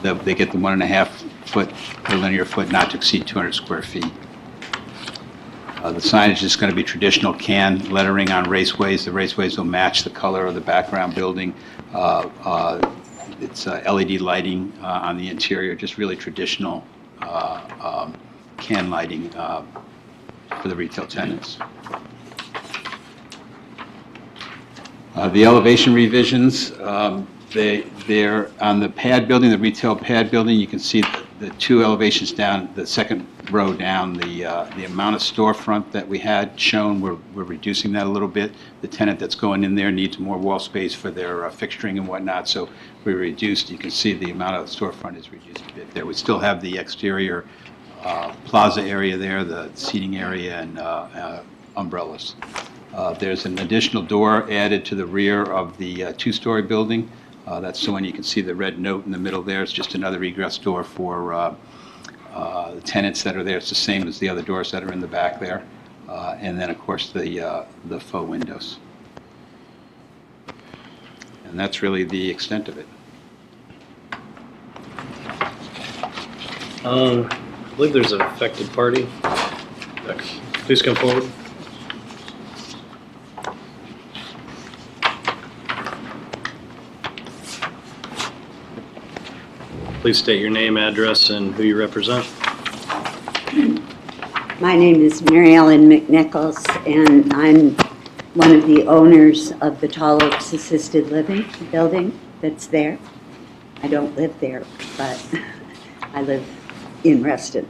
they get the 1.5 foot per linear foot, not to exceed 200 square feet. The signage is going to be traditional can lettering on raceways. The raceways will match the color of the background building. It's LED lighting on the interior, just really traditional can lighting for the retail tenants. The elevation revisions, they're on the pad building, the retail pad building. You can see the 2 elevations down, the second row down, the amount of storefront that we had shown, we're reducing that a little bit. The tenant that's going in there needs more wall space for their fixturing and whatnot, so we reduced. You can see the amount of storefront is reduced a bit there. We still have the exterior plaza area there, the seating area, and umbrellas. There's an additional door added to the rear of the 2-story building. That's the one you can see the red note in the middle there. It's just another egress door for the tenants that are there. It's the same as the other doors that are in the back there. And then, of course, the faux windows. And that's really the extent of it. I believe there's an affected party. Please come forward. Please state your name, address, and who you represent. My name is Mary Ellen McNichols, and I'm one of the owners of the Tall Oaks Assisted Living building that's there. I don't live there, but I live in Reston.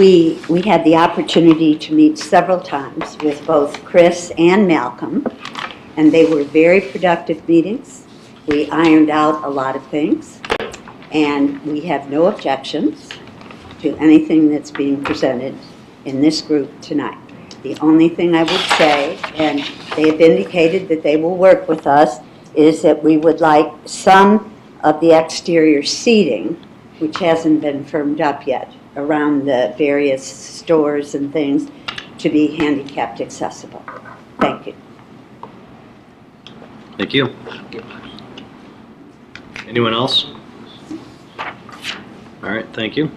We had the opportunity to meet several times with both Chris and Malcolm, and they were very productive meetings. We ironed out a lot of things, And we have no objections to anything that's being presented in this group tonight. The only thing I would say, and they have indicated that they will work with us, is that we would like some of the exterior seating, which hasn't been firmed up yet, around the various stores and things, to be handicapped accessible. Thank you. Thank you. Anyone else? All right, thank you.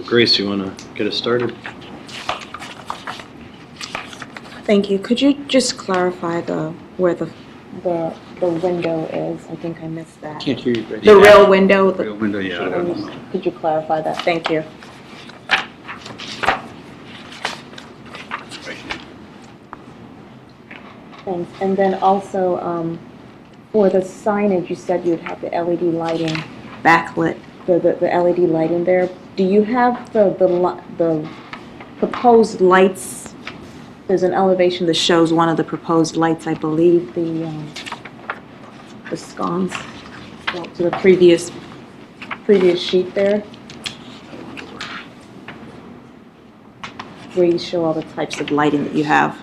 Grace, you want to get us started? Thank you. Could you just clarify where the window is? I think I missed that. Can't hear you, Grace. The real window? Real window, yeah. Could you clarify that? Thank you. Thanks. And then also, for the signage, you said you'd have the LED lighting. Backlit. The LED lighting there. Do you have the Proposed lights, there's an elevation that shows one of the proposed lights, I believe, the sconce, to the previous sheet there, where you show all the types of lighting that you have.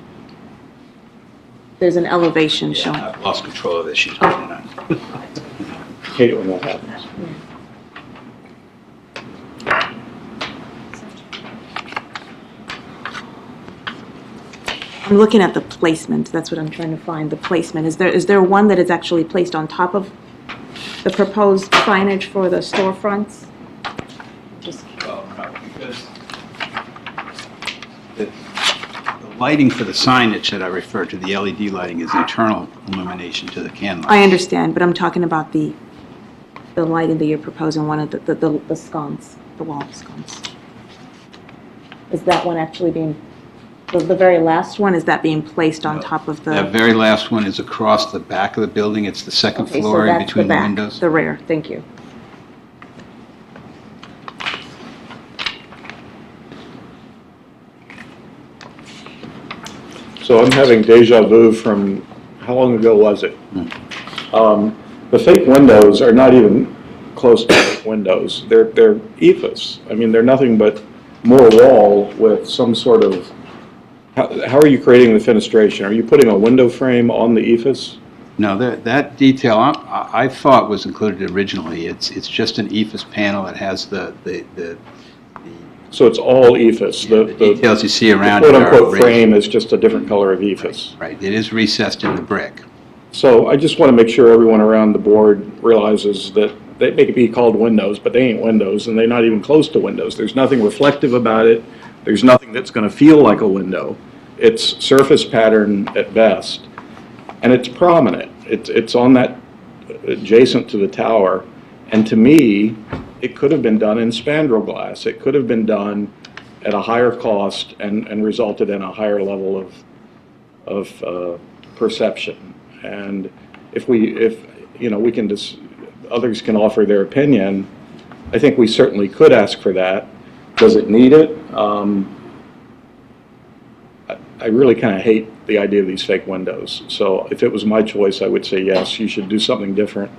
There's an elevation showing. I've lost control of this. She's working on it. Hate it when that happens. I'm looking at the placement, that's what I'm trying to find, the placement. Is there one that is actually placed on top of the proposed signage for the storefronts? Just Because the lighting for the signage that I referred to, the LED lighting, is internal illumination to the can light. I understand, but I'm talking about the lighting that you're proposing, one of the sconce, the wall sconce. Is that one actually being, the very last one, is that being placed on top of the? That very last one is across the back of the building. It's the second Okay, so floor in that's between the back, windows. The rear, thank you. So I'm having deja vu from, how long ago was it? The fake windows are not even close to fake windows. They're ephes. I mean, they're nothing but more wall with some sort of, how are you creating the fenestration? Are you putting a window frame on the ephes? No, that detail I thought was included originally. It's just an ephes panel that has the So it's all ephes. the details you see around the it are quote-unquote raised. frame is just a different color of ephes. Right, it is recessed in the brick. So I just want to make sure everyone around the board realizes that they may be called windows, but they ain't windows, and they're not even close to windows. There's nothing reflective about it. There's nothing that's going to feel like a window. It's surface pattern at best, and it's prominent. It's on that adjacent to the tower, and to me, it could have been done in spandrel glass. It could have been done at a higher cost and resulted in a higher level of perception. And if you know, we can just, others can offer their opinion, I think we certainly could ask for that. Does it need it? I really kind of hate the idea of these fake windows. So if it was my choice, I would say yes, you should do something different,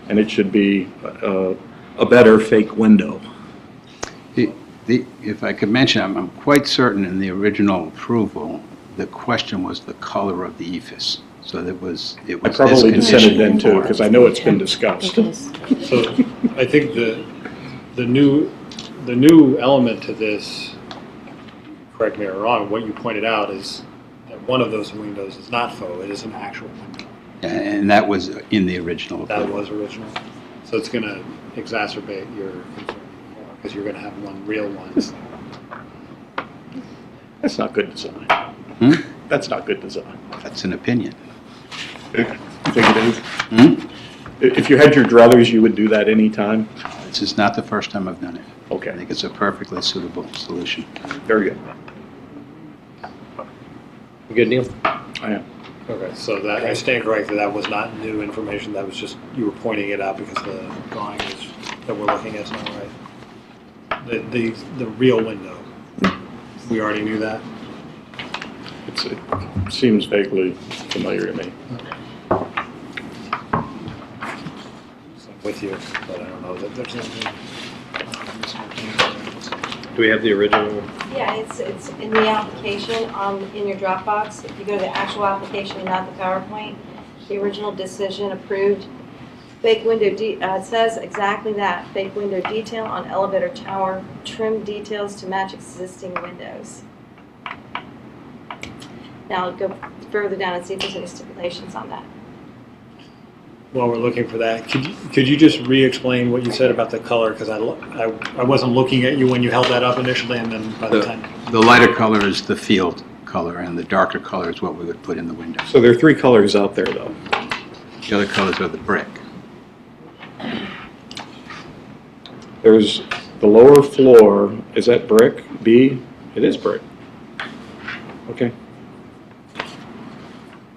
and it should be a better fake window. If I could mention, I'm quite certain in the original approval, the question was the color of the ephes. So it was I probably this dissented condition then too, for it. because I know it's been discussed. So I think the new element to this, correct me if I'm wrong, what you pointed out is that one of those windows is not faux, it is an actual window. And that was in the original approval. That was original. So it's going to exacerbate your concern more because you're going to have one real one. That's not good design. That's not good design. That's an opinion. You think it is? If you had your druthers, you would do that anytime? This is not the first time I've done it. Okay. I think it's a perfectly suitable solution. Very good. You good, Neil? I am. Okay, so that, I stand corrected, that was not new information, that was just, you were pointing it out because the drawing is, that we're looking at is not right. The real window, we already knew that? It seems vaguely familiar to me. with you, but I don't know that there's anything. Do we have the original? Yeah, it's in the application, in your Dropbox. If you go to the actual application and not the PowerPoint, the original decision approved fake window, it says exactly that, fake window detail on elevator tower, trim details to match existing windows. Now I'll go further down and see if there's any stipulations on that. While we're looking for that, could you just re-explain what you said about the color? Because I wasn't looking at you when you held that up initially, and then by the time. The lighter color is the field color, and the darker color is what we would put in the window. So there are three colors out there, though. The other colors are the brick. There's the lower floor, is that brick? B? It is brick. Okay.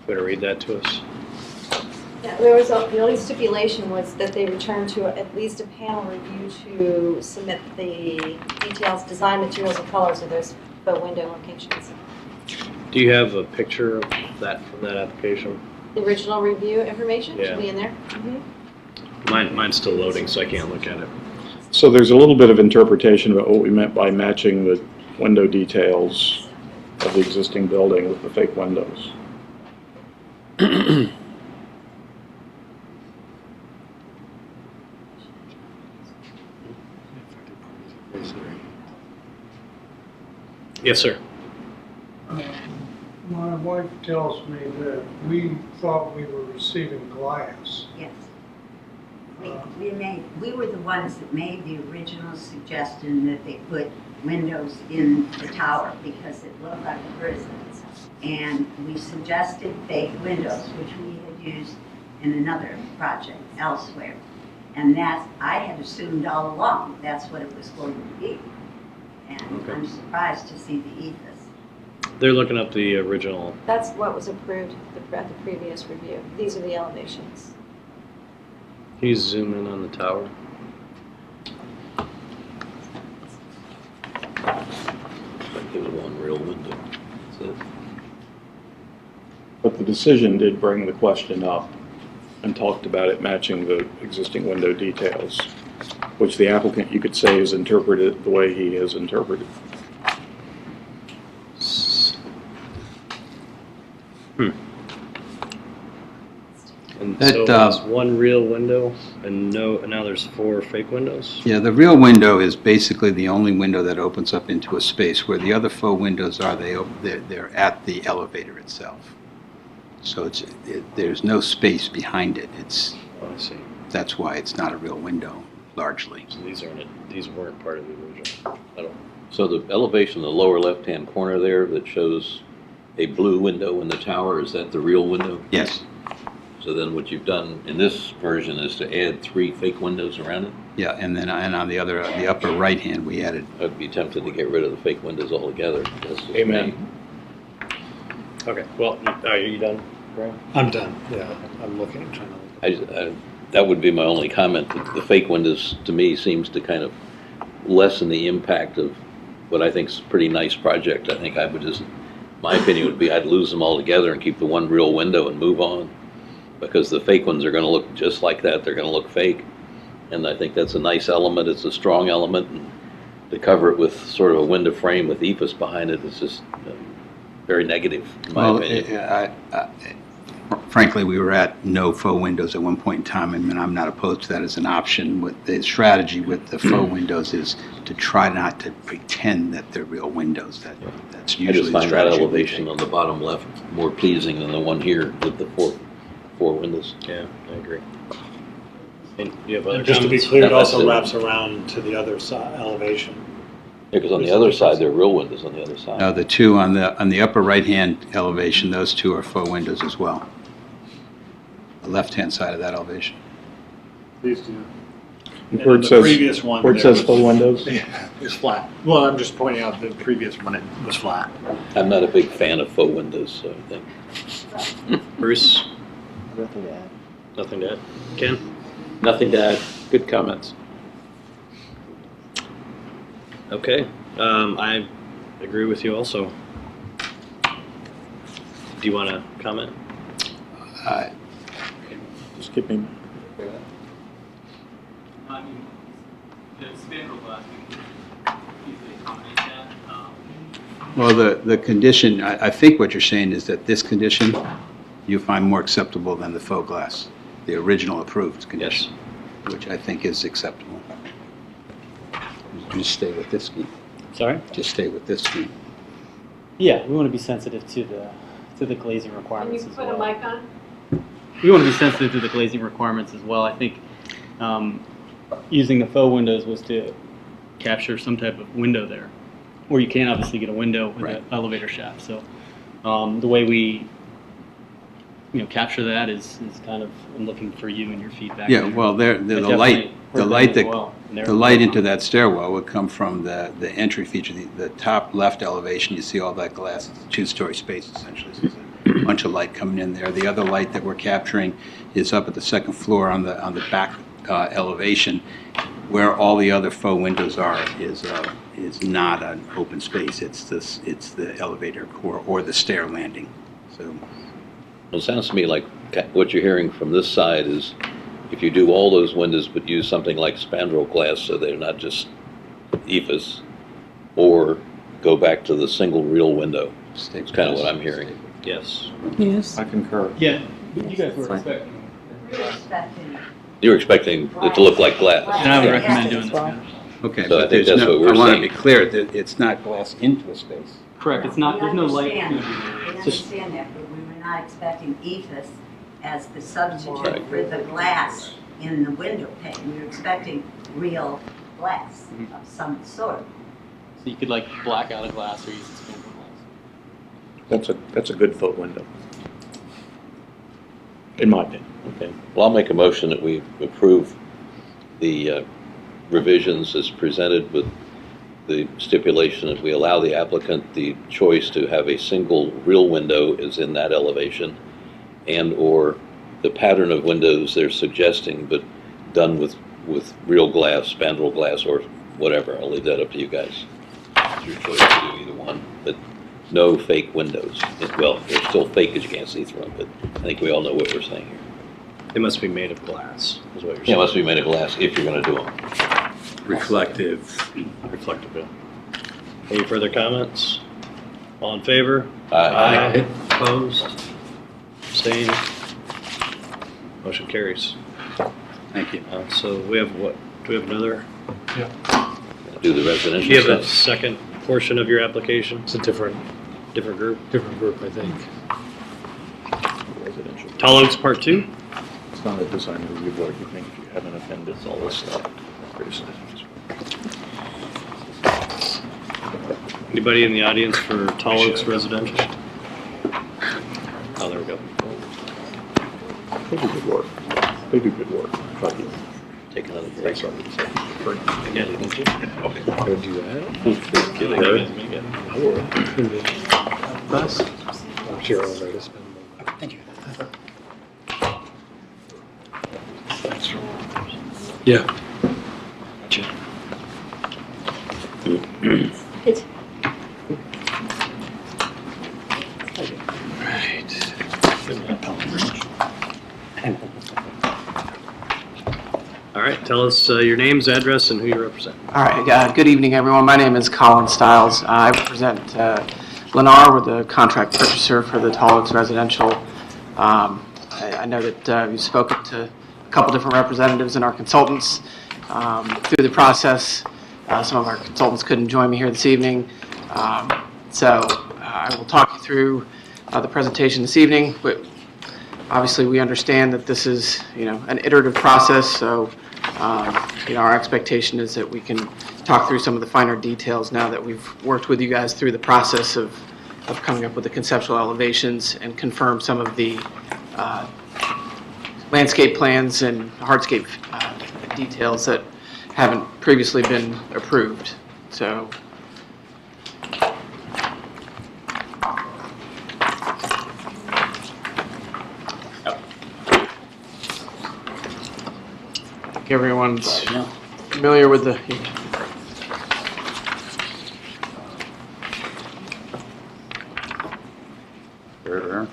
Better read that to us. Yeah, there was the only stipulation was that they return to at least a panel review to submit the details, design materials, and colors of those faux window locations. Do you have a picture of that from that application? The original review information Yeah. should be in there. Mine's still loading, so I can't look at it. So there's a little bit of interpretation about what we meant by matching the window details of the existing building with the fake windows. Yes, sir. My wife tells me that we thought we were receiving glass. Yes. We were the ones that made the original suggestion that they put windows in the tower because it looked like a prison. And we suggested fake windows, which we had used in another project elsewhere. And that, I had assumed all along, that's what it was going to be. And Okay. I'm surprised to see the ethos. They're looking up the original. That's what was approved at the previous review. These are the elevations. Can you zoom in on the tower? There's one real window. That's it. But the decision did bring the question up and talked about it matching the existing window details, which the applicant, you could say, has interpreted the way he has interpreted. And That, so it's one real window, and now there's 4 fake windows? Yeah, the real window is basically the only window that opens up into a space. Where the other faux windows are, they're at the elevator itself. So there's no space behind it. Oh, I see. That's why it's not a real window, largely. So these weren't part of the original at all. So the elevation in the lower left-hand corner there that shows a blue window in the tower, is that the real window? Yes. So then what you've done in this version is to add 3 fake windows around it? Yeah, and then on the upper right hand, we added. I'd be tempted to get rid of the fake windows altogether. That's just Amen. me. Okay, well, are you done, Graham? I'm done, yeah. I'm looking, I'm trying to. That would be my only comment. The fake windows, to me, seems to kind of lessen the impact of what I think is a pretty nice project. I think I would just, my opinion would be I'd lose them all together and keep the one real window and move on. Because the fake ones are going to look just like that. They're going to look fake. And I think that's a nice element. It's a strong element. And to cover it with sort of a window frame with ethos behind it is just very negative, in my opinion. Frankly, we were at no faux windows at one point in time, and I'm not opposed to that as an option. What the strategy with the faux windows is to try not to pretend that they're real windows. That's I usually just the find that strategy. elevation on the bottom left more pleasing than the one here with the four windows. Yeah, I agree. And you have other And just to be comments? clear, it That's also it. wraps around to the other side elevation. Yeah, because on the other side, there are real windows on the other side. No, the two on the upper right-hand elevation, those two are faux windows as well. The left-hand side of that elevation. These two. Where it the says, previous one, where it there says was- faux windows? It's flat. Well, I'm just pointing out the previous one, it was flat. I'm not a big fan of faux windows, so I think. Bruce, Nothing to add. nothing to add? Ken? Nothing to add. Good comments. Okay, I agree with you also. Do you want to comment? Just keep me. I mean, the spandrel glass, we can easily accommodate that. Well, the condition, I think what you're saying is that this condition you find more acceptable than the faux glass, the original approved condition, which I think is acceptable. Just stay with this scheme. Sorry? Just stay with this scheme. Yeah, we want to be sensitive to the glazing requirements as well. Can you put a mic on? We want to be sensitive to the glazing requirements as well. I think using the faux windows was to capture some type of window there, where you can't obviously get a window with an elevator shaft. So the way we capture that is kind of, I'm looking for you and your feedback. Yeah, well, the light into that stairwell would come from the entry feature, the top left elevation. You see all that glass. It's a two-story space essentially. So there's a bunch of light coming in there. The other light that we're capturing is up at the second floor on the back elevation, where all the other faux windows are. Is not an open space. It's the elevator core or the stair landing. So. Well, it sounds to me like what you're hearing from this side is if you do all those windows but use something like spandrel glass so they're not just ephes, or go back to the single real window. That's kind of what I'm hearing. Yes. Yes. I concur. Yeah, you guys were expecting. You're expecting it to look like glass. And I would recommend doing this. Okay, so I but think that's what we're I want to saying. be clear that it's not glass into a space. Correct. It's not. There's no light. We understand that, but we were not expecting ephes as the substitute for the glass in the window pane. We were expecting real glass of some sort. So you could like black out a glass or use a spandrel glass. That's a good faux window, in my opinion. Okay. Well, I'll make a motion that we approve the revisions as presented with the stipulation that we allow the applicant the choice to have a single real window is in that elevation, and or the pattern of windows they're suggesting, but done with real glass, spandrel glass, or whatever. I'll leave that up to you guys. It's your choice to do either one, but no fake windows. Well, they're still fake because you can't see through them, but I think we all know what we're saying here. They must be made of glass, is what you're saying. Yeah, it must be made of glass if you're going to do them. Reflective, yeah. Any further comments? All in favor? Aye. Opposed? Abstained? Motion carries. Thank you. So we have what? Do we have another? Yeah. Do the residential Do you have a stuff. second portion of your application? It's a different group? Different group, I think. Residential. Tall Oaks Part 2? It's not a design review board, you think, if you have an appendix, all this stuff. Anybody in the audience for Tall Oaks Residential? Oh, there we go. They do good work. They do good work. Take another break. Again, Okay. Go do that. I would. Bus? I'm sure I'll write a spend. Thank you. Yeah. All right, tell us your names, address, and who you represent. All right, good evening, everyone. My name is Colin Stiles. I represent Lennar, with the contract purchaser for the Tall Oaks Residential. I know that you've spoken to a couple different representatives and our consultants through the process. Some of our consultants couldn't join me here this evening. So I will talk you through the presentation this evening. But obviously, we understand that this is, an iterative process. So, our expectation is that we can talk through some of the finer details now that we've worked with you guys through the process of coming up with the conceptual elevations and confirm some of the landscape plans and hardscape details that haven't previously been approved. So. I think everyone's familiar with the. Sure.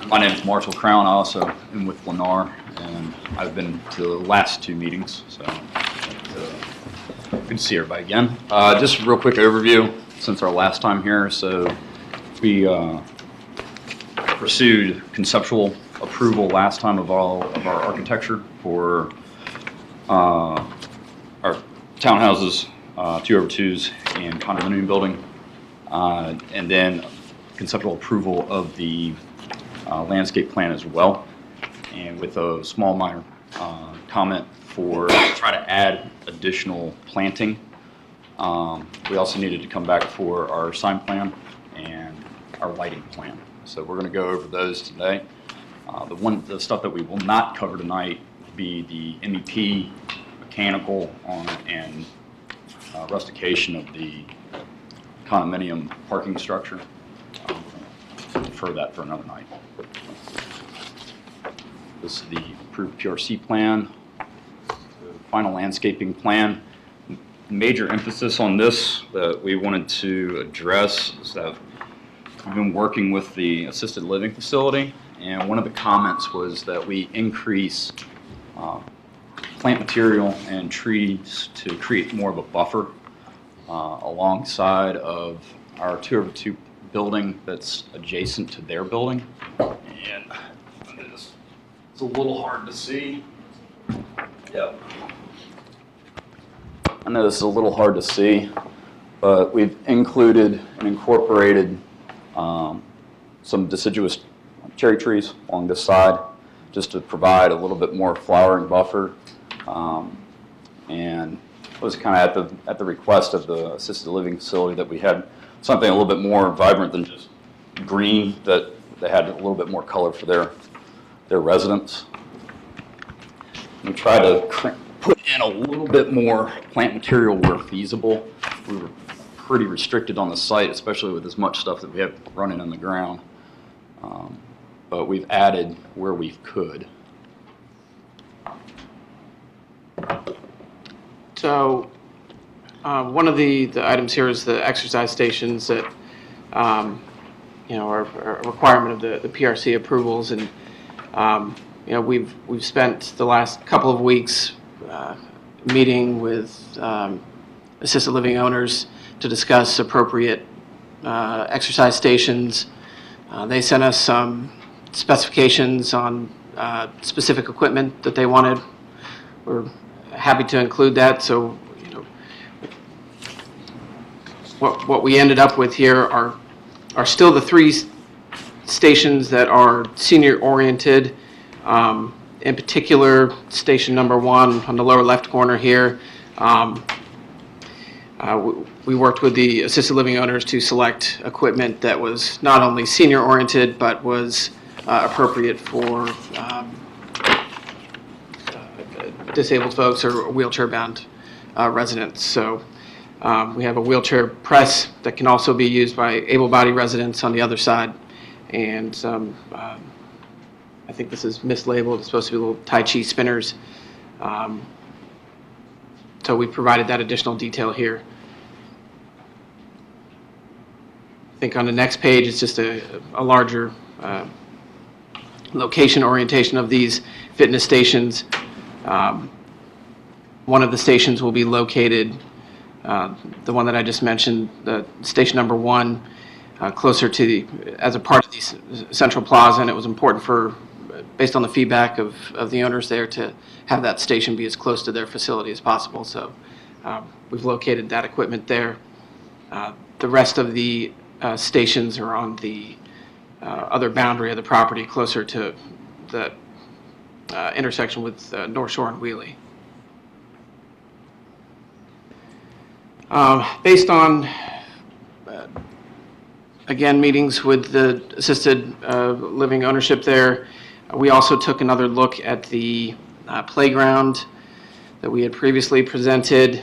My name is Marshall Crown. I also am with Lennar, and I've been to the last 2 meetings, so good to see everybody again. Just a real quick overview since our last time here. So we pursued conceptual approval last time of all of our architecture for our townhouses, 2/2s, and condominium building, and then conceptual approval of the landscape plan as well, and with a small minor comment for try to add additional planting. We also needed to come back for our sign plan and our lighting plan. So we're going to go over those today. The stuff that we will not cover tonight will be the MEP, mechanical, and rustication of the condominium parking structure. Defer that for another night. This is the approved PRC plan, the final landscaping plan. Major emphasis on this that we wanted to address is that we've been working with the assisted living facility, and one of the comments was that we increase plant material and trees to create more of a buffer alongside of our 2/2 building that's adjacent to their building. And it's a little hard to see. Yep. I know this is a little hard to see, but we've included and incorporated some deciduous cherry trees along this side just to provide a little bit more flowering buffer. And it was kind of at the request of the assisted living facility that we had something a little bit more vibrant than just green, that they had a little bit more color for their residents. We tried to put in a little bit more plant material where feasible. We were pretty restricted on the site, especially with as much stuff that we have running on the ground. But we've added where we could. So one of the items here is the exercise stations that are a requirement of the PRC approvals, and we've spent the last couple of weeks meeting with assisted living owners to discuss appropriate exercise stations. They sent us some specifications on specific equipment that they wanted. We're happy to include that. So, what we ended up with here are still the 3 stations that are senior oriented. In particular, station number 1 on the lower left corner here. We worked with the assisted living owners to select equipment that was not only senior oriented, but was appropriate for disabled folks or wheelchair bound residents. So we have a wheelchair press that can also be used by able-bodied residents on the other side. And I think this is mislabeled. It's supposed to be little Tai Chi spinners. So we provided that additional detail here. I think on the next page, it's just a larger location orientation of these fitness stations. One of the stations will be located, the one that I just mentioned, the station number 1, closer to as a part of the Central Plaza, and it was important based on the feedback of the owners there, to have that station be as close to their facility as possible. So we've located that equipment there. The rest of the stations are on the other boundary of the property, closer to the intersection with North Shore and Wheelie. Based on, again, meetings with the assisted living ownership there, we also took another look at the playground that we had previously presented.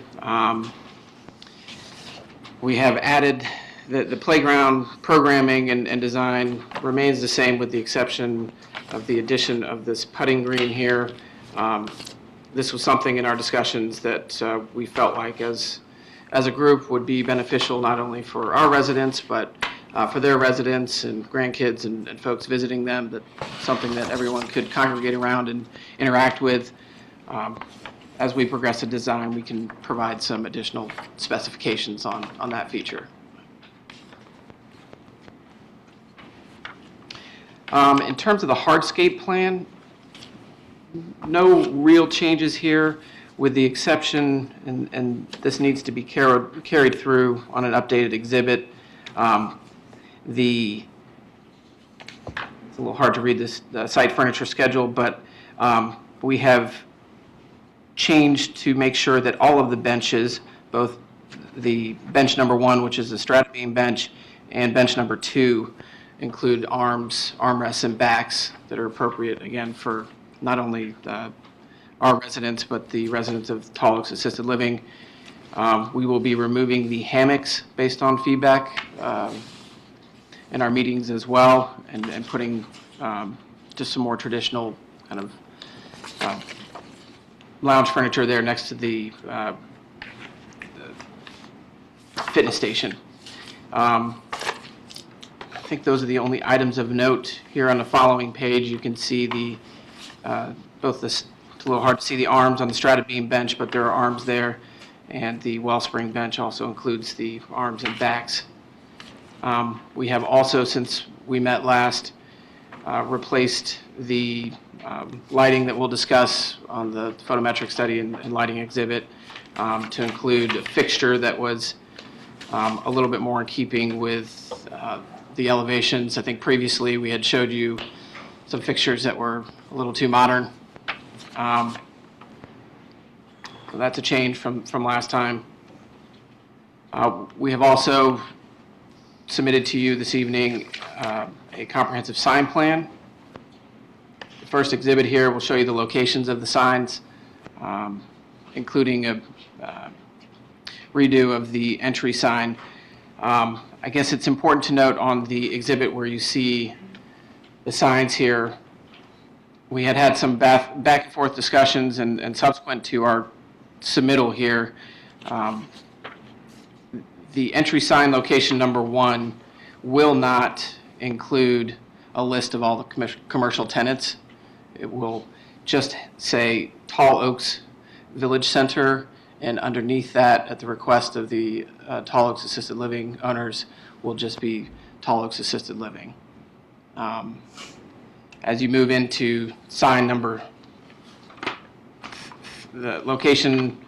We have added the playground programming and design remains the same, with the exception of the addition of this putting green here. This was something in our discussions that we felt like as a group would be beneficial not only for our residents, but for their residents and grandkids and folks visiting them, that something that everyone could congregate around and interact with. As we progress the design, we can provide some additional specifications on that feature. In terms of the hardscape plan, no real changes here, with the exception, and this needs to be carried through on an updated exhibit. It's a little hard to read this site furniture schedule, but we have changed to make sure that all of the benches, both the bench number 1, which is the strata beam bench, and bench number 2, include arms, armrests, and backs that are appropriate, again, for not only our residents, but the residents of Tall Oaks Assisted Living. We will be removing the hammocks based on feedback in our meetings as well, and putting just some more traditional kind of lounge furniture there next to the fitness station. I think those are the only items of note. Here on the following page, you can see the it's a little hard to see the arms on the strata beam bench, but there are arms there, and the wellspring bench also includes the arms and backs. We have also, since we met last, replaced the lighting that we'll discuss on the photometric study and lighting exhibit to include a fixture that was a little bit more in keeping with the elevations. I think previously we had showed you some fixtures that were a little too modern. So that's a change from last time. We have also submitted to you this evening a comprehensive sign plan. The first exhibit here will show you the locations of the signs, including a redo of the entry sign. I guess it's important to note on the exhibit where you see the signs here, we had some back and forth discussions, and subsequent to our submittal here, the entry sign location number 1 will not include a list of all the commercial tenants. It will just say Tall Oaks Village Center, and underneath that, at the request of the Tall Oaks Assisted Living owners, will just be Tall Oaks Assisted Living. As you move into sign number, the location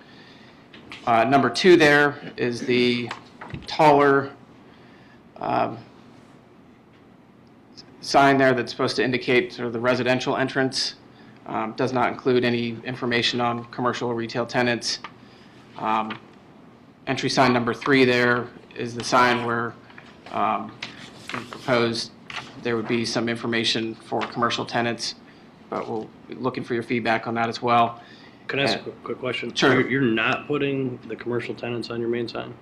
number 2 there is the taller sign there that's supposed to indicate sort of the residential entrance. Does not include any information on commercial or retail tenants. Entry sign number 3 there is the sign where we proposed there would be some information for commercial tenants, but we'll be looking for your feedback on that as well. Can I ask a quick question? Sure. You're not putting the commercial tenants on your main sign?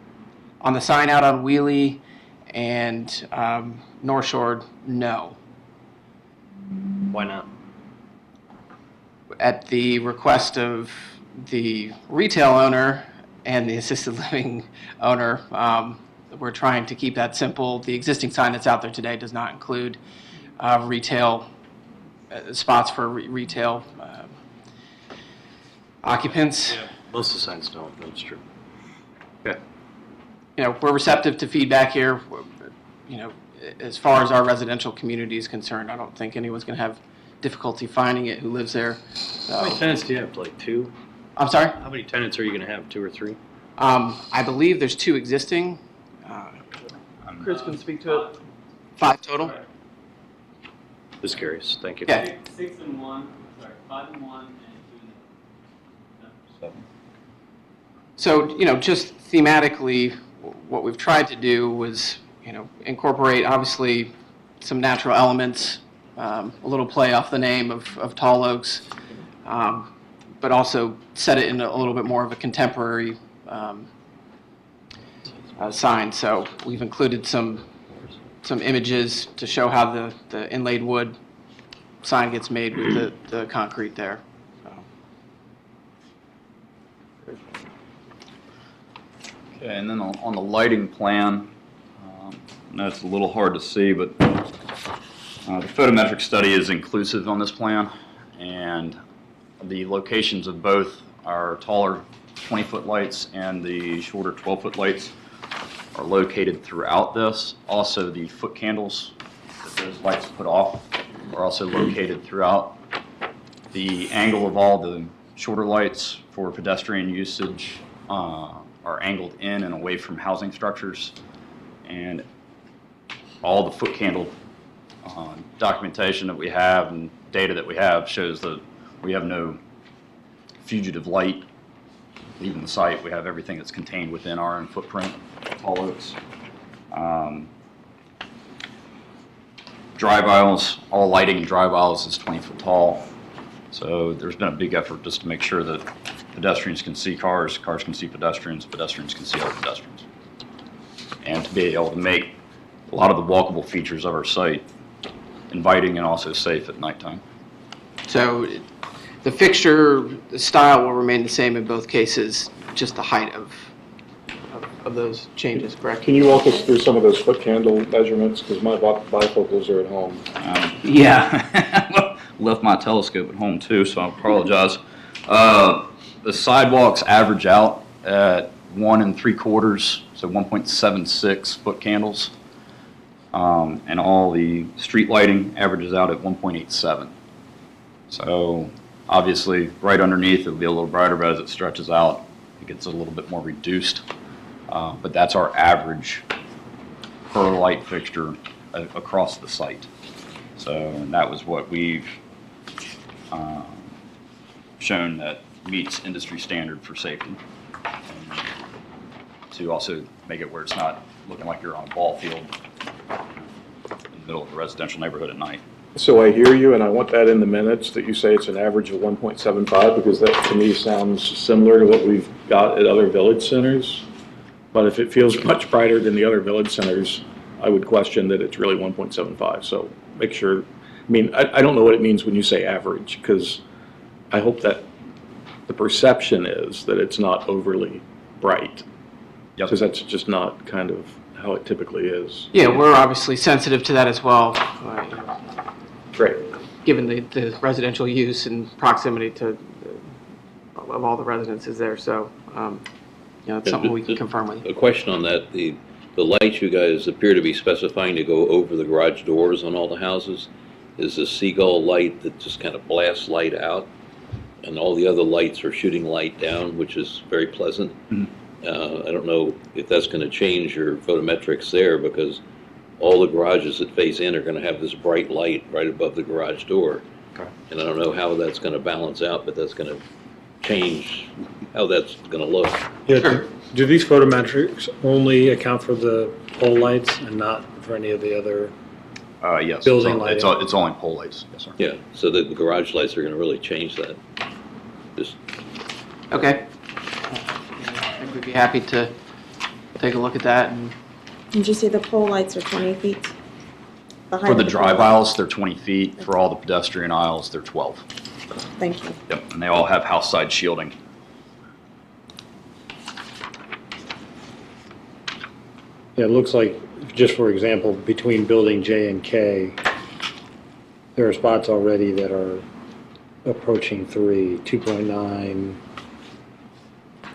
On the sign out on Wheelie and North Shore, no. Why not? At the request of the retail owner and the assisted living owner, we're trying to keep that simple. The existing sign that's out there today does not include retail spots for retail occupants. Yeah, most of the signs don't, that's true. Okay. We're receptive to feedback here. As far as our residential community is concerned, I don't think anyone's going to have difficulty finding it who lives there. How many tenants do you have, like 2? I'm sorry? How many tenants are you going to have, 2 or 3? I believe there's 2 existing. Chris can speak to it. 5 total? Just curious, thank you. Yeah. 6 and 1, sorry, 5 and 1, and 2 and 7. So, just thematically, what we've tried to do was, incorporate obviously some natural elements, a little play off the name of Tall Oaks, but also set it in a little bit more of a contemporary sign. So we've included some images to show how the inlaid wood sign gets made with the concrete there. Okay, and then on the lighting plan, know it's a little hard to see, but the photometric study is inclusive on this plan, and the locations of both our taller 20-foot lights and the shorter 12-foot lights are located throughout this. Also, the foot candles that those lights put off are also located throughout. The angle of all the shorter lights for pedestrian usage are angled in and away from housing structures, and all the foot candle documentation that we have and data that we have shows that we have no fugitive light leaving the site. We have everything that's contained within our own footprint, Tall Oaks. Drive aisles, all lighting in drive aisles is 20 foot tall. So there's been a big effort just to make sure that pedestrians can see cars, cars can see pedestrians, pedestrians can see other pedestrians. And to be able to make a lot of the walkable features of our site inviting and also safe at nighttime. So the fixture, the style will remain the same in both cases, just the height of those changes, correct? Can you walk us through some of those foot candle measurements? Because my bifocals are at home. Yeah, left my telescope at home too, so I apologize. The sidewalks average out at 1 3/4, so 1.76 foot candles. And all the street lighting averages out at 1.87. So obviously right underneath it'll be a little brighter, but as it stretches out it gets a little bit more reduced. But that's our average per light fixture across the site. So and that was what we've shown that meets industry standard for safety. And to also make it where it's not looking like you're on a ball field in the middle of a residential neighborhood at night. So I hear you, and I want that in the minutes, that you say it's an average of 1.75, because that to me sounds similar to what we've got at other village centers. But if it feels much brighter than the other village centers, I would question that it's really 1.75. So make sure, I mean, I don't know what it means when you say average, because I hope that the perception is that it's not overly bright. Because that's just not kind of how it typically is. Yeah, we're obviously sensitive to that as well. Great. Given the residential use and proximity to of all the residences there, so it's something we can confirm with you. A question on that: the lights you guys appear to be specifying to go over the garage doors on all the houses is a seagull light that just kind of blasts light out, and all the other lights are shooting light down, which is very pleasant. Mm-hmm. I don't know if that's going to change your photometrics there, because all the garages that face in are going to have this bright light right above the garage door. Okay. And I don't know how that's going to balance out, but that's going to change how that's going to look. Yeah, do these photometrics only account for the pole lights and not for any of the other yes, building it's lighting? only pole lights, yes sir. Yeah, so the garage lights are going to really change that. Just Okay. I think we'd be happy to take a look at that. And Did you say the pole lights are 20 feet? The height For the of drive pole- aisles, they're 20 feet. For all the pedestrian aisles, they're 12. Thank you. Yep, and they all have house side shielding. Yeah, it looks like, just for example, between building J and K, there are spots already that are approaching 3, 2.9.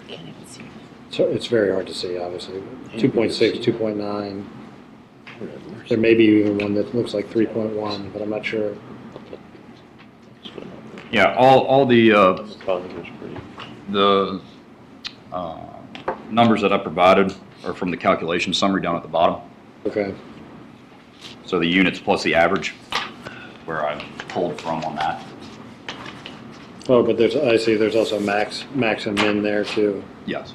Can't even see. So it's very hard to see, obviously. 2.6, 2.9. There may be even one that looks like 3.1, but I'm not sure. Yeah, all the numbers that I provided are from the calculation summary down at the bottom. Okay. So the units plus the average, where I pulled from on that. Oh, but I see there's also max and min there too. Yes.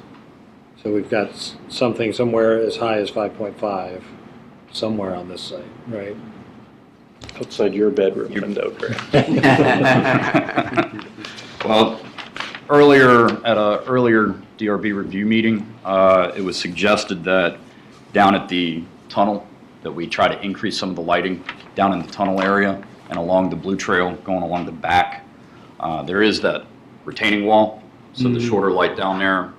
So we've got something somewhere as high as 5.5 somewhere on this site, right? Outside your bedroom window, Greg. Well, earlier at an earlier DRB review meeting, it was suggested that down at the tunnel that we try to increase some of the lighting down in the tunnel area and along the blue trail going along the back. There is that retaining wall, so the shorter light down there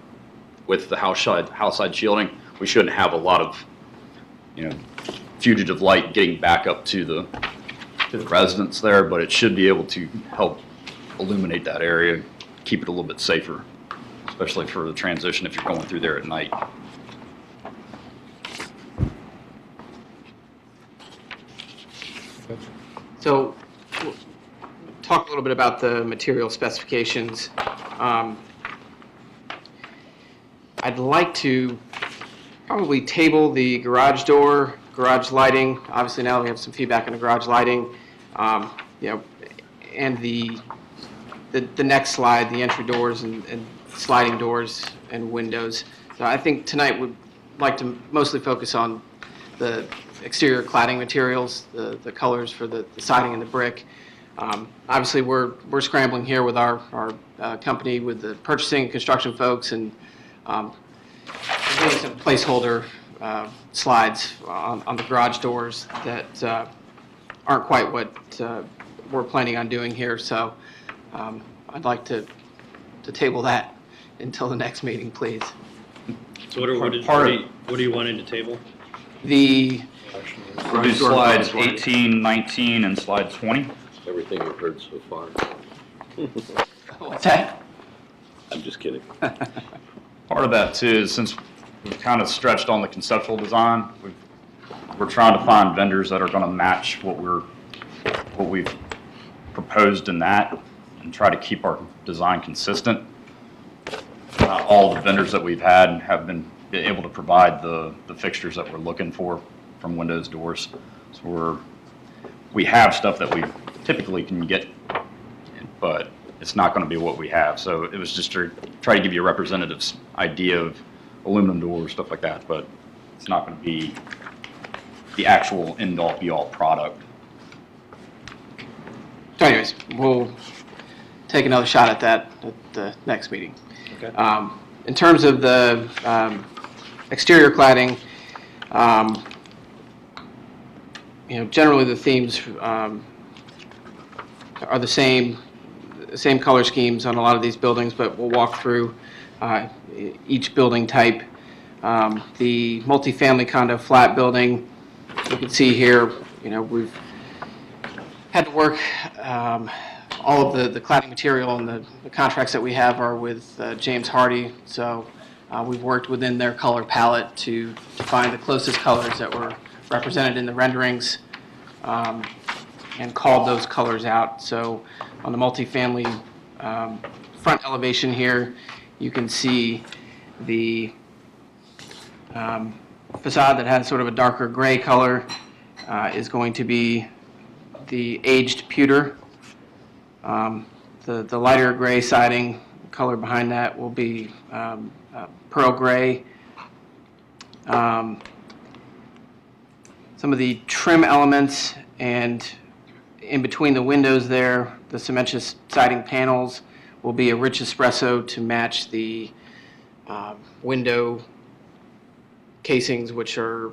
with the house side shielding, we shouldn't have a lot of, fugitive light getting back up to the residents there, but it should be able to help illuminate that area, keep it a little bit safer, especially for the transition if you're going through there at night. So, we'll talk a little bit about the material specifications. I'd like to probably table the garage door, garage lighting. Obviously, now we have some feedback on the garage lighting, you know, and the next slide, the entry doors and sliding doors and windows. So I think tonight we'd like to mostly focus on the exterior cladding materials, the colors for the siding and the brick. Obviously, we're scrambling here with our company, with the purchasing and construction folks, and doing some placeholder slides on the garage doors that aren't quite what we're planning on doing here. So I'd like to table that until the next meeting, please. So what are you wanting to table? The We'll do slides 18, 19, and slide 20. Everything you've heard so far. What's that? I'm just kidding. Part of that too is since we've kind of stretched on the conceptual design, we're trying to find vendors that are going to match what we've proposed in that and try to keep our design consistent. All the vendors that we've had have been able to provide the fixtures that we're looking for from windows, doors. So we have stuff that we typically can get, but it's not going to be what we have. So it was just to try to give you a representative's idea of aluminum doors, stuff like that, but it's not going to be the actual end-all be-all product. So anyways, we'll take another shot at that at the next meeting. Okay. In terms of the exterior cladding, you know, generally the themes are the same color schemes on a lot of these buildings, but we'll walk through each building type. The multifamily condo flat building, you can see here, you know, we've had to work, all of the cladding material and the contracts that we have are with James Hardy, so we've worked within their color palette to find the closest colors that were represented in the renderings, and called those colors out. So on the multifamily front elevation here, you can see the facade that has sort of a darker gray color is going to be the aged pewter. The lighter gray siding color behind that will be pearl gray. Some of the trim elements and in between the windows there, the cementitious siding panels will be a rich espresso to match the window casings, which are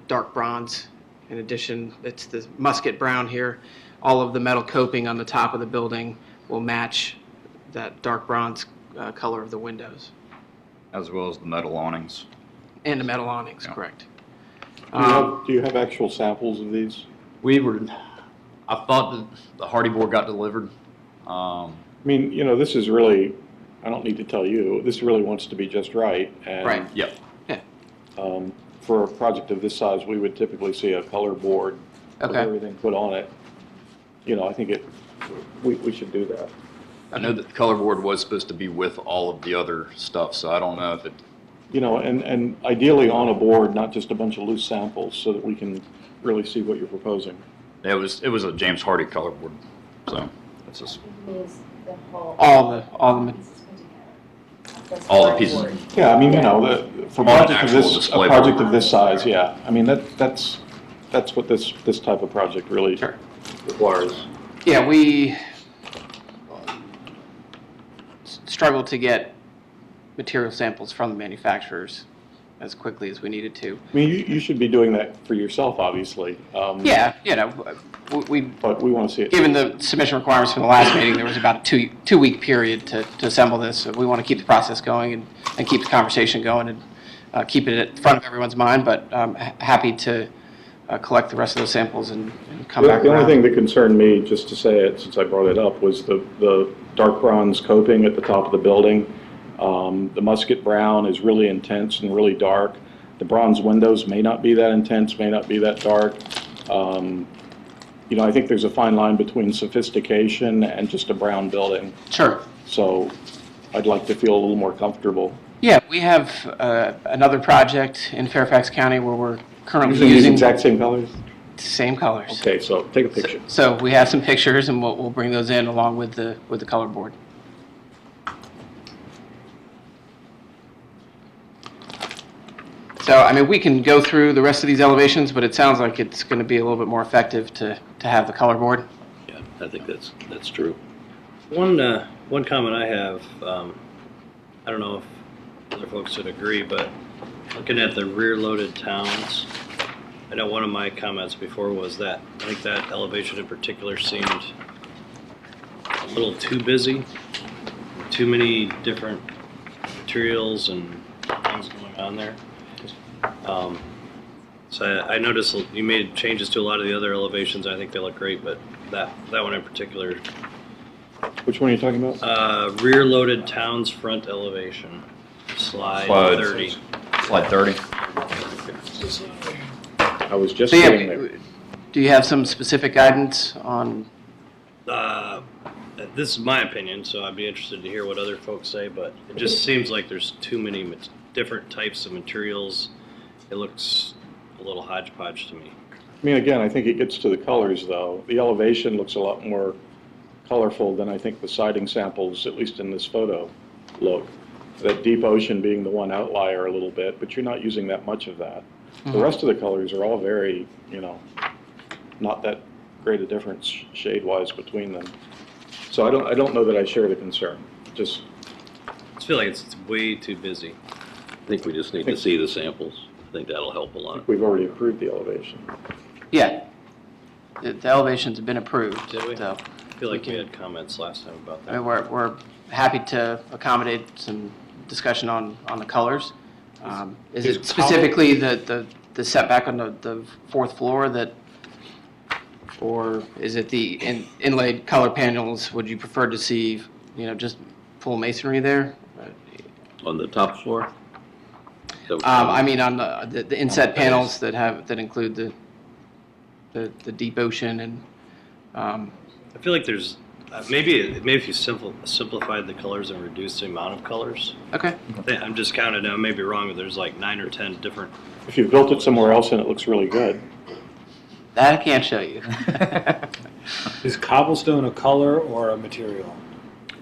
dark bronze. In addition, it's the musket brown here. All of the metal coping on the top of the building will match that dark bronze color of the windows. As well as the metal awnings. And the metal awnings, Yeah. correct. Do you have actual samples of these? I thought that the Hardy board got delivered. I mean, you know, this is really, I don't need to tell you, this really wants to be just right. And, Right. Yep. Yeah. For a project of this size, we would typically see a color board with Okay. everything put on it. You know, I think we should do that. I know that the color board was supposed to be with all of the other stuff, so I don't know if it, You know, and ideally on a board, not just a bunch of loose samples, so that we can really see what you're proposing. it was a James Hardy color board, so it's just Means the whole. All the all the pieces. Yeah, I mean, you know, for a On an project of actual this, display a project board. of this size, yeah. I mean, that's what this type of project really Sure. requires. Yeah, we struggled to get material samples from the manufacturers as quickly as we needed to. I mean, you should be doing that for yourself, obviously. Yeah, you know, But we want to see it. given the submission requirements from the last meeting, there was about a two-week period to assemble this. So we want to keep the process going and keep the conversation going and keep it at the front of everyone's mind, but happy to collect the rest of those samples and come back The around. only thing that concerned me, just to say it since I brought it up, was the dark bronze coping at the top of the building. The musket brown is really intense and really dark. The bronze windows may not be that intense, may not be that dark. You know, I think there's a fine line between sophistication and just a brown building. Sure. So I'd like to feel a little more comfortable. Yeah, we have another project in Fairfax County where we're currently Using these using exact same colors? same colors. Okay, so take a picture. So we have some pictures, and we'll bring those in along with the color board. So, I mean, we can go through the rest of these elevations, but it sounds like it's going to be a little bit more effective to have the color board. Yeah, I think that's true. One comment I have, I don't know if other folks would agree, but looking at the rear-loaded towns, I know one of my comments before was that I think that elevation in particular seemed a little too busy, too many different materials and things going on there. So I noticed you made changes to a lot of the other elevations. I think they look great, but that one in particular. Which one are you talking about? Rear-loaded towns front elevation, slide 30. Slide 30. I was just So, yeah, saying there. do you have some specific guidance on? This is my opinion, so I'd be interested to hear what other folks say, but it just seems like there's too many different types of materials. It looks a little hodgepodge to me. I mean, again, I think it gets to the colors, though. The elevation looks a lot more colorful than I think the siding samples, at least in this photo, look. That deep ocean being the one outlier a little bit, but you're not using that much of that. The rest of the colors are all very, you know, not that great a difference shade-wise between them. So I don't know that I share the concern. I just feel like it's way too busy. I think we just need to see the samples. I think that'll help a lot. We've already approved the elevation. Yeah, the elevations have been approved. Did we? So I feel like we had comments last time about I that. mean, we're happy to accommodate some discussion on the colors. Is it specifically the setback on the fourth floor that, or is it the inlaid color panels? Would you prefer to see, you know, just full masonry there? On the top floor? I mean, on the inset panels that include the deep ocean and. I feel like there's maybe if you simplified the colors and reduced the amount of colors. Okay. I'm just counting. I may be wrong, but there's like 9 or 10 different. If you built it somewhere else and it looks really good. That I can't show you. Is cobblestone a color or a material?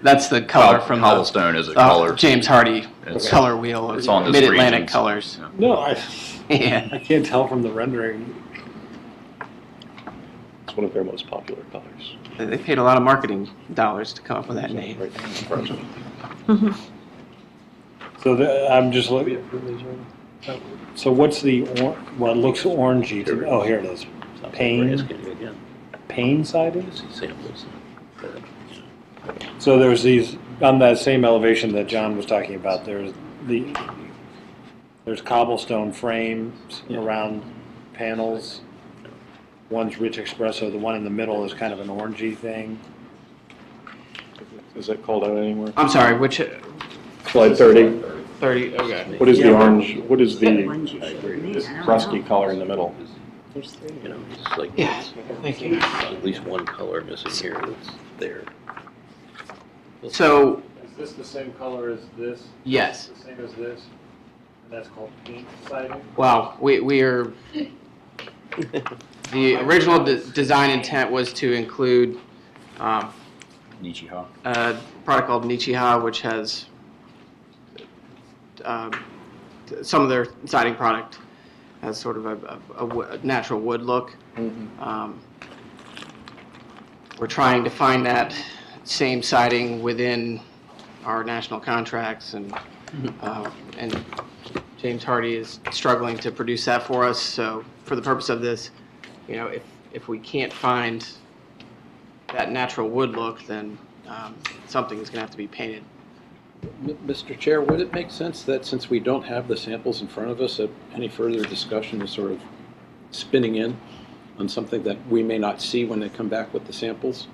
That's the color from cobblestone is a color. James Hardy It's- color wheel. it's on this Mid-Atlantic region's. colors. No, I Yeah. can't tell from the rendering. It's one of their most popular colors. They paid a lot of marketing dollars to come up with that name. Right in front of me. So I'm just looking. So what's the, well, it looks orangey to me. Oh, here it is. Pane, Again, pane siding? see samples. So there's these, on that same elevation that John was talking about, there's cobblestone frames around panels. One's rich espresso, the one in the middle is kind of an orangey thing. Is that called out anywhere? I'm sorry, which, Slide 30. 30, okay. What is the Yeah. orange, what is the Ones you showed me, this I don't rusty know. color in the middle? There's three. You know, it's like Yeah, thank you. at least one color missing here that's there. So, Is this the same color as this? yes. The same as this? And that's called pink siding? Wow, we are, the original design intent was to include Nichiha. a product called Nichiha, which has some of their siding product has sort of a natural wood look. We're trying to find that same siding within our national contracts, and James Hardy is struggling to produce that for us. So for the purpose of this, you know, if we can't find that natural wood look, then something is going to have to be painted. Mr. Chair, would it make sense that since we don't have the samples in front of us, that any further discussion is sort of spinning in on something that we may not see when they come back with the samples.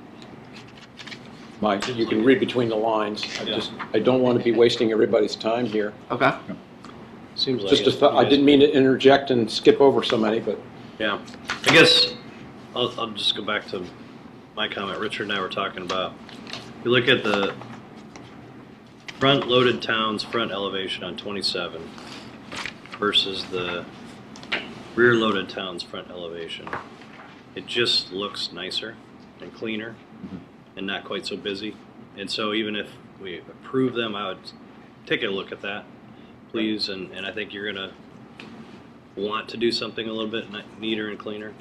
You can read between the lines. I don't want to be wasting everybody's time here. Okay. Seems like Just a thought, I didn't mean to interject and skip over so many, but. Yeah, I guess I'll just go back to my comment. Richard and I were talking about, if you look at the front-loaded town's front elevation on 27 versus the rear-loaded town's front elevation, it just looks nicer and cleaner and not quite so busy. And so even if we approve them, I would take a look at that, please. And I think you're going to want to do something a little bit neater and cleaner.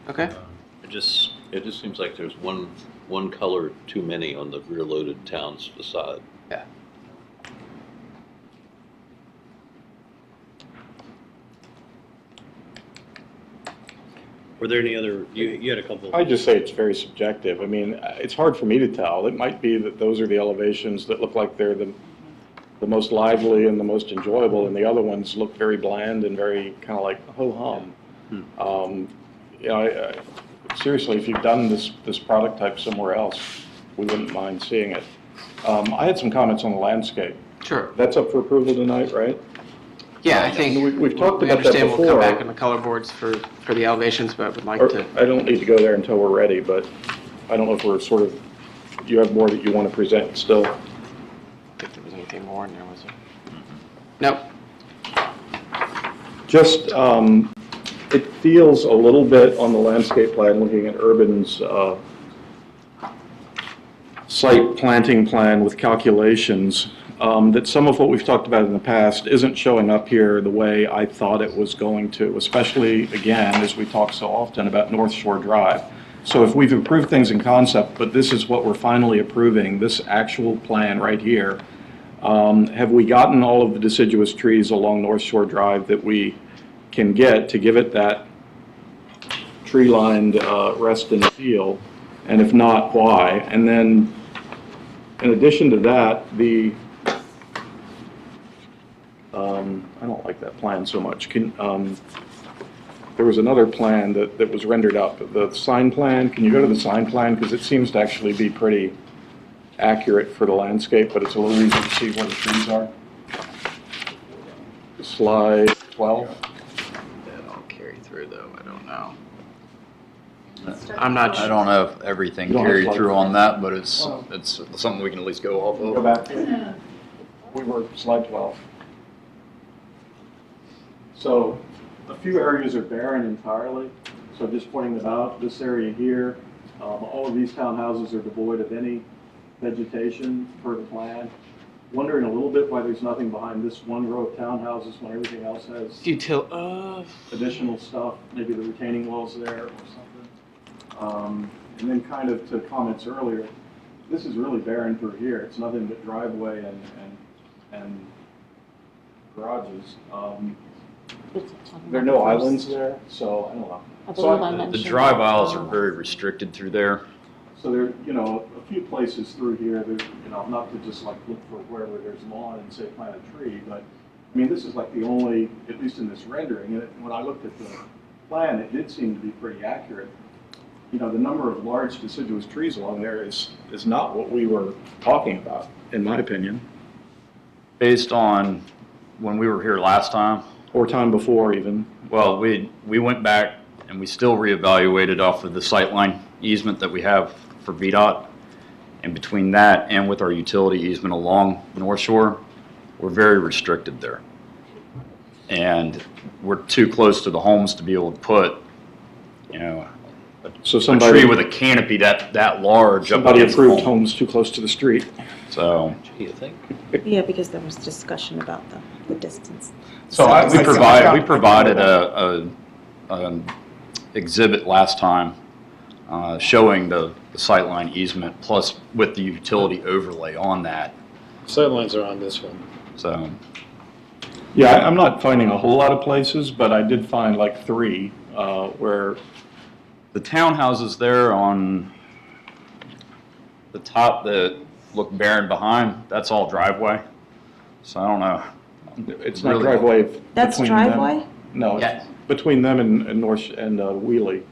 Okay. It just seems like there's one color too many on the rear-loaded town's facade. Yeah. Were there any other, you had a couple? I just say it's very subjective. I mean, it's hard for me to tell. It might be that those are the elevations that look like they're the most lively and the most enjoyable, and the other ones look very bland and very kind of like ho-hum. You know, seriously, if you've done this product type somewhere else, we wouldn't mind seeing it. I had some comments on the landscape. Sure. That's up for approval tonight, right? Yeah, I think we've talked we about that understand before. we'll come back on the color boards for the elevations, but would like to. I don't need to go there until we're ready, but I don't know if we're sort of, you have more that you want to present still. I think there was anything more in there, was there? Nope. Just, it feels a little bit on the landscape plan, looking at Urban's site planting plan with calculations, that some of what we've talked about in the past isn't showing up here the way I thought it was going to, especially, again, as we talk so often about North Shore Drive. So if we've approved things in concept, but this is what we're finally approving, this actual plan right here, have we gotten all of the deciduous trees along North Shore Drive that we can get to give it that tree-lined Reston feel? And if not, why? And then, in addition to that, I don't like that plan so much. There was another plan that was rendered up, the sign plan. Can you go to the sign plan? Because it seems to actually be pretty accurate for the landscape, but it's a little easy to see where the trees are. Slide 12. That'll carry through though, I don't know. I'm not sure. I don't know if everything You don't have carried slide through four. on that, but it's something we can at least go off of. Go back. We were slide 12. So a few areas are barren entirely. So just pointing them out, this area here, all of these townhouses are devoid of any vegetation per the plan. Wondering a little bit why there's nothing behind this one row of townhouses when everything else has additional stuff, maybe the retaining walls there or something. And then kind of to comments earlier, this is really barren through here. It's nothing but driveway and garages. There are no islands there, so I don't know. The drive aisles are very restricted through there. So there, you know, a few places through here, there's, you know, not to just like look for wherever there's lawn and say plant a tree, but I mean, this is like the only, at least in this rendering, and when I looked at the plan, it did seem to be pretty accurate. You know, the number of large deciduous trees along there is not what we were talking about, in my opinion. Based on when we were here last time. Or time before even. Well, we went back and we still reevaluated off of the sightline easement that we have for VDOT. And between that and with our utility easement along North Shore, we're very restricted there. And we're too close to the homes to be able to put, you know, a tree with a canopy that large. Somebody approved homes too close to the street. So. You think? Yeah, because there was discussion about the distance. So we provided a exhibit last time showing the sightline easement plus with the utility overlay on that. Sightlines are on this one. So. Yeah, I'm not finding a whole lot of places, but I did find like 3 where. The townhouses there on the top that look barren behind, that's all driveway. So I don't know. It's not driveway. That's between driveway? them. No, Yeah. Between them and North and Wheelie,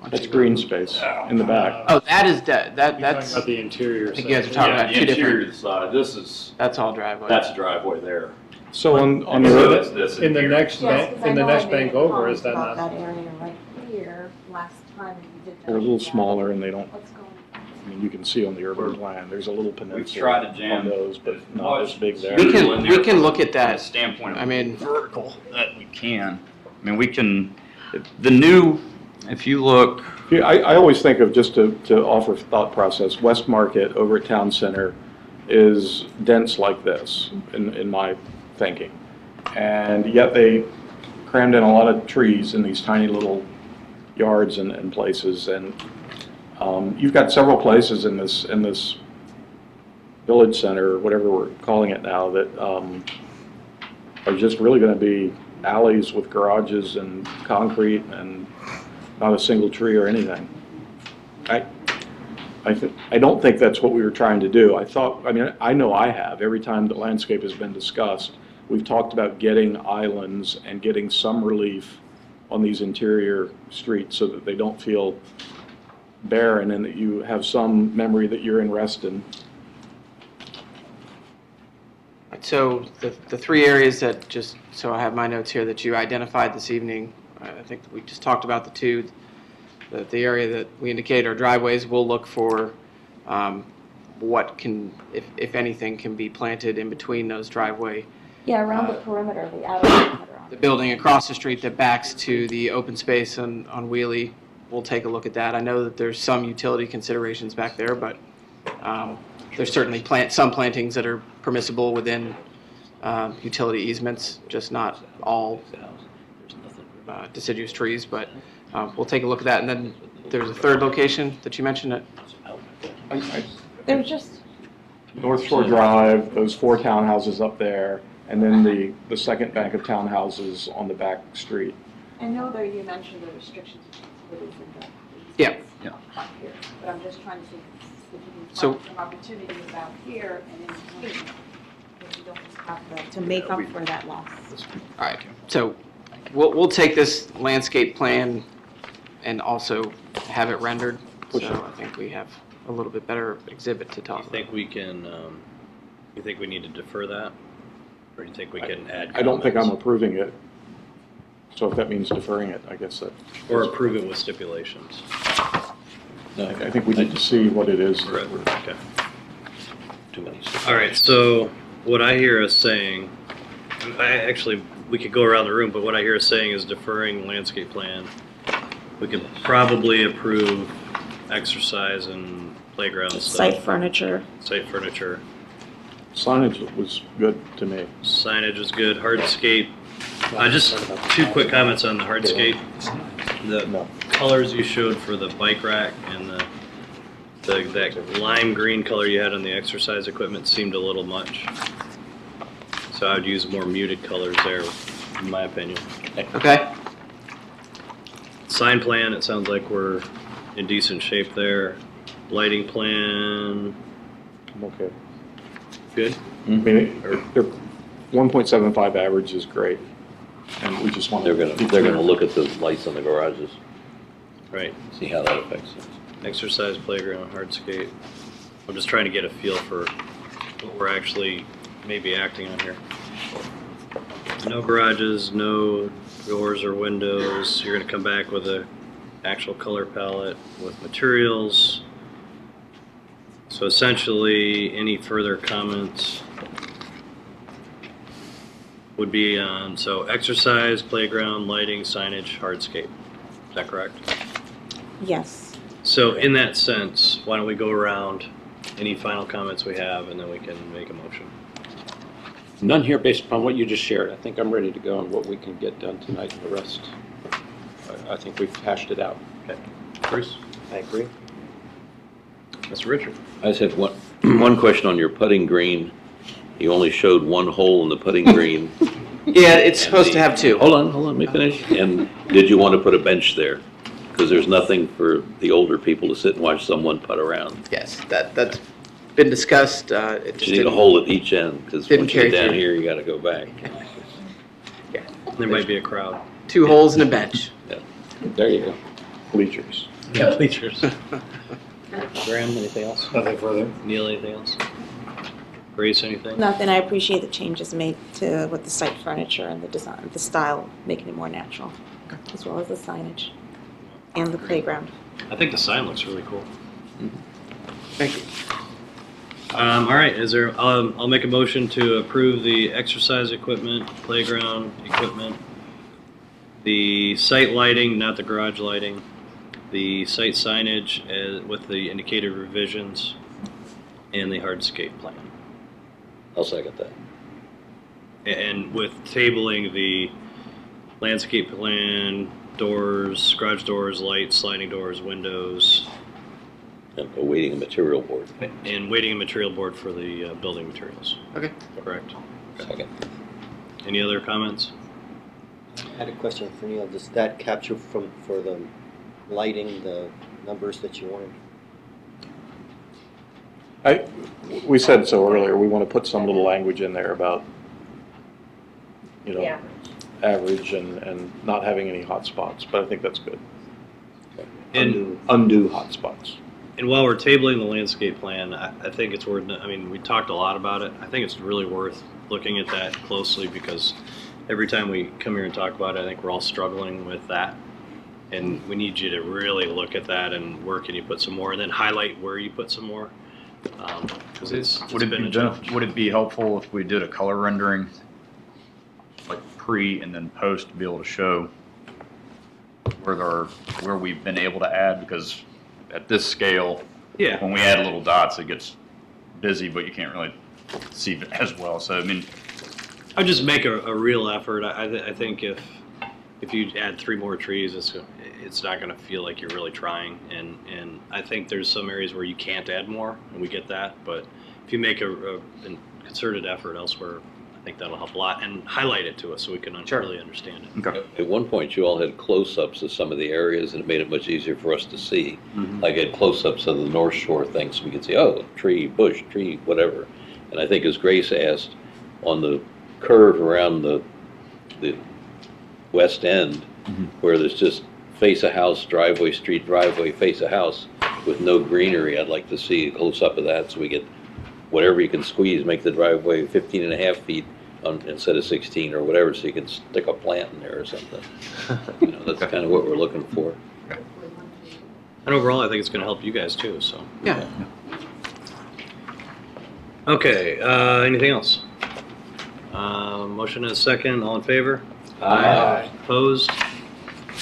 that's green space in the back. Oh, that is, that's. You're talking about the interior I think you guys are side. talking about two different. Interior side, this is, That's all driveway. that's a driveway there. So on And the so road, that's this In the here. next, in the next bank over, is that About not? that area right here, last time you did that. they're a little smaller and they don't, What's going on? I mean, you can see on the urban plan, there's a little peninsula tried to jam on those, but not as big there. We can look at From that. a standpoint I of mean- vertical, that we can. I mean, we can, the new, if you look, Yeah, I always think of, just to offer thought process, West Market over at Town Center is dense like this, in my thinking. And yet they crammed in a lot of trees in these tiny little yards and places. And you've got several places in this village center, or whatever we're calling it now, that are just really going to be alleys with garages and concrete and not a single tree or anything. I don't think that's what we were trying to do. I know I have. Every time the landscape has been discussed, we've talked about getting islands and getting some relief on these interior streets so that they don't feel barren and that you have some memory that you're in Reston. So the three areas that, just so I have my notes here, that you identified this evening, I think we just talked about the two. The area that we indicate are driveways, we'll look for what can, if anything, can be planted in between those driveway. Yeah, around the perimeter, the outer perimeter. The building across the street that backs to the open space on Wheelie, we'll take a look at that. I know that there's some utility considerations back there, but there's certainly some plantings that are permissible within utility easements, just not all deciduous trees, but we'll take a look at that. And then there's a third location that you mentioned. There's just, North Shore Drive, those 4 townhouses up there, and then the second bank of townhouses on the back street. I know that you mentioned the restrictions and responsibilities in the. Yeah. Up here, but I'm just trying to think if you can So- find some opportunities out here and in between. If you don't have to make up for that loss. All right, so we'll take this landscape plan and also have it rendered. So I think we have a little bit better exhibit to talk You about. think we can, you think we need to defer that? Or do you think we can add I don't think I'm comments? approving it. So if that means deferring it, I guess that. Or approve it with stipulations? I think we need to see what it is. Right, okay. Too many. All right, so what I hear us saying, we could go around the room, but what I hear us saying is deferring landscape plan. We could probably approve exercise and playground stuff. Site furniture. Site furniture. Signage was good to me. Signage was good, hardscape. Just 2 quick comments on the hardscape. The colors you showed for the bike rack and that lime green color you had on the exercise equipment seemed a little much. So I would use more muted colors there, in my opinion. Okay. Sign plan, it sounds like we're in decent shape there. Lighting plan, I'm okay. good? I mean, their 1.75 average is great. And we just want to. They're gonna look at the lights on the garages, Right. see how that affects it. Exercise, playground, hardscape. I'm just trying to get a feel for what we're actually maybe acting on here. No garages, no doors or windows. You're gonna come back with a actual color palette with materials. So essentially, any further comments would be on, so exercise, playground, lighting, signage, hardscape. Is that correct? Yes. So in that sense, why don't we go around any final comments we have, and then we can make a motion. None here based upon what you just shared. I think I'm ready to go on what we can get done tonight and the rest. I think we've hashed it out. Okay. Bruce? I agree. Mr. Richard? I just have one question on your putting green. You only showed one hole in the putting green. Yeah, it's supposed to have 2. Hold on, let me finish. And did you want to put a bench there? Because there's nothing for the older people to sit and watch someone putt around. Yes, that's been discussed. It just You need a didn't- hole at each end, because didn't once you get carry down through. here, you got to go back. There might be a crowd. 2 holes and a bench. Yeah. There you go. Bleachers. Yeah, bleachers. Graham, anything else? Nothing further. Neil, anything else? Grace, anything? Nothing, I appreciate the changes made to with the site furniture and the design, the style, making it more natural, as well as the signage and the playground. I think the sign looks really cool. Thank you. All right, I'll make a motion to approve the exercise equipment, playground equipment, the site lighting, not the garage lighting, the site signage with the indicated revisions, and the hardscape plan. I'll second that. And with tabling the landscape plan, doors, garage doors, lights, sliding doors, windows. And awaiting a material board. And waiting a material board for the building materials. Okay. Correct. Second. Any other comments? I had a question for Neil. Does that capture for the lighting, the numbers that you wanted? We said so earlier, we want to put some little language in there about, you know, average and not having any hot spots, but I think that's good. Undue hot spots. And while we're tabling the landscape plan, I think it's worth, I mean, we talked a lot about it. I think it's really worth looking at that closely because every time we come here and talk about it, I think we're all struggling with that. And we need you to really look at that and where can you put some more and then highlight where you put some more. Because it's been a challenge. Would it be helpful if we did a color rendering, like pre and then post, to be able to show where we've been able to add? Because at this scale, when we add little dots, it gets busy, but you can't really see it as well. So I mean, I'd just make a real effort. I think if you add 3 more trees, it's not going to feel like you're really trying. And I think there's some areas where you can't add more, and we get that. But if you make a concerted effort elsewhere, I think that'll help a lot and highlight it to us so we can really understand it. Okay. At one point, you all had close-ups of some of the areas, and it made it much easier for us to see. Like I had close-ups of the North Shore thing, so we could see, oh, tree, bush, tree, whatever. And I think as Grace asked, on the curve around the west end, where there's just face a house, driveway, street, driveway, face a house with no greenery, I'd like to see a close-up of that so we get whatever you can squeeze, make the driveway 15 and a half feet instead of 16 or whatever, so you can stick a plant in there or something. You know, that's kind of what we're looking for. And overall, I think it's going to help you guys too. So Yeah. Okay. Anything else? Motion and a second. All in favor? Aye. Opposed?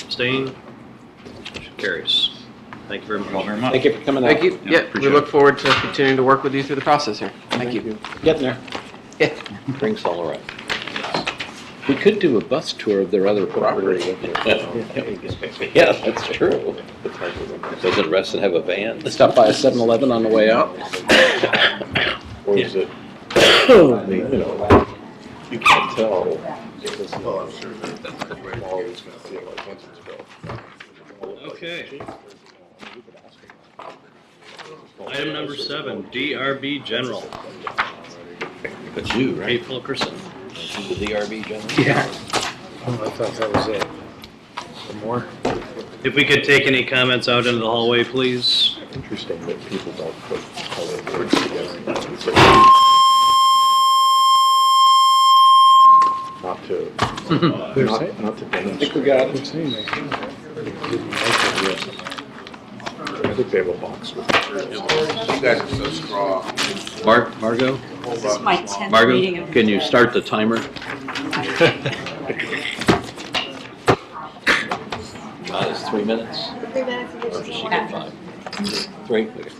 Abstained? Motion carries. Thank you very much. Thank you for coming out. Thank you. Yeah, we look forward to continuing to work with you through the process here. Thank you. Getting there. Yeah. Brings all around. We could do a bus tour of their other property. Yeah, that's true. Doesn't Reston have a van? Stop by a 7-Eleven on the way out. Or is it, you know, you can't tell. Okay. Item number 7, DRB General. That's you, right? Kate Fulkerson. The DRB general? Yeah. Oh, I thought that was it. Some more? If we could take any comments out into the hallway, please. Interesting that people don't put color words together. Not to, not to demonstrate. I think we got it. I think they have a box with it. You guys are so strong. Margot? This is my 10th reading Margot, of can you start the timer? It's 3 minutes. 3 minutes of Or does she get 5? 3? Okay.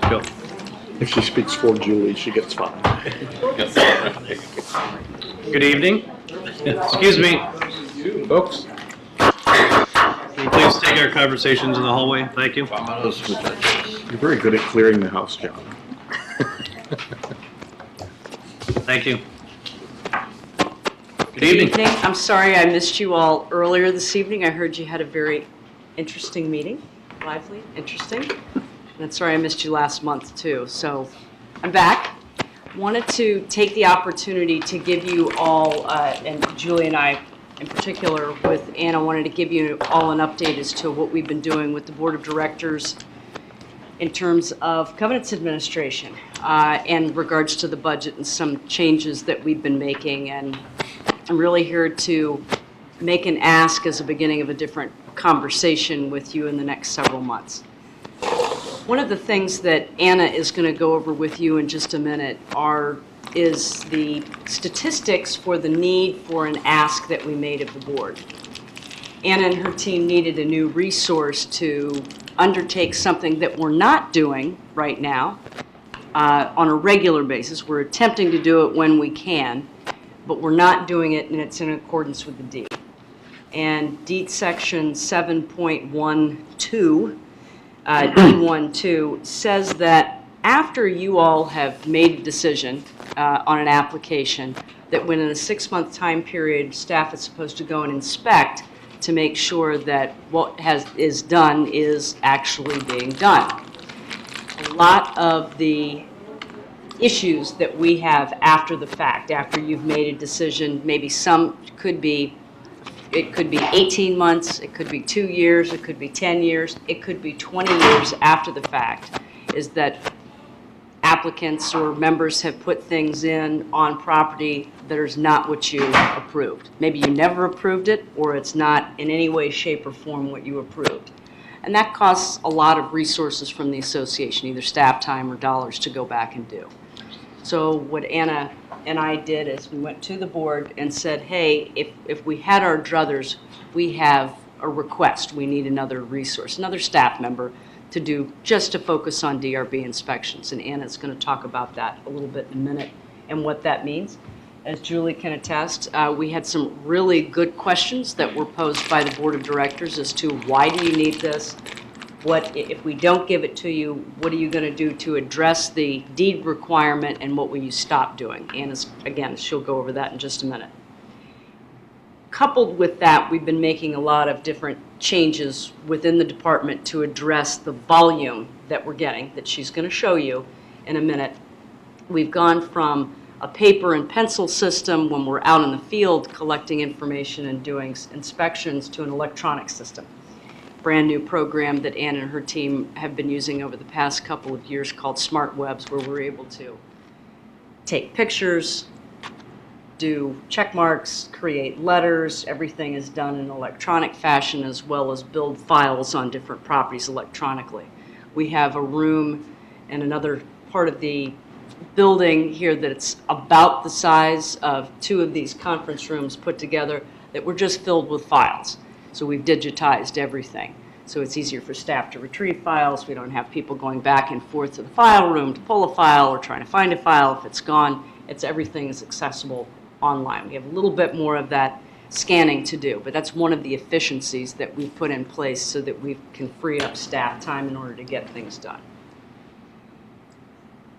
Go. If she speaks for Julie, she gets 5. Good evening. Excuse me, folks. Can you please take our conversations in the hallway? Thank you. You're very good at clearing the house, John. Thank you. Good evening. I'm sorry I missed you all earlier this evening. I heard you had a very interesting meeting, lively, interesting. And I'm sorry I missed you last month too. So I'm back. Wanted to take the opportunity to give you all, and Julie and I in particular with Anna, wanted to give you all an update as to what we've been doing with the Board of Directors in terms of covenants administration in regards to the budget and some changes that we've been making. And I'm really here to make an ask as a beginning of a different conversation with you in the next several months. One of the things that Anna is going to go over with you in just a minute is the statistics for the need for an ask that we made of the board. Anna and her team needed a new resource to undertake something that we're not doing right now on a regular basis. We're attempting to do it when we can, but we're not doing it, and it's in accordance with the deed. And deed section 7.12, D12, says that after you all have made a decision on an application, that within a 6-month time period, staff is supposed to go and inspect to make sure that what is done is actually being done. A lot of the issues that we have after the fact, after you've made a decision, maybe some could be, it could be 18 months, it could be 2 years, it could be 10 years, it could be 20 years after the fact, is that applicants or members have put things in on property that is not what you approved. Maybe you never approved it, or it's not in any way, shape, or form what you approved. And that costs a lot of resources from the association, either staff time or dollars to go back and do. So what Anna and I did is we went to the board and said, hey, if we had our druthers, we have a request. We need another resource, another staff member to focus on DRB inspections. And Anna's going to talk about that a little bit in a minute and what that means. As Julie can attest, we had some really good questions that were posed by the Board of Directors as to why do you need this? What, if we don't give it to you, what are you going to do to address the deed requirement, and what will you stop doing? Anna's, again, she'll go over that in just a minute. Coupled with that, we've been making a lot of different changes within the department to address the volume that we're getting, that she's going to show you in a minute. We've gone from a paper and pencil system when we're out in the field collecting information and doing inspections to an electronic system. Brand new program that Anna and her team have been using over the past couple of years called Smart Webs, where we're able to take pictures, do check marks, create letters. Everything is done in electronic fashion, as well as build files on different properties electronically. We have a room and another part of the building here that's about the size of 2 of these conference rooms put together that were just filled with files. So we've digitized everything. So it's easier for staff to retrieve files. We don't have people going back and forth to the file room to pull a file or trying to find a file if it's gone. Everything is accessible online. We have a little bit more of that scanning to do, but that's one of the efficiencies that we've put in place so that we can free up staff time in order to get things done.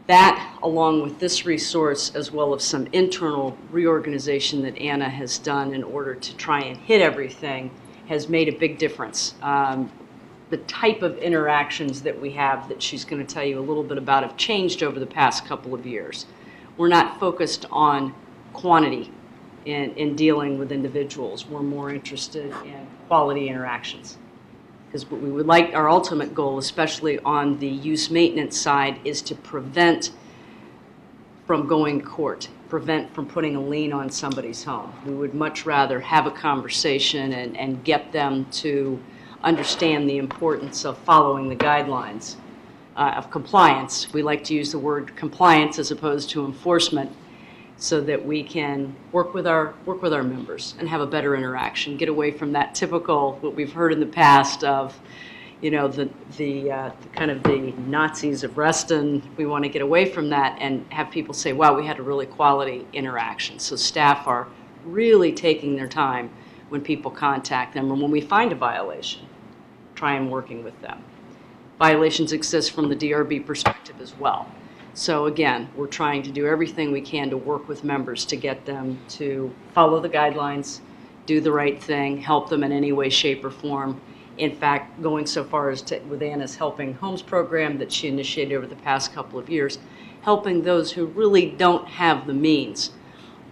That, along with this resource, as well as some internal reorganization that Anna has done in order to try and hit everything, has made a big difference. The type of interactions that we have that she's going to tell you a little bit about have changed over the past couple of years. We're not focused on quantity in dealing with individuals. We're more interested in quality interactions. Because what we would like, our ultimate goal, especially on the use maintenance side, is to prevent from going to court, prevent from putting a lien on somebody's home. We would much rather have a conversation and get them to understand the importance of following the guidelines of compliance. We like to use the word compliance as opposed to enforcement, so that we can work with our members and have a better interaction, get away from that typical, what we've heard in the past of, you know, the kind of the Nazis of Reston. We want to get away from that and have people say, wow, we had a really quality interaction. So staff are really taking their time when people contact them, and when we find a violation, try and working with them. Violations exist from the DRB perspective as well. So again, we're trying to do everything we can to work with members to get them to follow the guidelines, do the right thing, help them in any way, shape, or form. In fact, going so far as to, with Anna's Helping Homes program that she initiated over the past couple of years, helping those who really don't have the means,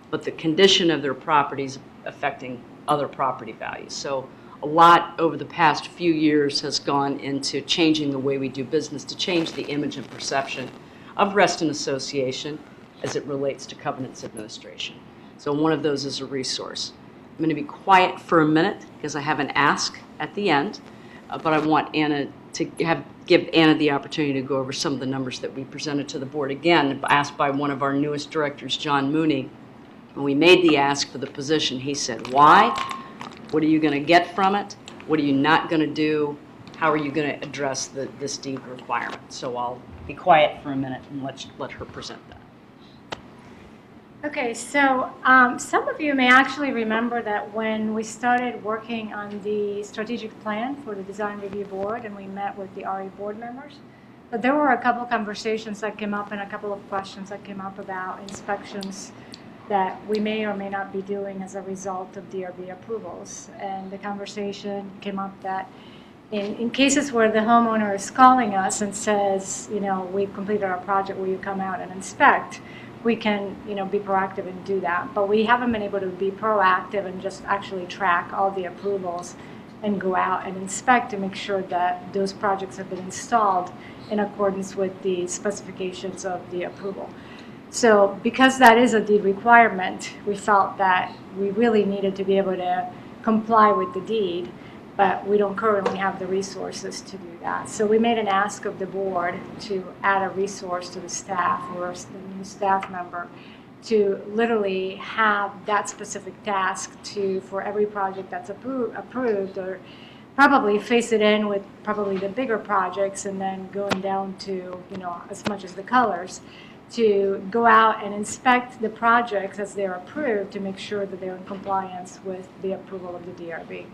but the condition of their properties affecting other property values. So a lot over the past few years has gone into changing the way we do business to change the image and perception of Reston Association as it relates to covenants administration. So one of those is a resource. I'm going to be quiet for a minute because I have an ask at the end, but I want Anna to give Anna the opportunity to go over some of the numbers that we presented to the board. Again, asked by one of our newest directors, John Mooney. When we made the ask for the position, he said, why? What are you going to get from it? What are you not going to do? How are you going to address this deed requirement? So I'll be quiet for a minute and let her present that. Okay, so some of you may actually remember that when we started working on the strategic plan for the design review board and we met with the RE board members, but there were a couple of conversations that came up and a couple of questions that came up about inspections that we may or may not be doing as a result of DRB approvals. And the conversation came up that in cases where the homeowner is calling us and says, you know, we've completed our project, will you come out and inspect? We can, you know, be proactive and do that. But we haven't been able to be proactive and just actually track all the approvals and go out and inspect to make sure that those projects have been installed in accordance with the specifications of the approval. So because that is a deed requirement, we felt that we really needed to be able to comply with the deed, but we don't currently have the resources to do that. So we made an ask of the board to add a resource to the staff or the new staff member to literally have that specific task for every project that's approved, or probably face it in with probably the bigger projects and then going down to, you know, as much as the colors, to go out and inspect the projects as they're approved to make sure that they're in compliance with the approval of the DRB.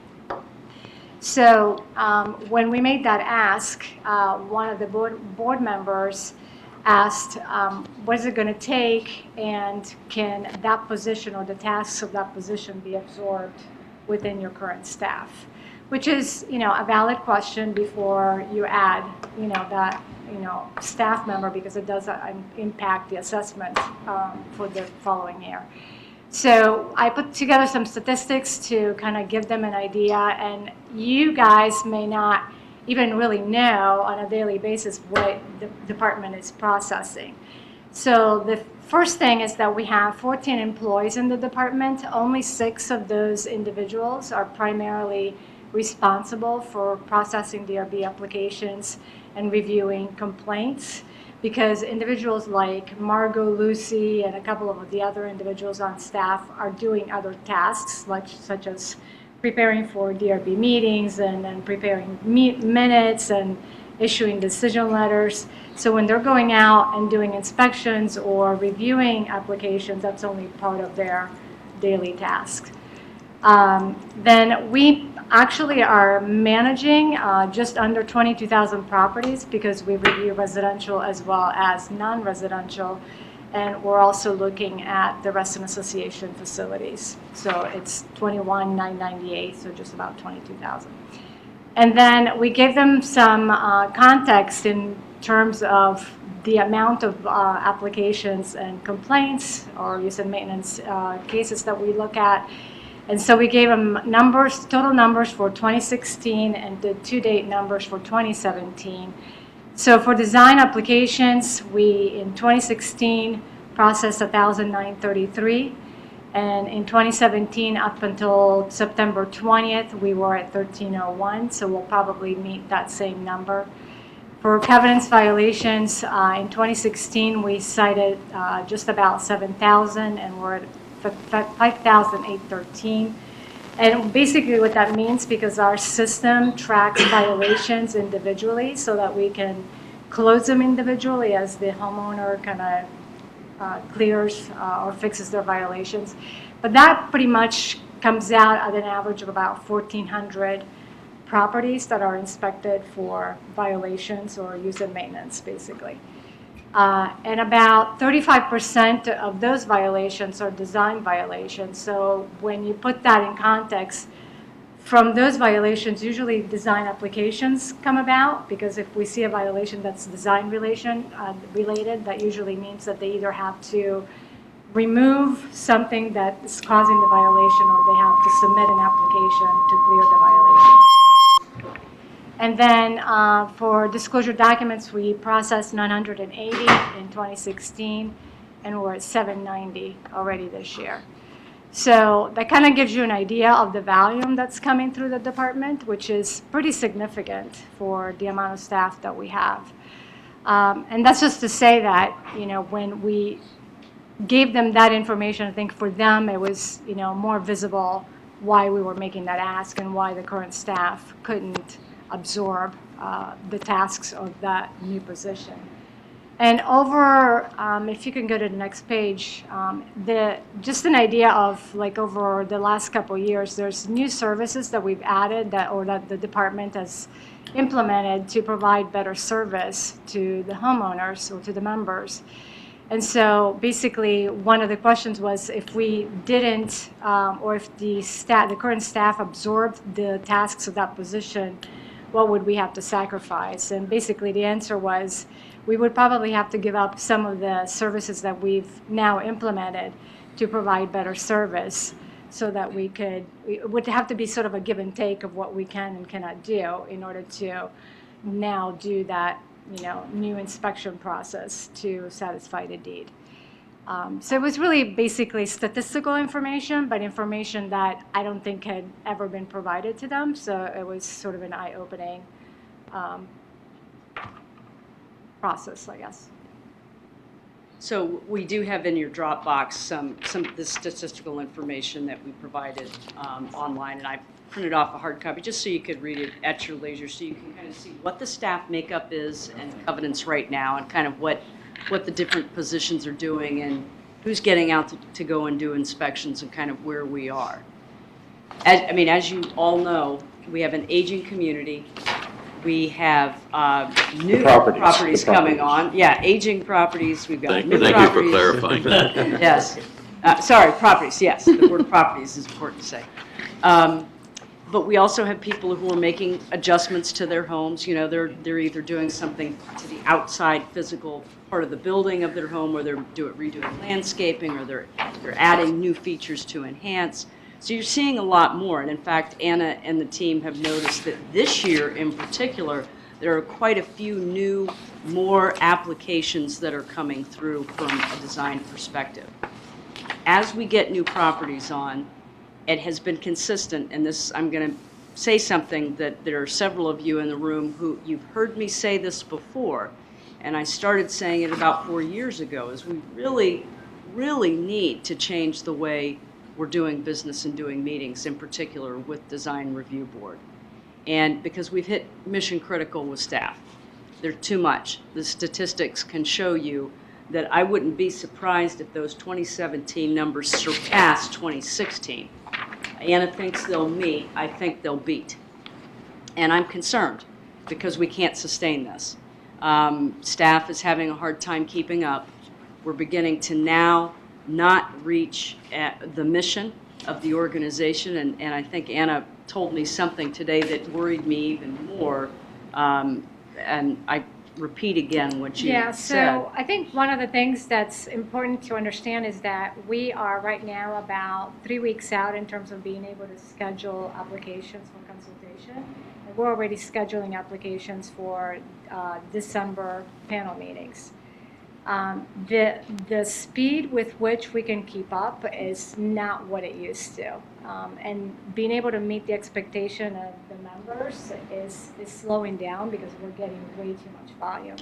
So when we made that ask, one of the board members asked, what is it going to take, and can that position or the tasks of that position be absorbed within your current staff? Which is, you know, a valid question before you add, you know, that, you know, staff member, because it does impact the assessment for the following year. So I put together some statistics to kind of give them an idea, and you guys may not even really know on a daily basis what the department is processing. So the first thing is that we have 14 employees in the department. Only 6 of those individuals are primarily responsible for processing DRB applications and reviewing complaints, because individuals like Margot, Lucy, and a couple of the other individuals on staff are doing other tasks, such as preparing for DRB meetings and then preparing minutes and issuing decision letters. So when they're going out and doing inspections or reviewing applications, that's only part of their daily task. Then we actually are managing just under 22,000 properties, because we review residential as well as non-residential, and we're also looking at the Reston Association facilities. So it's 21,998, so just about 22,000. And then we gave them some context in terms of the amount of applications and complaints or use and maintenance cases that we look at. And so we gave them numbers, total numbers for 2016 and the to-date numbers for 2017. So for design applications, we in 2016 processed 1,933, and in 2017 up until September 20th, we were at 1,301, so we'll probably meet that same number. For covenants violations, in 2016 we cited just about 7,000, and we're at 5,813. And basically what that means, because our system tracks violations individually so that we can close them individually as the homeowner kind of clears or fixes their violations. But that pretty much comes out at an average of about 1,400 properties that are inspected for violations or use and maintenance, basically. And about 35% of those violations are design violations. So when you put that in context, from those violations, usually design applications come about, because if we see a violation that's design related, that usually means that they either have to remove something that is causing the violation, or they have to submit an application to clear the violation. And then for disclosure documents, we processed 980 in 2016, and we're at 790 already this year. So that kind of gives you an idea of the volume that's coming through the department, which is pretty significant for the amount of staff that we have. And that's just to say that, you know, when we gave them that information, I think for them it was, you know, more visible why we were making that ask and why the current staff couldn't absorb the tasks of that new position. And over, if you can go to the next page, just an idea of like over the last couple of years, there's new services that we've added that the department has implemented to provide better service to the homeowners or to the members. And so basically one of the questions was if we didn't, or if the current staff absorbed the tasks of that position, what would we have to sacrifice? And basically the answer was we would probably have to give up some of the services that we've now implemented to provide better service, so that it would have to be sort of a give and take of what we can and cannot do in order to now do that, you know, new inspection process to satisfy the deed. So it was really basically statistical information, but information that I don't think had ever been provided to them. So it was sort of an eye-opening process, I guess. So we do have in your Dropbox some of the statistical information that we provided online, and I printed off a hard copy just so you could read it at your leisure, so you can kind of see what the staff makeup is and covenants right now, and kind of what the different positions are doing and who's getting out to go and do inspections, and kind of where we are. As you all know, we have an aging community. We have new properties coming on. Yeah, aging properties. We've got new properties. Thank you for clarifying that. Yes. Sorry, properties, yes. The word properties is important to say. But we also have people who are making adjustments to their homes. You know, they're either doing something to the outside physical part of the building of their home, or they're redoing landscaping, or they're adding new features to enhance. So you're seeing a lot more. And in fact, Anna and the team have noticed that this year in particular, there are quite a few more applications that are coming through from a design perspective. As we get new properties on, it has been consistent, and this, I'm going to say something that there are several of you in the room who you've heard me say this before, and I started saying it about 4 years ago, is we really, really need to change the way we're doing business and doing meetings, in particular with Design Review Board. And because we've hit mission critical with staff. They're too much. The statistics can show you that I wouldn't be surprised if those 2017 numbers surpass 2016. Anna thinks they'll meet, I think they'll beat. And I'm concerned because we can't sustain this. Staff is having a hard time keeping up. We're beginning to now not reach the mission of the organization, and I think Anna told me something today that worried me even more, and I repeat again what you said. Yeah, so I think one of the things that's important to understand is that we are right now about 3 weeks out in terms of being able to schedule applications for consultation. And we're already scheduling applications for December panel meetings. The speed with which we can keep up is not what it used to. And being able to meet the expectation of the members is slowing down because we're getting way too much volume.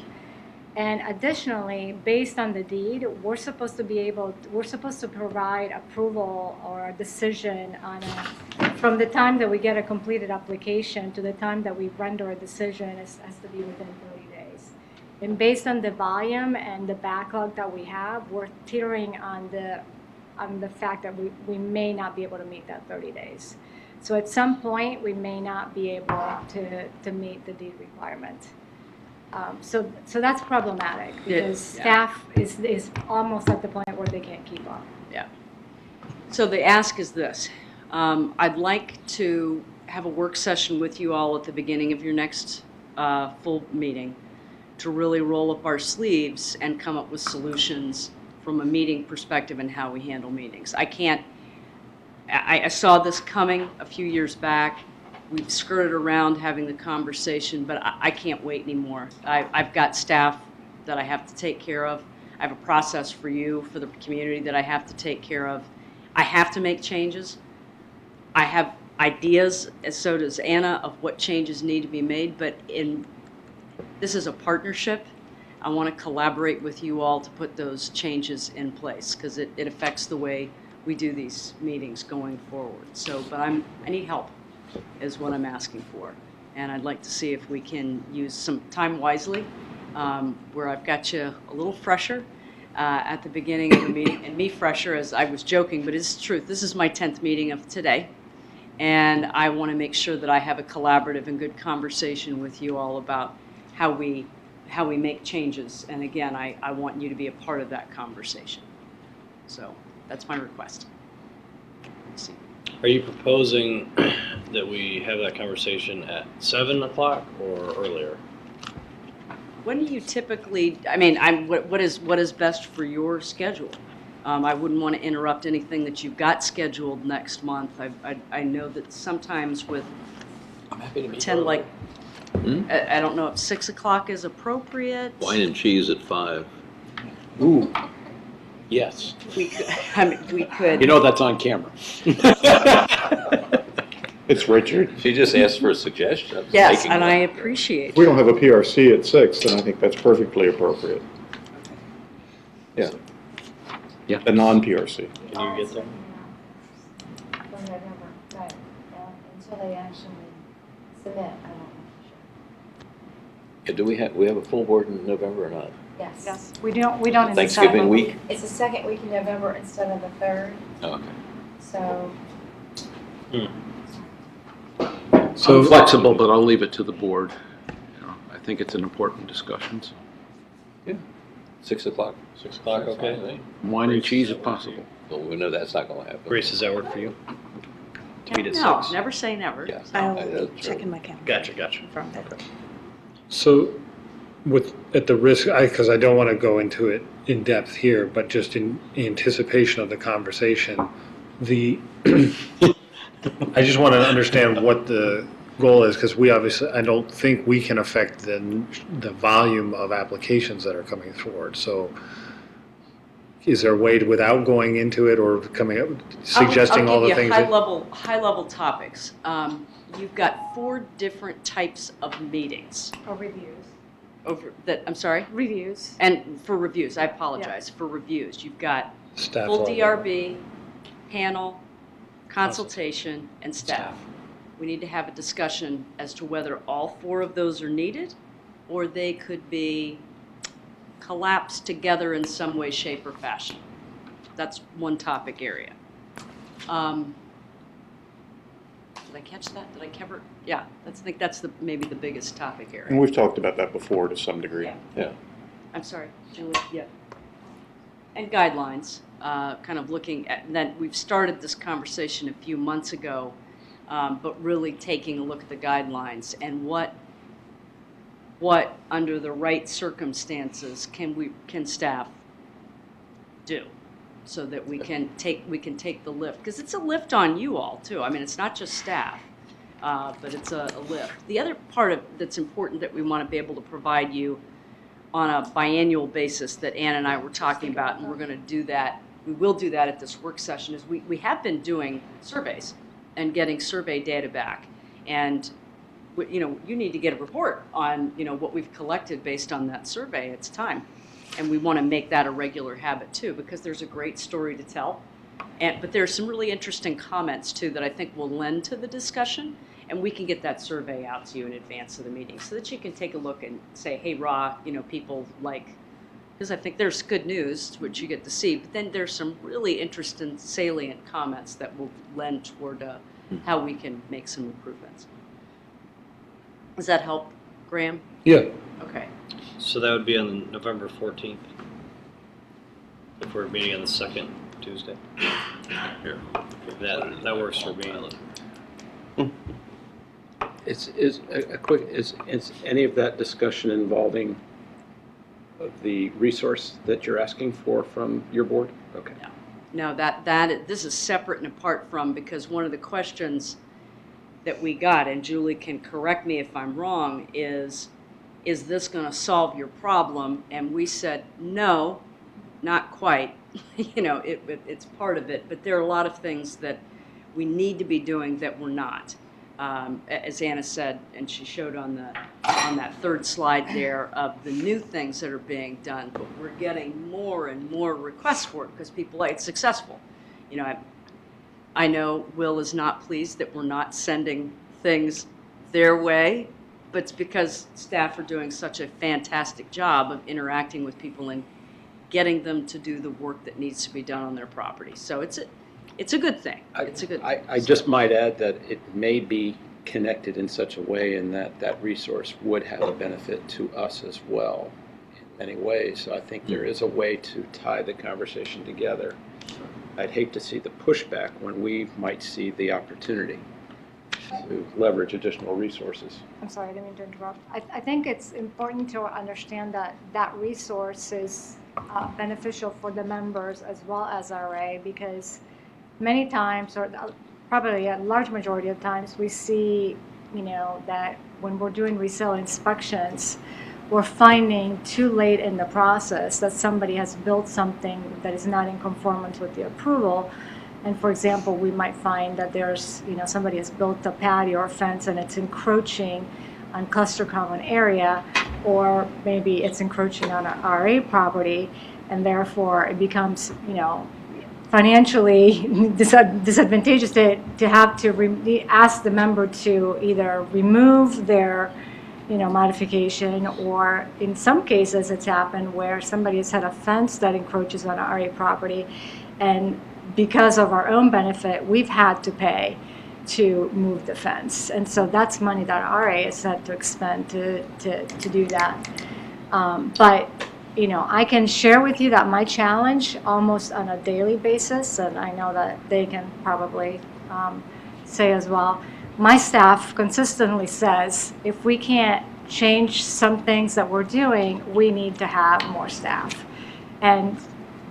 And additionally, based on the deed, we're supposed to provide approval or a decision on from the time that we get a completed application to the time that we render a decision has to be within 30 days. And based on the volume and the backlog that we have, we're teetering on the fact that we may not be able to meet that 30 days. So at some point, we may not be able to meet the deed requirement. So that's problematic because staff is almost at the point where they can't keep up. Yeah. So the ask is this. I'd like to have a work session with you all at the beginning of your next full meeting to really roll up our sleeves and come up with solutions from a meeting perspective and how we handle meetings. I saw this coming a few years back. We've skirted around having the conversation, but I can't wait anymore. I've got staff that I have to take care of. I have a process for you, for the community that I have to take care of. I have to make changes. I have ideas, and so does Anna, of what changes need to be made, but this is a partnership. I want to collaborate with you all to put those changes in place, because it affects the way we do these meetings going forward. So, but I need help, is what I'm asking for. And I'd like to see if we can use some time wisely, where I've got you a little fresher at the beginning of the meeting, and me fresher, as I was joking, but it's the truth. This is my 10th meeting of today, and I want to make sure that I have a collaborative and good conversation with you all about how we make changes. And again, I want you to be a part of that conversation. So that's my request. Let's see. Are you proposing that we have that conversation at 7 o'clock or earlier? When do you typically, I mean, what is best for your schedule? I wouldn't want to interrupt anything that you've got scheduled next month. I know that sometimes with, I'm happy to meet pretend like, earlier. I don't know if 6 o'clock is appropriate. Wine and cheese at 5. Ooh, Yes. We could, I mean, we could. you know that's on camera. It's Richard. She just asked for a suggestion. I'm Yes, making and one. I appreciate If we don't have a PRC at 6, then I think that's perfectly appropriate. Yeah. Yeah. A non-PRC. Can you get there? For November, but until they actually submit, I don't know for Yeah, do we have a full board in November or not? sure. Yes. Yes, we don't in Thanksgiving December. week? It's the second week in November instead of the third, Oh, okay. so I'm flexible, but I'll leave it to the board. You know, I think it's an important discussion. So. 6 o'clock? 6 o'clock, okay? Wine and cheese if possible. Well, we know that's not going to happen. Grace, does that work for you? To meet at No, 6? never say never. Yeah. I'll that's check true. in my calendar. Gotcha. From that. Okay. So, at the risk, because I don't want to go into it in depth here, but just in anticipation of the conversation, I just want to understand what the goal is, because I don't think we can affect the volume of applications that are coming forward. So, is there a way to, without going into it or suggesting all the things? I'll give you high-level topics. You've got 4 different types of meetings. Or reviews. I'm sorry? Reviews. And for reviews, I apologize. For reviews, you've got Staff full level. DRB, panel, consultation, and staff. We need to have a discussion as to whether all 4 of those are needed, or they could be collapsed together in some way, shape, or fashion. That's one topic area. Did I catch that? Did I cover? Yeah, I think that's maybe the biggest topic area. And we've talked about that before to some degree. Yeah. I'm sorry, Julie, yeah. And guidelines, kind of looking at, and then we've started this conversation a few months ago, but really taking a look at the guidelines and what under the right circumstances can staff do, so that we can take the lift, because it's a lift on you all too. I mean, it's not just staff, but it's a lift. The other part that's important that we want to be able to provide you on a biannual basis that Ann and I were talking about, and we're going to do that. We will do that at this work session. Is we have been doing surveys and getting survey data back, and you need to get a report on what we've collected based on that survey. It's time. And we want to make that a regular habit too, because there's a great story to tell. But there's some really interesting comments too that I think will lend to the discussion, and we can get that survey out to you in advance of the meeting so that you can take a look and say, hey, Ra, people like, because I think there's good news, which you get to see, but then there's some really interesting, salient comments that will lend toward how we can make some improvements. Does that help, Graham? Yeah. Okay. So that would be on November 14th, if we're meeting on the second Tuesday. Here. That works for me. Is any of that discussion involving the resource that you're asking for from your board? Okay. No, this is separate and apart from, because one of the questions that we got, and Julie can correct me if I'm wrong, is this going to solve your problem? And we said, no, not quite. You know, it's part of it, but there are a lot of things that we need to be doing that we're not. As Anna said, and she showed on that third slide there, of the new things that are being done, but we're getting more and more requests for it because people like it's successful. You know, I know Will is not pleased that we're not sending things their way, but it's because staff are doing such a fantastic job of interacting with people and getting them to do the work that needs to be done on their property. So it's a good thing. It's a good thing. I just might add that it may be connected in such a way in that resource would have a benefit to us as well in many ways. So I think there is a way to tie the conversation together. I'd hate to see the pushback when we might see the opportunity to leverage additional resources. I'm sorry, I didn't mean to interrupt. I think it's important to understand that that resource is beneficial for the members as well as RA, because many times, or probably a large majority of times, we see, you know, that when we're doing resale inspections, we're finding too late in the process that somebody has built something that is not in conformance with the approval. And for example, we might find that there's, you know, somebody has built a patio or fence and it's encroaching on cluster common area, or maybe it's encroaching on an RA property, and therefore it becomes, you know, financially disadvantageous to have to ask the member to either remove their, you know, modification, or in some cases it's happened where somebody has had a fence that encroaches on an RA property, and because of our own benefit, we've had to pay to move the fence. And so that's money that RA has had to expend to do that. But, you know, I can share with you that my challenge almost on a daily basis, and I know that they can probably say as well, my staff consistently says, if we can't change some things that we're doing, we need to have more staff. And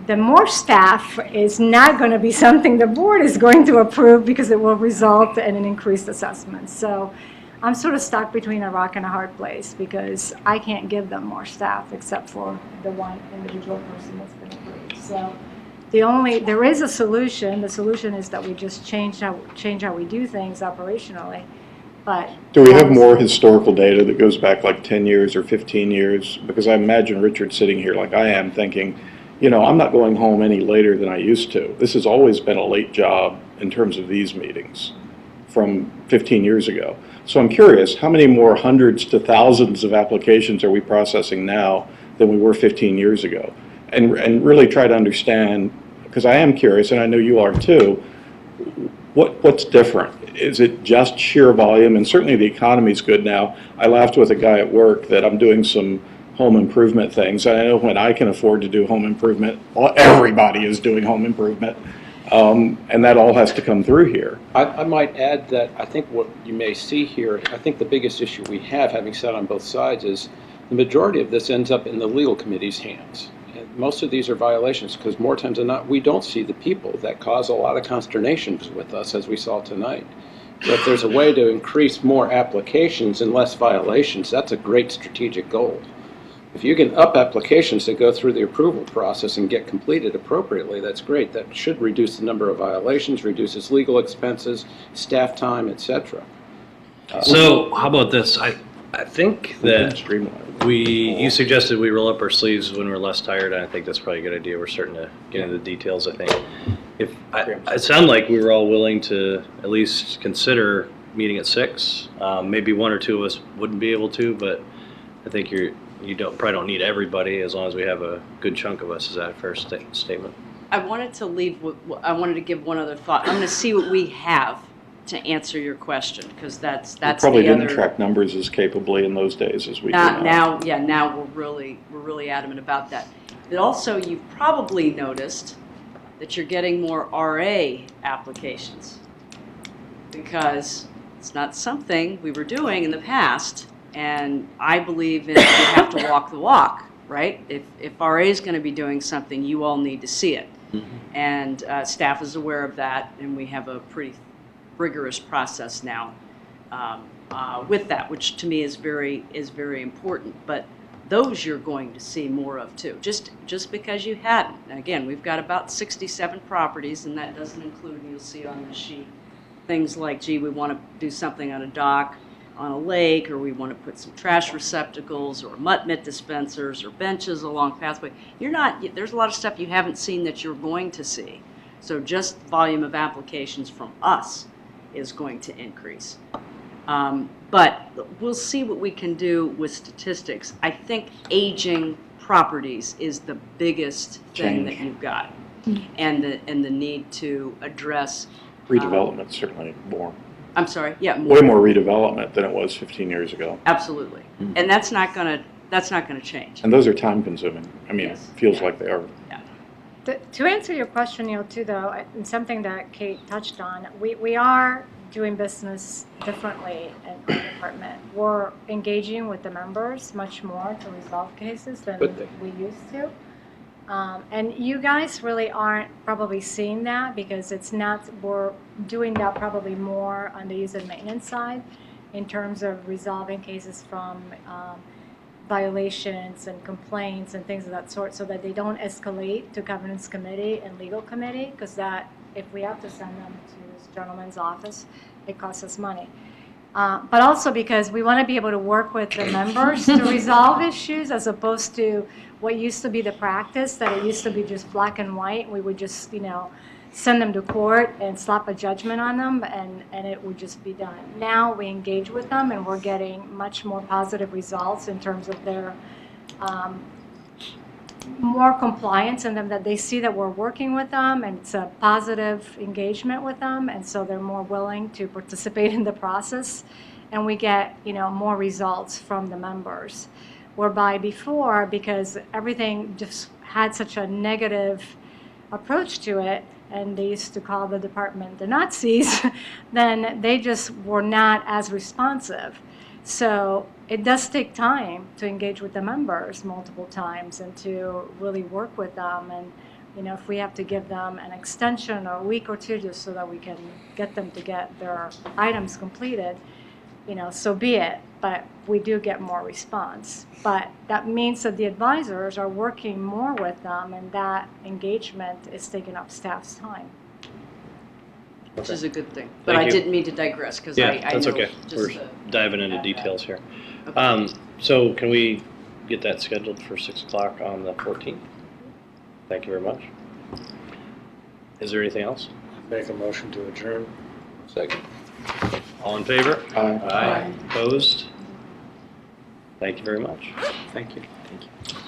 the more staff is not going to be something the board is going to approve, because it will result in an increased assessment. So I'm sort of stuck between a rock and a hard place, because I can't give them more staff except for the one individual person that's been approved. So there is a solution. The solution is that we just change how we do things operationally. But do we have more historical data that goes back like 10 years or 15 years? Because I imagine Richard sitting here like I am thinking, you know, I'm not going home any later than I used to. This has always been a late job in terms of these meetings from 15 years ago. So I'm curious, how many more hundreds to thousands of applications are we processing now than we were 15 years ago? And really try to understand, because I am curious, and I know you are too, what's different? Is it just sheer volume? And certainly the economy's good now. I laughed with a guy at work that I'm doing some home improvement things. I know when I can afford to do home improvement, everybody is doing home improvement, and that all has to come through here. I might add that I think what you may see here, I think the biggest issue we have, having sat on both sides, is the majority of this ends up in the legal committee's hands. And most of these are violations, because more times than not, we don't see the people that cause a lot of consternations with us, as we saw tonight. So if there's a way to increase more applications and less violations, that's a great strategic goal. If you can up applications that go through the approval process and get completed appropriately, that's great. That should reduce the number of violations, reduces legal expenses, staff time, etc. So how about this? I think that you suggested we roll up our sleeves when we're less tired, and I think that's probably a good idea. We're starting to get into the details, I think. It sounded like we were all willing to at least consider meeting at 6. Maybe one or two of us wouldn't be able to, but I think you probably don't need everybody, as long as we have a good chunk of us. Is that a fair statement? I wanted to give one other thought. I'm going to see what we have to answer your question, because that's we probably the didn't other, track numbers as capably in those days as we do now. Now we're really adamant about that. But also, you've probably noticed that you're getting more RA applications, because it's not something we were doing in the past. And I believe you have to walk the walk right? If RA is going to be doing something, you all need to see it. And staff is aware of that, and we have a pretty rigorous process now with that, which to me is very important. But those you're going to see more of too. Just because you hadn't. Again, we've got about 67 properties, and that doesn't include, you'll see on the sheet, things like, gee, we want to do something on a dock, on a lake, or we want to put some trash receptacles or mutt mitt dispensers or benches along pathway. There's a lot of stuff you haven't seen that you're going to see. So just volume of applications from us is going to increase. But we'll see what we can do with statistics. I think aging properties is the biggest thing that you've got, and the need to address Redevelopment, certainly more. I'm sorry. Yeah. Way more redevelopment than it was 15 years ago. Absolutely, and that's not gonna change. And those are time consuming. I mean, Yes. it feels like they are. To answer your question, Neil, too, though, and something that Kate touched on, we are doing business differently in our department. We're engaging with the members much more to resolve cases than we used to. And you guys really aren't probably seeing that because we're doing that probably more on the use and maintenance side in terms of resolving cases from violations and complaints and things of that sort so that they don't escalate to governance committee and legal committee, because that, if we have to send them to this gentleman's office, it costs us money. But also because we want to be able to work with the members to resolve issues as opposed to what used to be the practice, that it used to be just black and white. We would just, send them to court and slap a judgment on them and it would just be done. Now we engage with them and we're getting much more positive results in terms of their more compliance and them, that they see that we're working with them and it's a positive engagement with them, and so they're more willing to participate in the process, and we get more results from the members. Whereby before, because everything just had such a negative approach to it, and they used to call the department the Nazis, then they just were not as responsive. So it does take time to engage with the members multiple times and to really work with them. And if we have to give them an extension or a week or two just so that we can get them to get their items completed, so be it. But we do get more response. But that means that the advisors are working more with them, and that engagement is taking up staff's time. Which is a good thing. But I didn't mean to digress, because I know. That's okay. We're diving into details here. So can we get that scheduled for 6 o'clock on the 14th? Thank you very much. Is there anything else? Make a motion to adjourn. Second. All in favor? Aye. Opposed? Thank you very much. Thank you. Thank you.